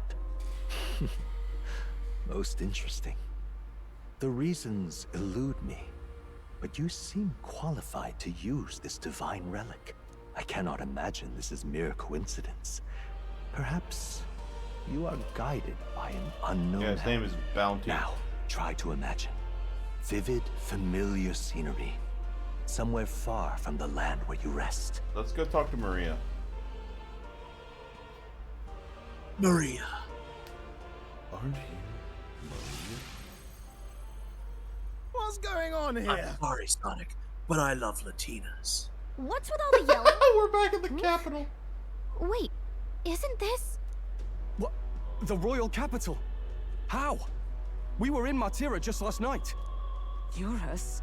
S4: Most interesting. The reasons elude me, but you seem qualified to use this divine relic. I cannot imagine this is mere coincidence. Perhaps you are guided by an unknown.
S1: Yeah, his name is Bounty.
S4: Now, try to imagine. Vivid, familiar scenery. Somewhere far from the land where you rest.
S1: Let's go talk to Maria.
S2: Maria.
S1: Aren't you Maria?
S14: What's going on here?
S2: I'm sorry, Sonic, but I love Latinas.
S21: What's with all the yelling?
S1: We're back at the capital.
S21: Wait, isn't this...
S13: What? The royal capital? How? We were in Martira just last night.
S12: Eurus?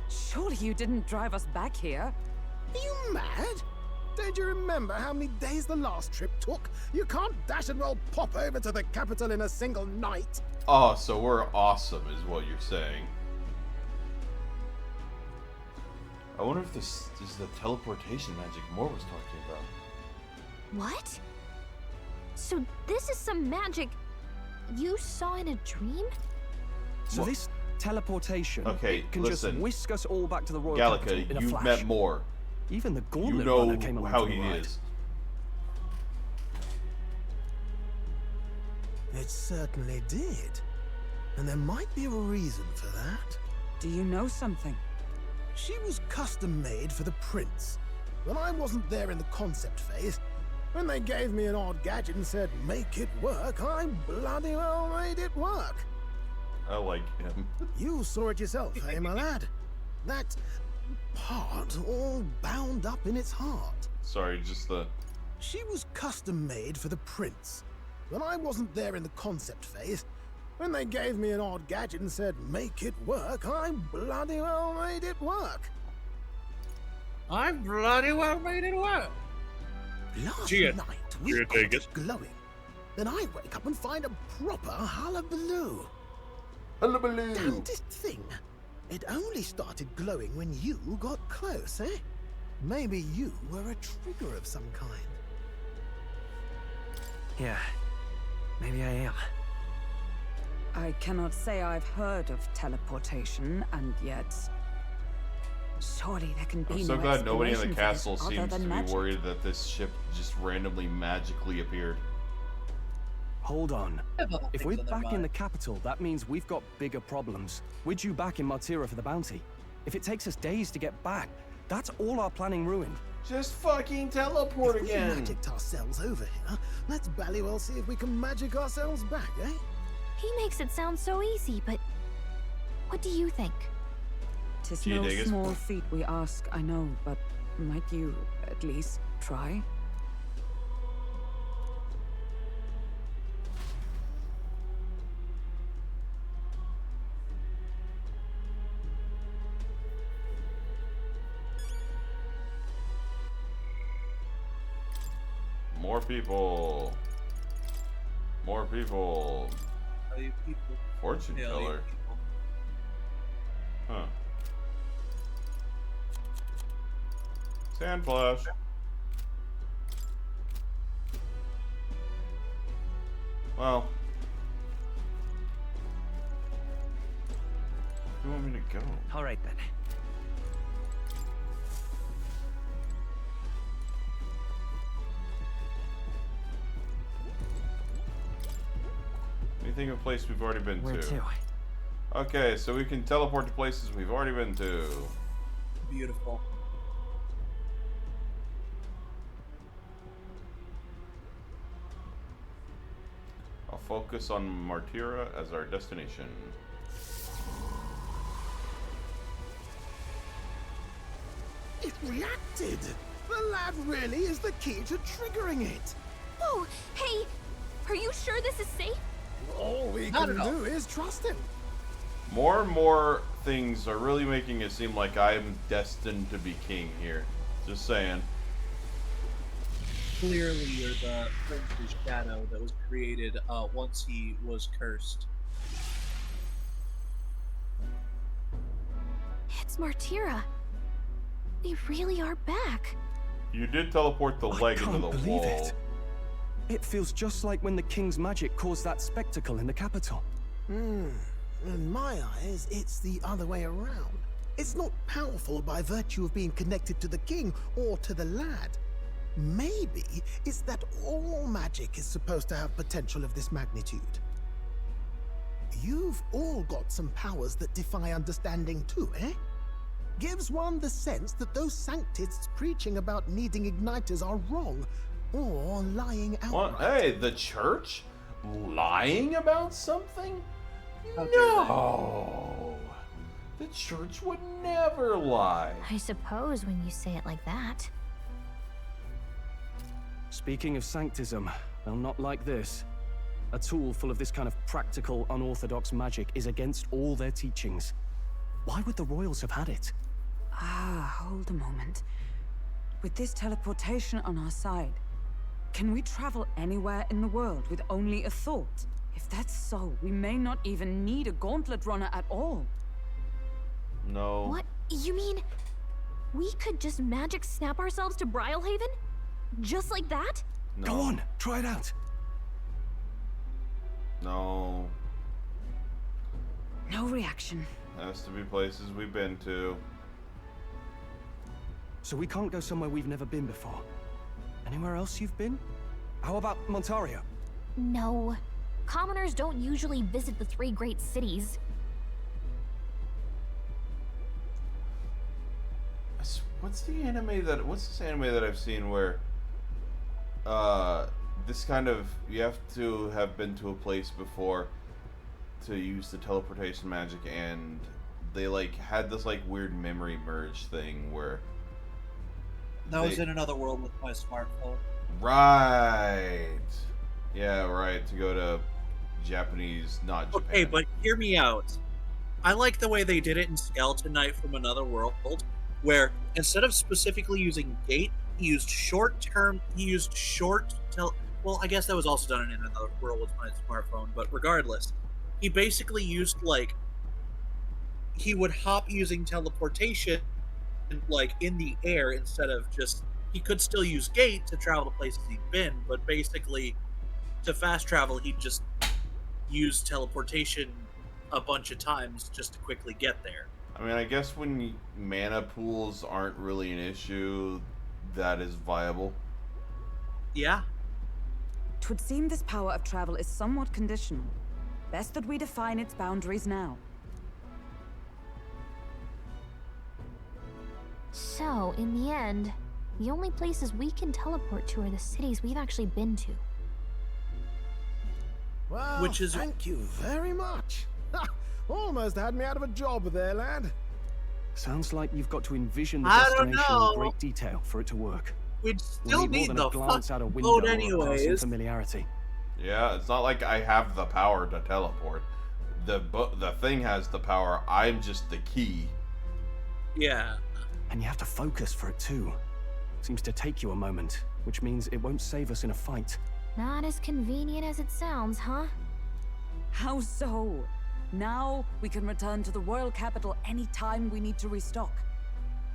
S12: Surely you didn't drive us back here?
S14: Are you mad? Don't you remember how many days the last trip took? You can't dash and roll pop over to the capital in a single night.
S1: Oh, so we're awesome, is what you're saying. I wonder if this is the teleportation magic Moore was talking about.
S21: What? So this is some magic you saw in a dream?
S13: So this teleportation can
S1: listen.
S13: just whisk us all back to the royal
S1: Gallica,
S13: capital in a
S1: you've
S13: flash.
S1: met Moore.
S13: Even the Gauntlet
S1: You know
S13: Runner came along
S1: how
S13: for the
S1: he
S13: ride.
S1: is.
S14: It certainly did. And there might be a reason for that.
S12: Do you know something?
S14: She was custom made for the prince. When I wasn't there in the concept phase, when they gave me an odd gadget and said, make it work, I bloody well made it work.
S1: I like him.
S14: You saw it yourself, eh, my lad? That part all bound up in its heart.
S1: Sorry, just the...
S14: She was custom made for the prince. When I wasn't there in the concept phase, when they gave me an odd gadget and said, make it work, I bloody well made it work.
S6: I bloody well made it work.
S14: Last
S6: Cheers.
S14: night,
S6: Cheers,
S14: we got
S6: Vegas.
S14: it glowing. Then I wake up and find a proper hullabaloo.
S1: Hullabaloo.
S14: Damnedest thing. It only started glowing when you got close, eh? Maybe you were a trigger of some kind.
S17: Yeah, maybe I am.
S12: I cannot say I've heard of teleportation, and yet... Surely there can be
S1: I'm so
S12: no
S1: glad nobody in the
S12: explanation for
S1: castle
S12: this other
S1: seems to
S12: than
S1: be
S12: magic.
S1: worried that this ship just randomly magically appeared.
S13: Hold on.
S2: Have other
S13: If
S2: things
S13: we're
S2: on their
S13: back in
S2: mind.
S13: the capital, that means we've got bigger problems. We're due back in Martira for the bounty. If it takes us days to get back, that's all our planning ruined.
S1: Just fucking teleport
S14: If we magicked ourselves over here, let's ballywell see if we can magic ourselves back, eh?
S21: He makes it sound so easy, but what do you think?
S12: 'Tis
S1: Do you
S12: no
S1: dig it?
S12: small feat we ask, I know, but might you at least try?
S1: More people. More people.
S2: People.
S1: Fortune
S2: Yeah,
S1: teller. Huh. Sand flash. Well. Where do you want me to go?
S17: All right then.
S1: What do you think of a place we've already been
S17: Where
S1: to?
S17: to?
S1: Okay, so we can teleport to places we've already been to.
S2: Beautiful.
S1: I'll focus on Martira as our destination.
S14: It reacted! The lad really is the key to triggering it!
S21: Oh, hey, are you sure this is safe?
S14: All we
S2: Not
S14: can
S2: at all.
S14: do is trust him.
S1: More and more things are really making it seem like I'm destined to be king here. Just saying.
S2: Clearly, you're the prince's shadow that was created once he was cursed.
S21: It's Martira. We really are back.
S1: You did teleport the leg into the
S13: believe
S1: wall.
S13: it. It feels just like when the king's magic caused that spectacle in the capital.
S14: In my eyes, it's the other way around. It's not powerful by virtue of being connected to the king or to the lad. Maybe it's that all magic is supposed to have potential of this magnitude. You've all got some powers that defy understanding too, eh? Gives one the sense that those sanctists preaching about needing igniters are wrong, or lying outright.
S1: What? Hey, the church? Lying about something?
S2: How dare they?
S1: No! The church would never lie.
S21: I suppose when you say it like that.
S13: Speaking of sanctism, well, not like this. A tool full of this kind of practical, unorthodox magic is against all their teachings. Why would the royals have had it?
S12: Hold a moment. With this teleportation on our side, can we travel anywhere in the world with only a thought? If that's so, we may not even need a gauntlet runner at all.
S1: No.
S21: What? You mean we could just magic snap ourselves to Brylehaven? Just like that?
S1: No.
S13: Go on, try it out.
S1: No.
S12: No reaction.
S1: Has to be places we've been to.
S13: So we can't go somewhere we've never been before. Anywhere else you've been? How about Montaria?
S21: No. Commoners don't usually visit the 3 great cities.
S1: What's this anime that I've seen where this kind of, you have to have been to a place before to use the teleportation magic, and they like had this like weird memory merge thing where
S2: That was in another world with my smartphone.
S1: Right. Yeah, right. To go to Japanese, not Japan.
S2: Okay, but hear me out. I like the way they did it in Skeleton Knight from Another World, where instead of specifically using gate, he used well, I guess that was also done in Another World with my smartphone, but regardless, he basically used like, he would hop using teleportation like in the air instead of just, he could still use gate to travel to places he'd been, but basically to fast travel he'd just use teleportation a bunch of times just to quickly get there.
S1: I mean, I guess when mana pools aren't really an issue, that is viable.
S2: Yeah.
S12: 'Twould seem this power of travel is somewhat conditional. Best that we define its boundaries now.
S21: So, in the end, the only places we can teleport to are the cities we've actually been to.
S14: Well,
S2: Which is-
S14: thank you very much. Ha! Almost had me out of a job there, lad.
S13: Sounds like you've got to envision the
S2: I don't
S13: destination
S2: know.
S13: in great detail for it to work.
S2: We'd
S13: We'll
S2: still
S13: need more
S2: need
S13: than
S2: the
S13: a glance out a
S2: fucking
S13: window
S2: boat
S13: or a passing
S2: anyways.
S13: familiarity.
S1: Yeah, it's not like I have the power to teleport. The thing has the power. I'm just the key.
S2: Yeah.
S13: And you have to focus for it too. Seems to take you a moment, which means it won't save us in a fight.
S21: Not as convenient as it sounds, huh?
S12: How so? Now we can return to the royal capital any time we need to restock.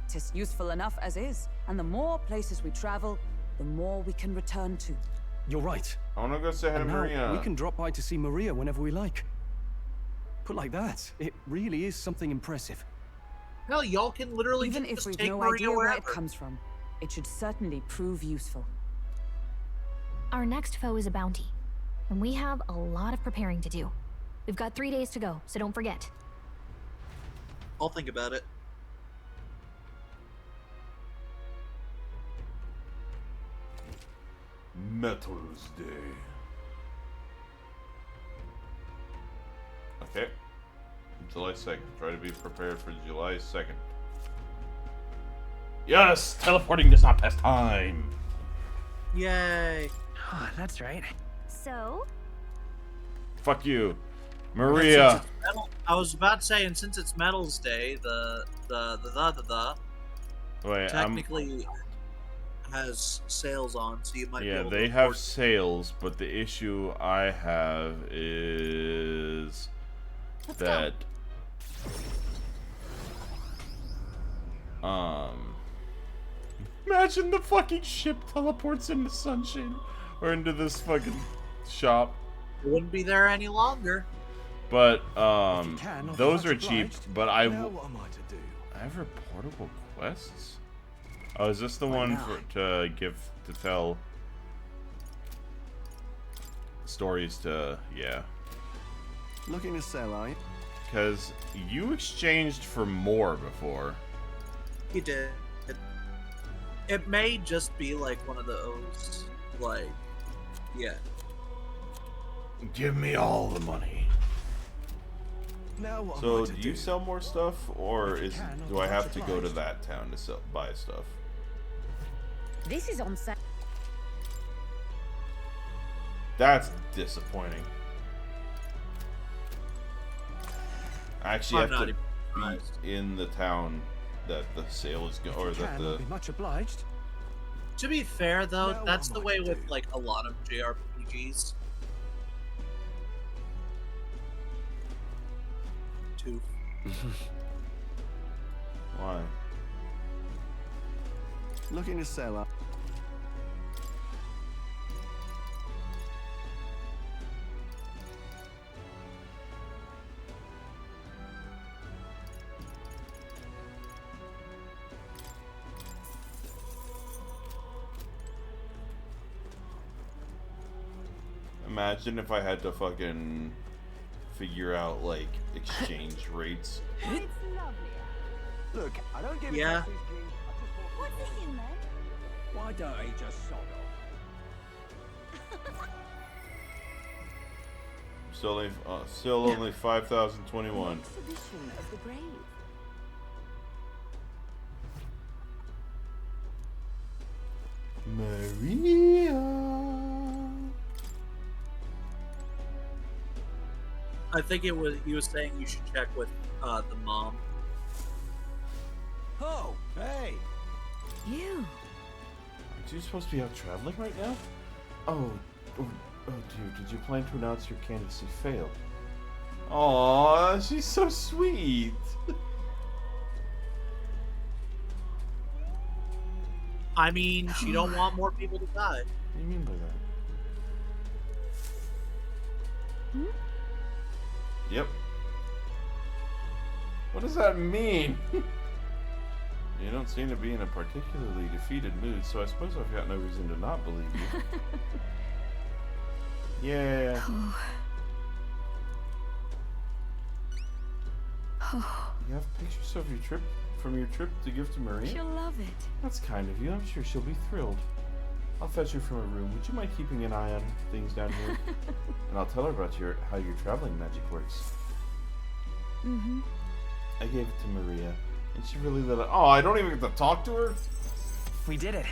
S12: 'Tis useful enough as is, and the more places we travel, the more we can return to.
S13: You're right.
S1: I want to go say hi to
S13: And now
S1: Maria.
S13: we can drop by to see Maria whenever we like. Put like that, it really is something impressive.
S2: Hell, y'all can literally
S12: Even
S2: just
S12: if we've
S2: take
S12: no
S2: Maria
S12: idea where it
S2: wherever.
S12: comes from, it should certainly prove useful.
S21: Our next foe is a bounty, and we have a lot of preparing to do. We've got 3 days to go, so don't forget.
S2: I'll think about it.
S1: Metals Day. Okay. July 2nd. Try to be prepared for July 2nd. Yes! Teleporting does not pass time!
S2: Yay.
S17: Oh, that's right.
S21: So?
S1: Fuck you. Maria!
S2: I was about to say, and since it's Metals Day,
S1: Wait,
S2: technically has sales on, so you might be
S1: yeah,
S2: able
S1: they
S2: to
S1: have
S2: afford.
S1: sales, but the issue I have is that imagine the fucking ship teleports into Sunshine or into this fucking shop.
S2: It wouldn't be there any longer.
S1: But
S9: can, I'll be
S1: those
S9: much
S1: are cheap.
S9: obliged.
S1: But
S9: Now what am I to do?
S1: I have reportable quests. Oh, is this the
S9: Why
S1: one
S9: now?
S1: to tell stories to? Yeah.
S9: Looking to sell, are you?
S1: Because you exchanged for more before.
S2: He did. It may just be like one of those, like, yeah.
S1: Give me all the money.
S9: Now what am
S1: So,
S9: I to
S1: do you sell more stuff, or do I
S9: I'll
S1: have
S9: be
S1: to go to
S9: obliged.
S1: that town to buy stuff?
S3: This is on sale.
S1: That's disappointing. I actually
S2: I'm
S1: have
S2: not
S1: to
S2: even
S1: be in the town that the sale is going, or that
S9: I'll
S1: the.
S9: be much obliged.
S2: To be fair, though,
S9: Now what
S2: that's
S9: am
S2: the
S9: I
S2: way
S9: to
S2: with
S9: do?
S2: like a lot of JRPGs. Two.
S1: Why?
S9: Looking to sell, are
S1: Imagine if I had to fucking figure out like exchange rates.
S9: Look, I don't give
S2: Yeah.
S9: a fuck who's king. I just want
S3: What's a human?
S9: Why don't he just sod off?
S1: Still only 5,021.
S19: Exhibition of the brave.
S1: Maria.
S2: I think he was saying you should check with the mom.
S9: Oh, hey.
S3: You.
S1: Aren't you supposed to be out traveling right now? Oh, dear, did you plan to announce your candidacy failed? Aww, she's so sweet.
S2: I mean, she don't want more people to die.
S1: What do you mean by that? Yep. What does that mean? You don't seem to be in a particularly defeated mood, so I suppose I've got no reason to not believe you. Yeah. You have pictures of your trip to give to Maria?
S3: She'll love it.
S1: That's kind of you. I'm sure she'll be thrilled. I'll fetch her from her room. Would you mind keeping an eye on things down here? And I'll tell her about how your traveling magic works.
S3: Mm-hmm.
S1: I gave it to Maria, and she really let it. Oh, I don't even get to talk to her?
S17: We did it.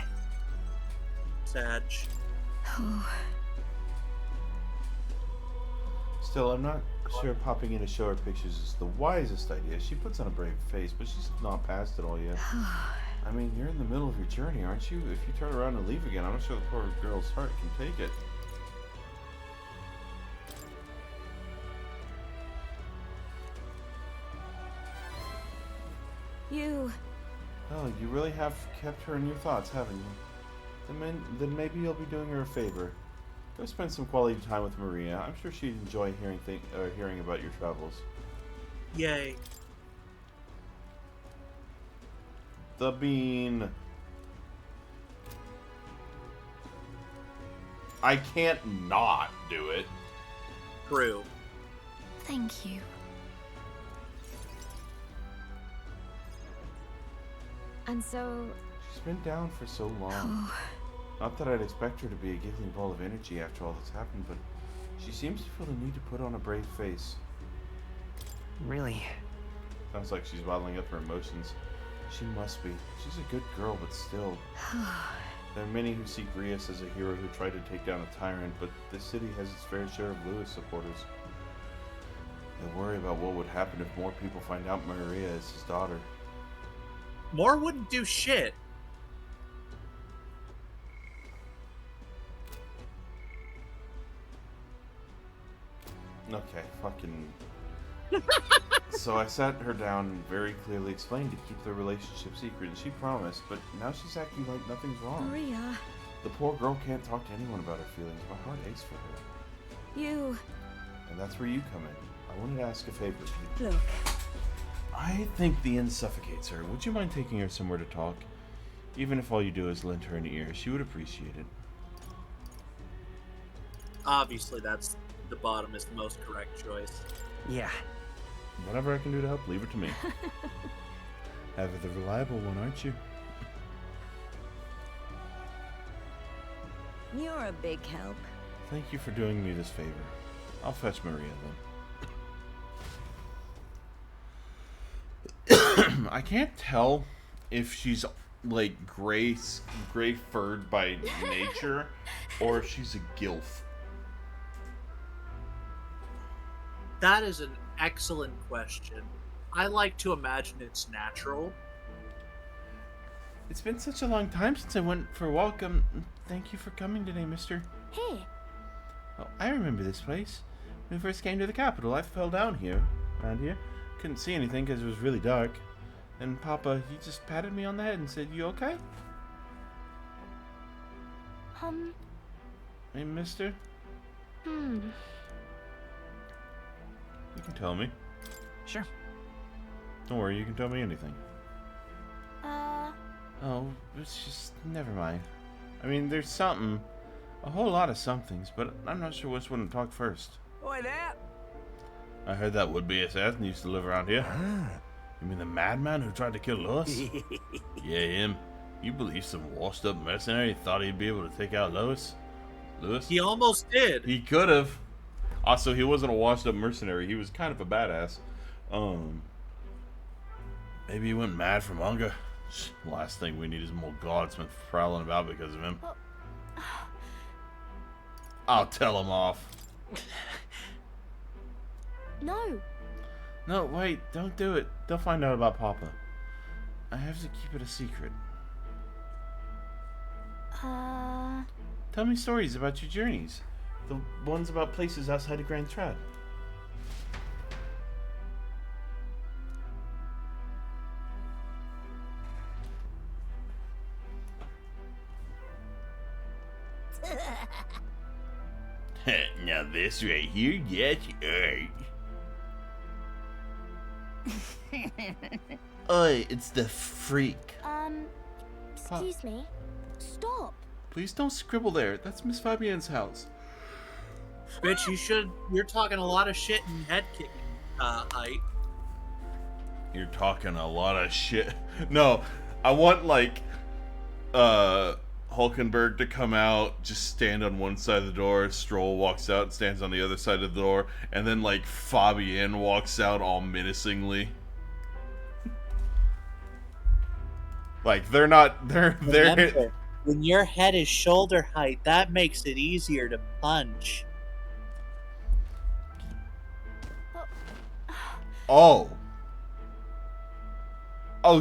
S2: Sad.
S1: Still, I'm not sure popping in to show her pictures is the wisest idea. She puts on a brave face, but she's not past it all yet. I mean, you're in the middle of your journey, aren't you? If you turn around and leave again, I'm not sure the poor girl's heart can take it.
S3: You.
S1: Oh, you really have kept her in your thoughts, haven't you? Then maybe you'll be doing her a favor. Go spend some quality time with Maria. I'm sure she'd enjoy hearing about your travels.
S2: Yay.
S1: The bean. I can't not do it.
S2: True.
S15: Thank you.
S3: And so.
S1: She's been down for so long. Not that I'd expect her to be a giggling ball of energy after all that's happened, but she seems to feel the need to put on a brave face.
S17: Really?
S1: Sounds like she's bottling up her emotions. She must be. She's a good girl, but still. There are many who see Grius as a hero who tried to take down a tyrant, but this city has its fair share of Lewis supporters. I worry about what would happen if more people find out Maria is his daughter.
S2: More wouldn't do shit.
S1: Okay, fucking... So I sat her down and very clearly explained to keep the relationship secret, and she promised, but now she's acting like nothing's wrong.
S3: Maria.
S1: The poor girl can't talk to anyone about her feelings. My heart aches for her.
S3: You.
S1: And that's where you come in. I wanted to ask a favor of you.
S3: Look.
S1: I think the inn suffocates her. Would you mind taking her somewhere to talk? Even if all you do is lend her an ear, she would appreciate it.
S2: Obviously, that's the bottom is the most correct choice.
S17: Yeah.
S1: Whatever I can do to help, leave it to me. Ever the reliable one, aren't you?
S3: You're a big help.
S1: Thank you for doing me this favor. I'll fetch Maria then. I can't tell if she's like gray-furred by nature or if she's a gilf.
S2: That is an excellent question. I like to imagine it's natural.
S1: It's been such a long time since I went for a walk. Thank you for coming today, mister.
S3: Hey.
S1: Oh, I remember this place. When we first came to the capital, I fell down here, around here. Couldn't see anything because it was really dark. And Papa, he just patted me on the head and said, "You okay?" Hey, mister?
S3: Hmm.
S1: You can tell me.
S17: Sure.
S1: Don't worry, you can tell me anything. Oh, it's just... never mind. I mean, there's something. A whole lot of somethings, but I'm not sure which one to talk first.
S17: Oi there!
S1: I heard that would-be assassin used to live around here. You mean the madman who tried to kill Lois? Yeah, him. You believe some washed-up mercenary thought he'd be able to take out Lois? Lewis?
S2: He almost did.
S1: He could have. Also, he wasn't a washed-up mercenary. He was kind of a badass. Maybe he went mad from hunger. Last thing we need is more guardsmen prowling about because of him. I'll tell him off.
S3: No.
S1: No, wait, don't do it. They'll find out about Papa. I have to keep it a secret. Tell me stories about your journeys. The ones about places outside of Grand Trad. Now this right here, that's art. Oi, it's the freak.
S3: Excuse me. Stop.
S1: Please don't scribble there. That's Miss Fabienne's house.
S2: Bitch, you're talking a lot of shit in head kicking height.
S1: You're talking a lot of shit. No, I want like Hulkenberg to come out, just stand on one side of the door, Stroll walks out and stands on the other side of the door, and then like Fabienne walks out all menacingly. Like they're
S2: Remember, when your head is shoulder height, that makes it easier to punch.
S1: Oh,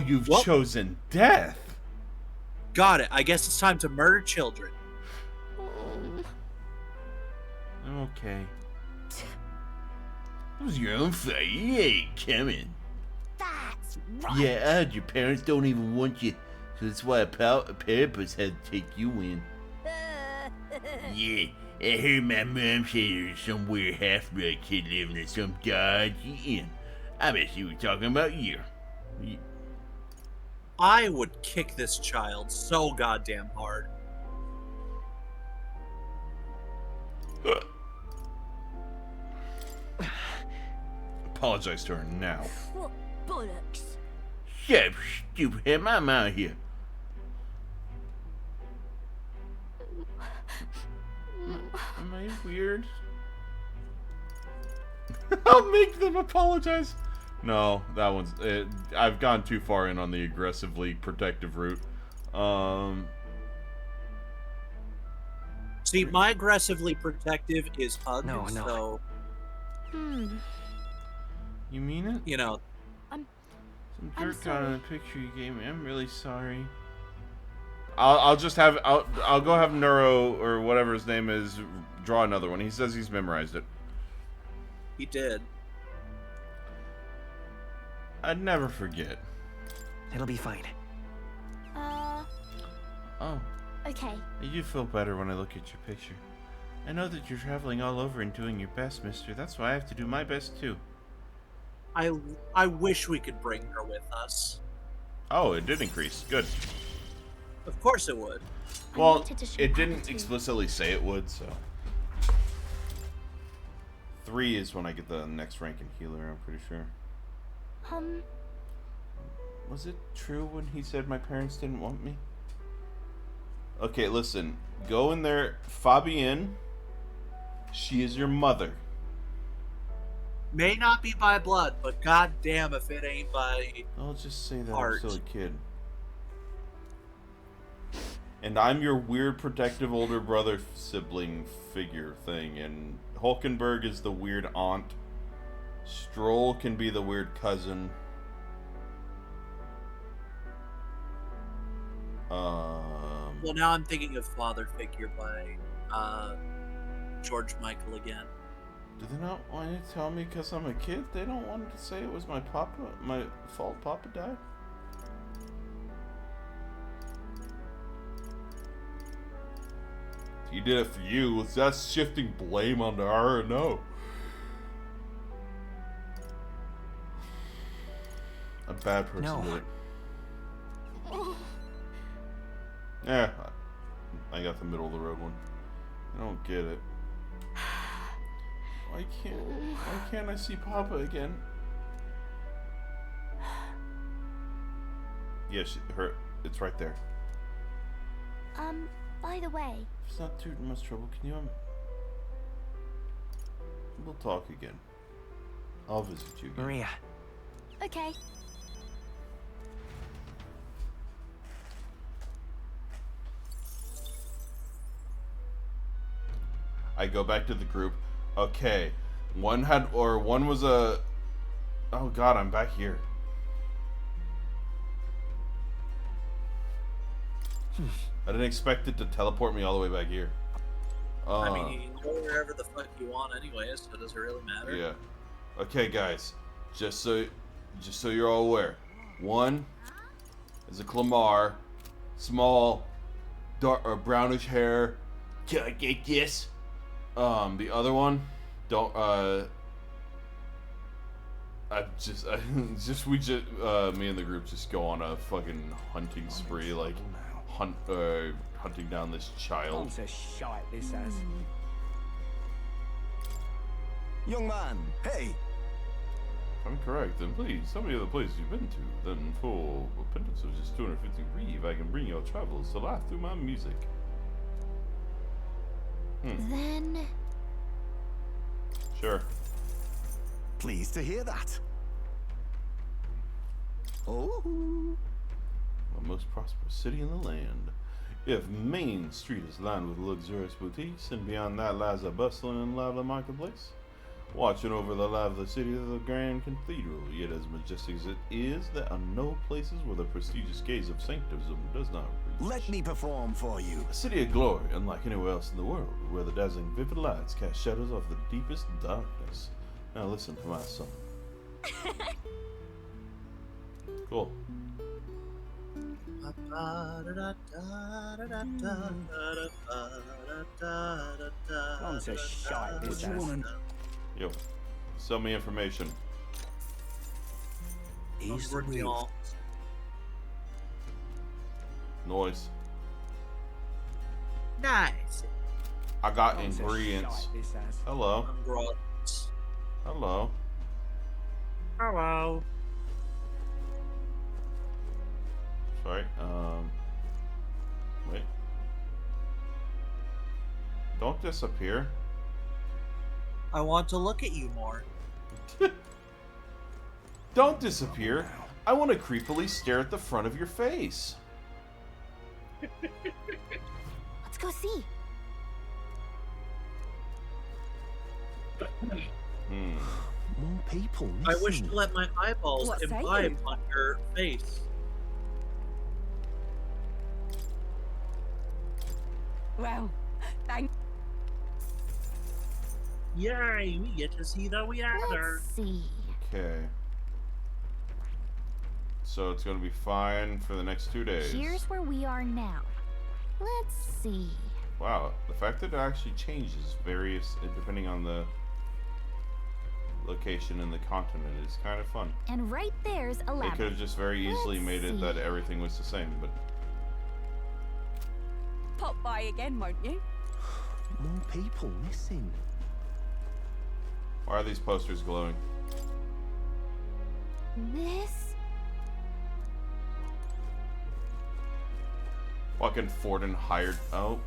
S1: you've chosen death.
S2: Got it. I guess it's time to murder children.
S1: Okay. It was your own fault. You ain't coming.
S3: That's right.
S1: Yeah, I heard your parents don't even want you, so that's why a purpose had to take you in. Yeah, I heard my mom say there's some weird half-blood kid living in some dodgy inn. I bet she was talking about you.
S2: I would kick this child so goddamn hard.
S1: Apologize to her now.
S3: What bollocks?
S1: Shut up, stupid head. I'm out of here. Am I weird? I'll make them apologize. No, that one's... I've gone too far in on the aggressively protective route.
S2: See, my aggressively protective is hugged,
S17: No.
S2: so...
S1: You mean it?
S2: You know,
S1: Some
S3: I'm
S1: dirt got on
S3: sorry.
S1: the picture you gave me. I'm really sorry. I'll just have I'll go have Neuro or whatever his name is draw another one. He says he's memorized it.
S2: he did.
S1: I'd never forget.
S17: It'll be fine.
S1: Oh,
S15: Okay.
S1: I do feel better when I look at your picture. I know that you're traveling all over and doing your best, mister. That's why I have to do my best too.
S2: I wish we could bring her with us.
S1: Oh, it did increase. Good.
S2: Of course it would.
S1: Well,
S15: wanted to show
S1: it
S15: Papa
S1: didn't
S15: too.
S1: explicitly say it would, so. 3 is when I get the next rank in healer, I'm pretty sure. Was it true when he said my parents didn't want me? Okay, listen. Go in there. Fabienne. She is your mother.
S2: May not be by blood, but goddamn if it ain't by
S1: I'll just say that
S2: heart.
S1: I'm still a kid. And I'm your weird protective older brother sibling figure thing. And Hulkenberg is the weird aunt. Stroll can be the weird cousin.
S2: Well, now I'm thinking of father figure by George Michael again.
S1: Do they not want to tell me because I'm a kid? They don't want to say it was my fault Papa died? He did it for you. That's shifting blame onto her. No. A bad person
S17: No.
S1: did it. Yeah, I got the middle of the road one. I don't get it. Why can't I see Papa again? Yeah, it's right there.
S15: By the way,
S1: If it's not too much trouble, can you we'll talk again. I'll visit you again.
S17: Maria.
S15: okay.
S1: I go back to the group. Okay. One was a... Oh god, I'm back here. I didn't expect it to teleport me all the way back here.
S2: I mean, you can go wherever the fuck you want anyways, so does it really matter?
S1: Yeah. Okay, guys. Just so you're all aware. One is a Clamar. Small, dark or brownish hair. Can I get this? The other one, don't, me and the group just go on a fucking hunting spree, like, hunting down this child.
S9: It's a shite this has. Young man, hey!
S1: If I'm correct, then please, tell me of the places you've been to. Then for repentance of just 250 reeve, I can bring your travels to life through my music.
S15: Then
S1: Sure.
S9: Pleased to hear that. Oh.
S1: The most prosperous city in the land. If Main Street is lined with luxurious boutiques, and beyond that lies a bustling and lively marketplace, watching over the lively city of the Grand Cathedral, yet as majestic as it is, there are no places where the prestigious gaze of sanctism does not reach.
S9: Let me perform for you.
S1: A city of glory, unlike anywhere else in the world, where the dazzling vivid lights cast shadows of the deepest darkness. Now listen to my song. Cool.
S9: It's a shite this has.
S1: Yo, sell me information.
S9: He's the
S2: Working
S9: move.
S2: all-
S1: Noise.
S2: Nice.
S1: I got
S9: It's a
S1: ingredients.
S9: shite this has.
S1: Hello.
S2: Congrats.
S1: Hello.
S2: Hello.
S1: Sorry. Wait. Don't disappear.
S2: I want to look at you more.
S1: Don't disappear. I want to creepily stare at the front of your face.
S15: let's go see.
S4: More people
S2: I
S4: missing.
S2: wish to let my eyeballs
S12: What say
S2: imbibe
S12: you?
S2: on your face.
S12: Well, thank.
S2: Yay, we get to see the weather.
S21: Let's see.
S1: Okay. So it's going to be fine for the next 2 days.
S21: Here's where we are now. Let's see.
S1: Wow, the fact that it actually changes various depending on the location and the continent is kind of fun.
S21: And right there's a
S1: They
S21: lab.
S1: could have just very easily
S21: Let's
S1: made it that
S21: see.
S1: everything was the same, but
S12: Pop by again, won't you?
S4: More people missing.
S1: why are these posters glowing?
S21: This?
S1: Fucking Forden hired. Oh,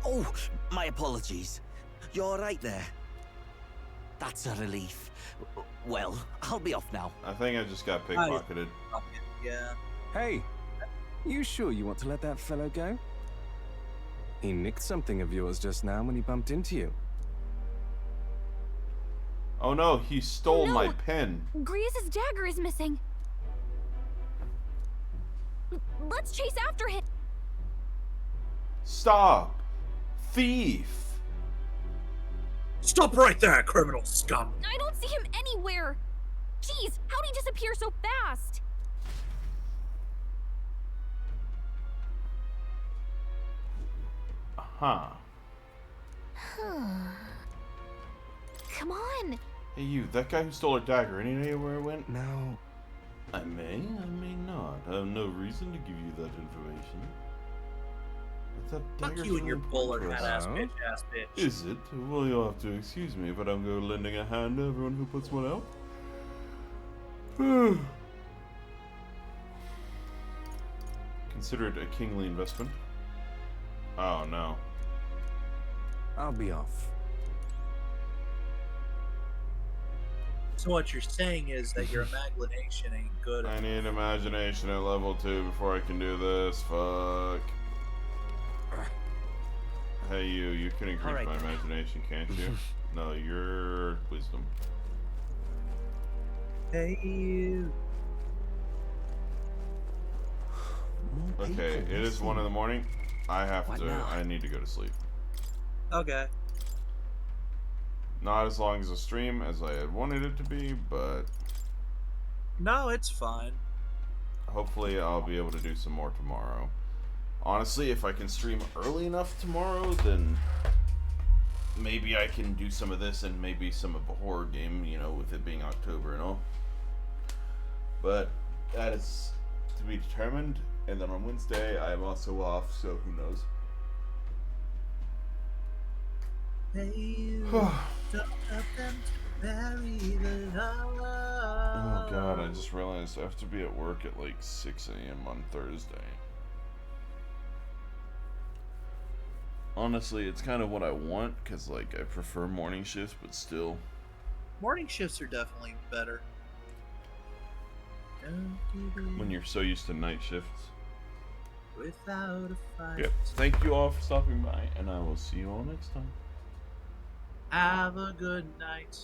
S10: Oh, my apologies. You're right there. That's a relief. Well, I'll be off now.
S1: I think I just got pickpocketed.
S2: Yeah.
S13: Hey, you sure you want to let that fellow go? He nicked something of yours just now when he bumped into you.
S1: Oh no, he stole
S21: No.
S1: my pen.
S21: Grievous' dagger is missing. Let's chase after him.
S1: Stop! Thief!
S2: Stop right there, criminal scum!
S21: I don't see him anywhere. Jeez, how'd he disappear so fast?
S1: Huh.
S21: Come on.
S1: Hey you, that guy who stole her dagger, any idea where it went?
S4: Now,
S1: I may not. I have no reason to give you that information. But that
S2: Fuck
S1: dagger's
S2: you and your
S1: really
S2: bowler
S1: important
S2: hat
S1: for us.
S2: ass bitch.
S1: Is it? Well, you'll have to excuse me, but I'm going lending a hand to everyone who puts one out. Consider it a kingly investment. Oh no.
S13: I'll be off.
S2: So what you're saying is that your imagination ain't good.
S1: I need imagination at level 2 before I can do this. Fuck. Hey you can increase
S10: Alright.
S1: my imagination, can't you? No, your wisdom.
S2: Hey you.
S1: Okay, it is 1 in the morning. I have
S10: What
S1: to.
S10: now?
S1: I need to go to sleep.
S2: Okay.
S1: Not as long as a stream as I had wanted it to be, but
S2: No, it's fine.
S1: hopefully I'll be able to do some more tomorrow. Honestly, if I can stream early enough tomorrow, then maybe I can do some of this and maybe some of a horror game, you know, with it being October and all. But that is to be determined. And then on Wednesday, I am also off, so who knows?
S2: Hey you. Don't let them bury the love.
S1: Oh god, I just realized I have to be at work at like 6 a.m. on Thursday. Honestly, it's kind of what I want, because like I prefer morning shifts, but still.
S2: Morning shifts are definitely better. Don't give in
S1: When you're so used to night shifts.
S2: without a fight.
S1: Yep. Thank you all for stopping by, and I will see you all next time.
S2: Have a good night.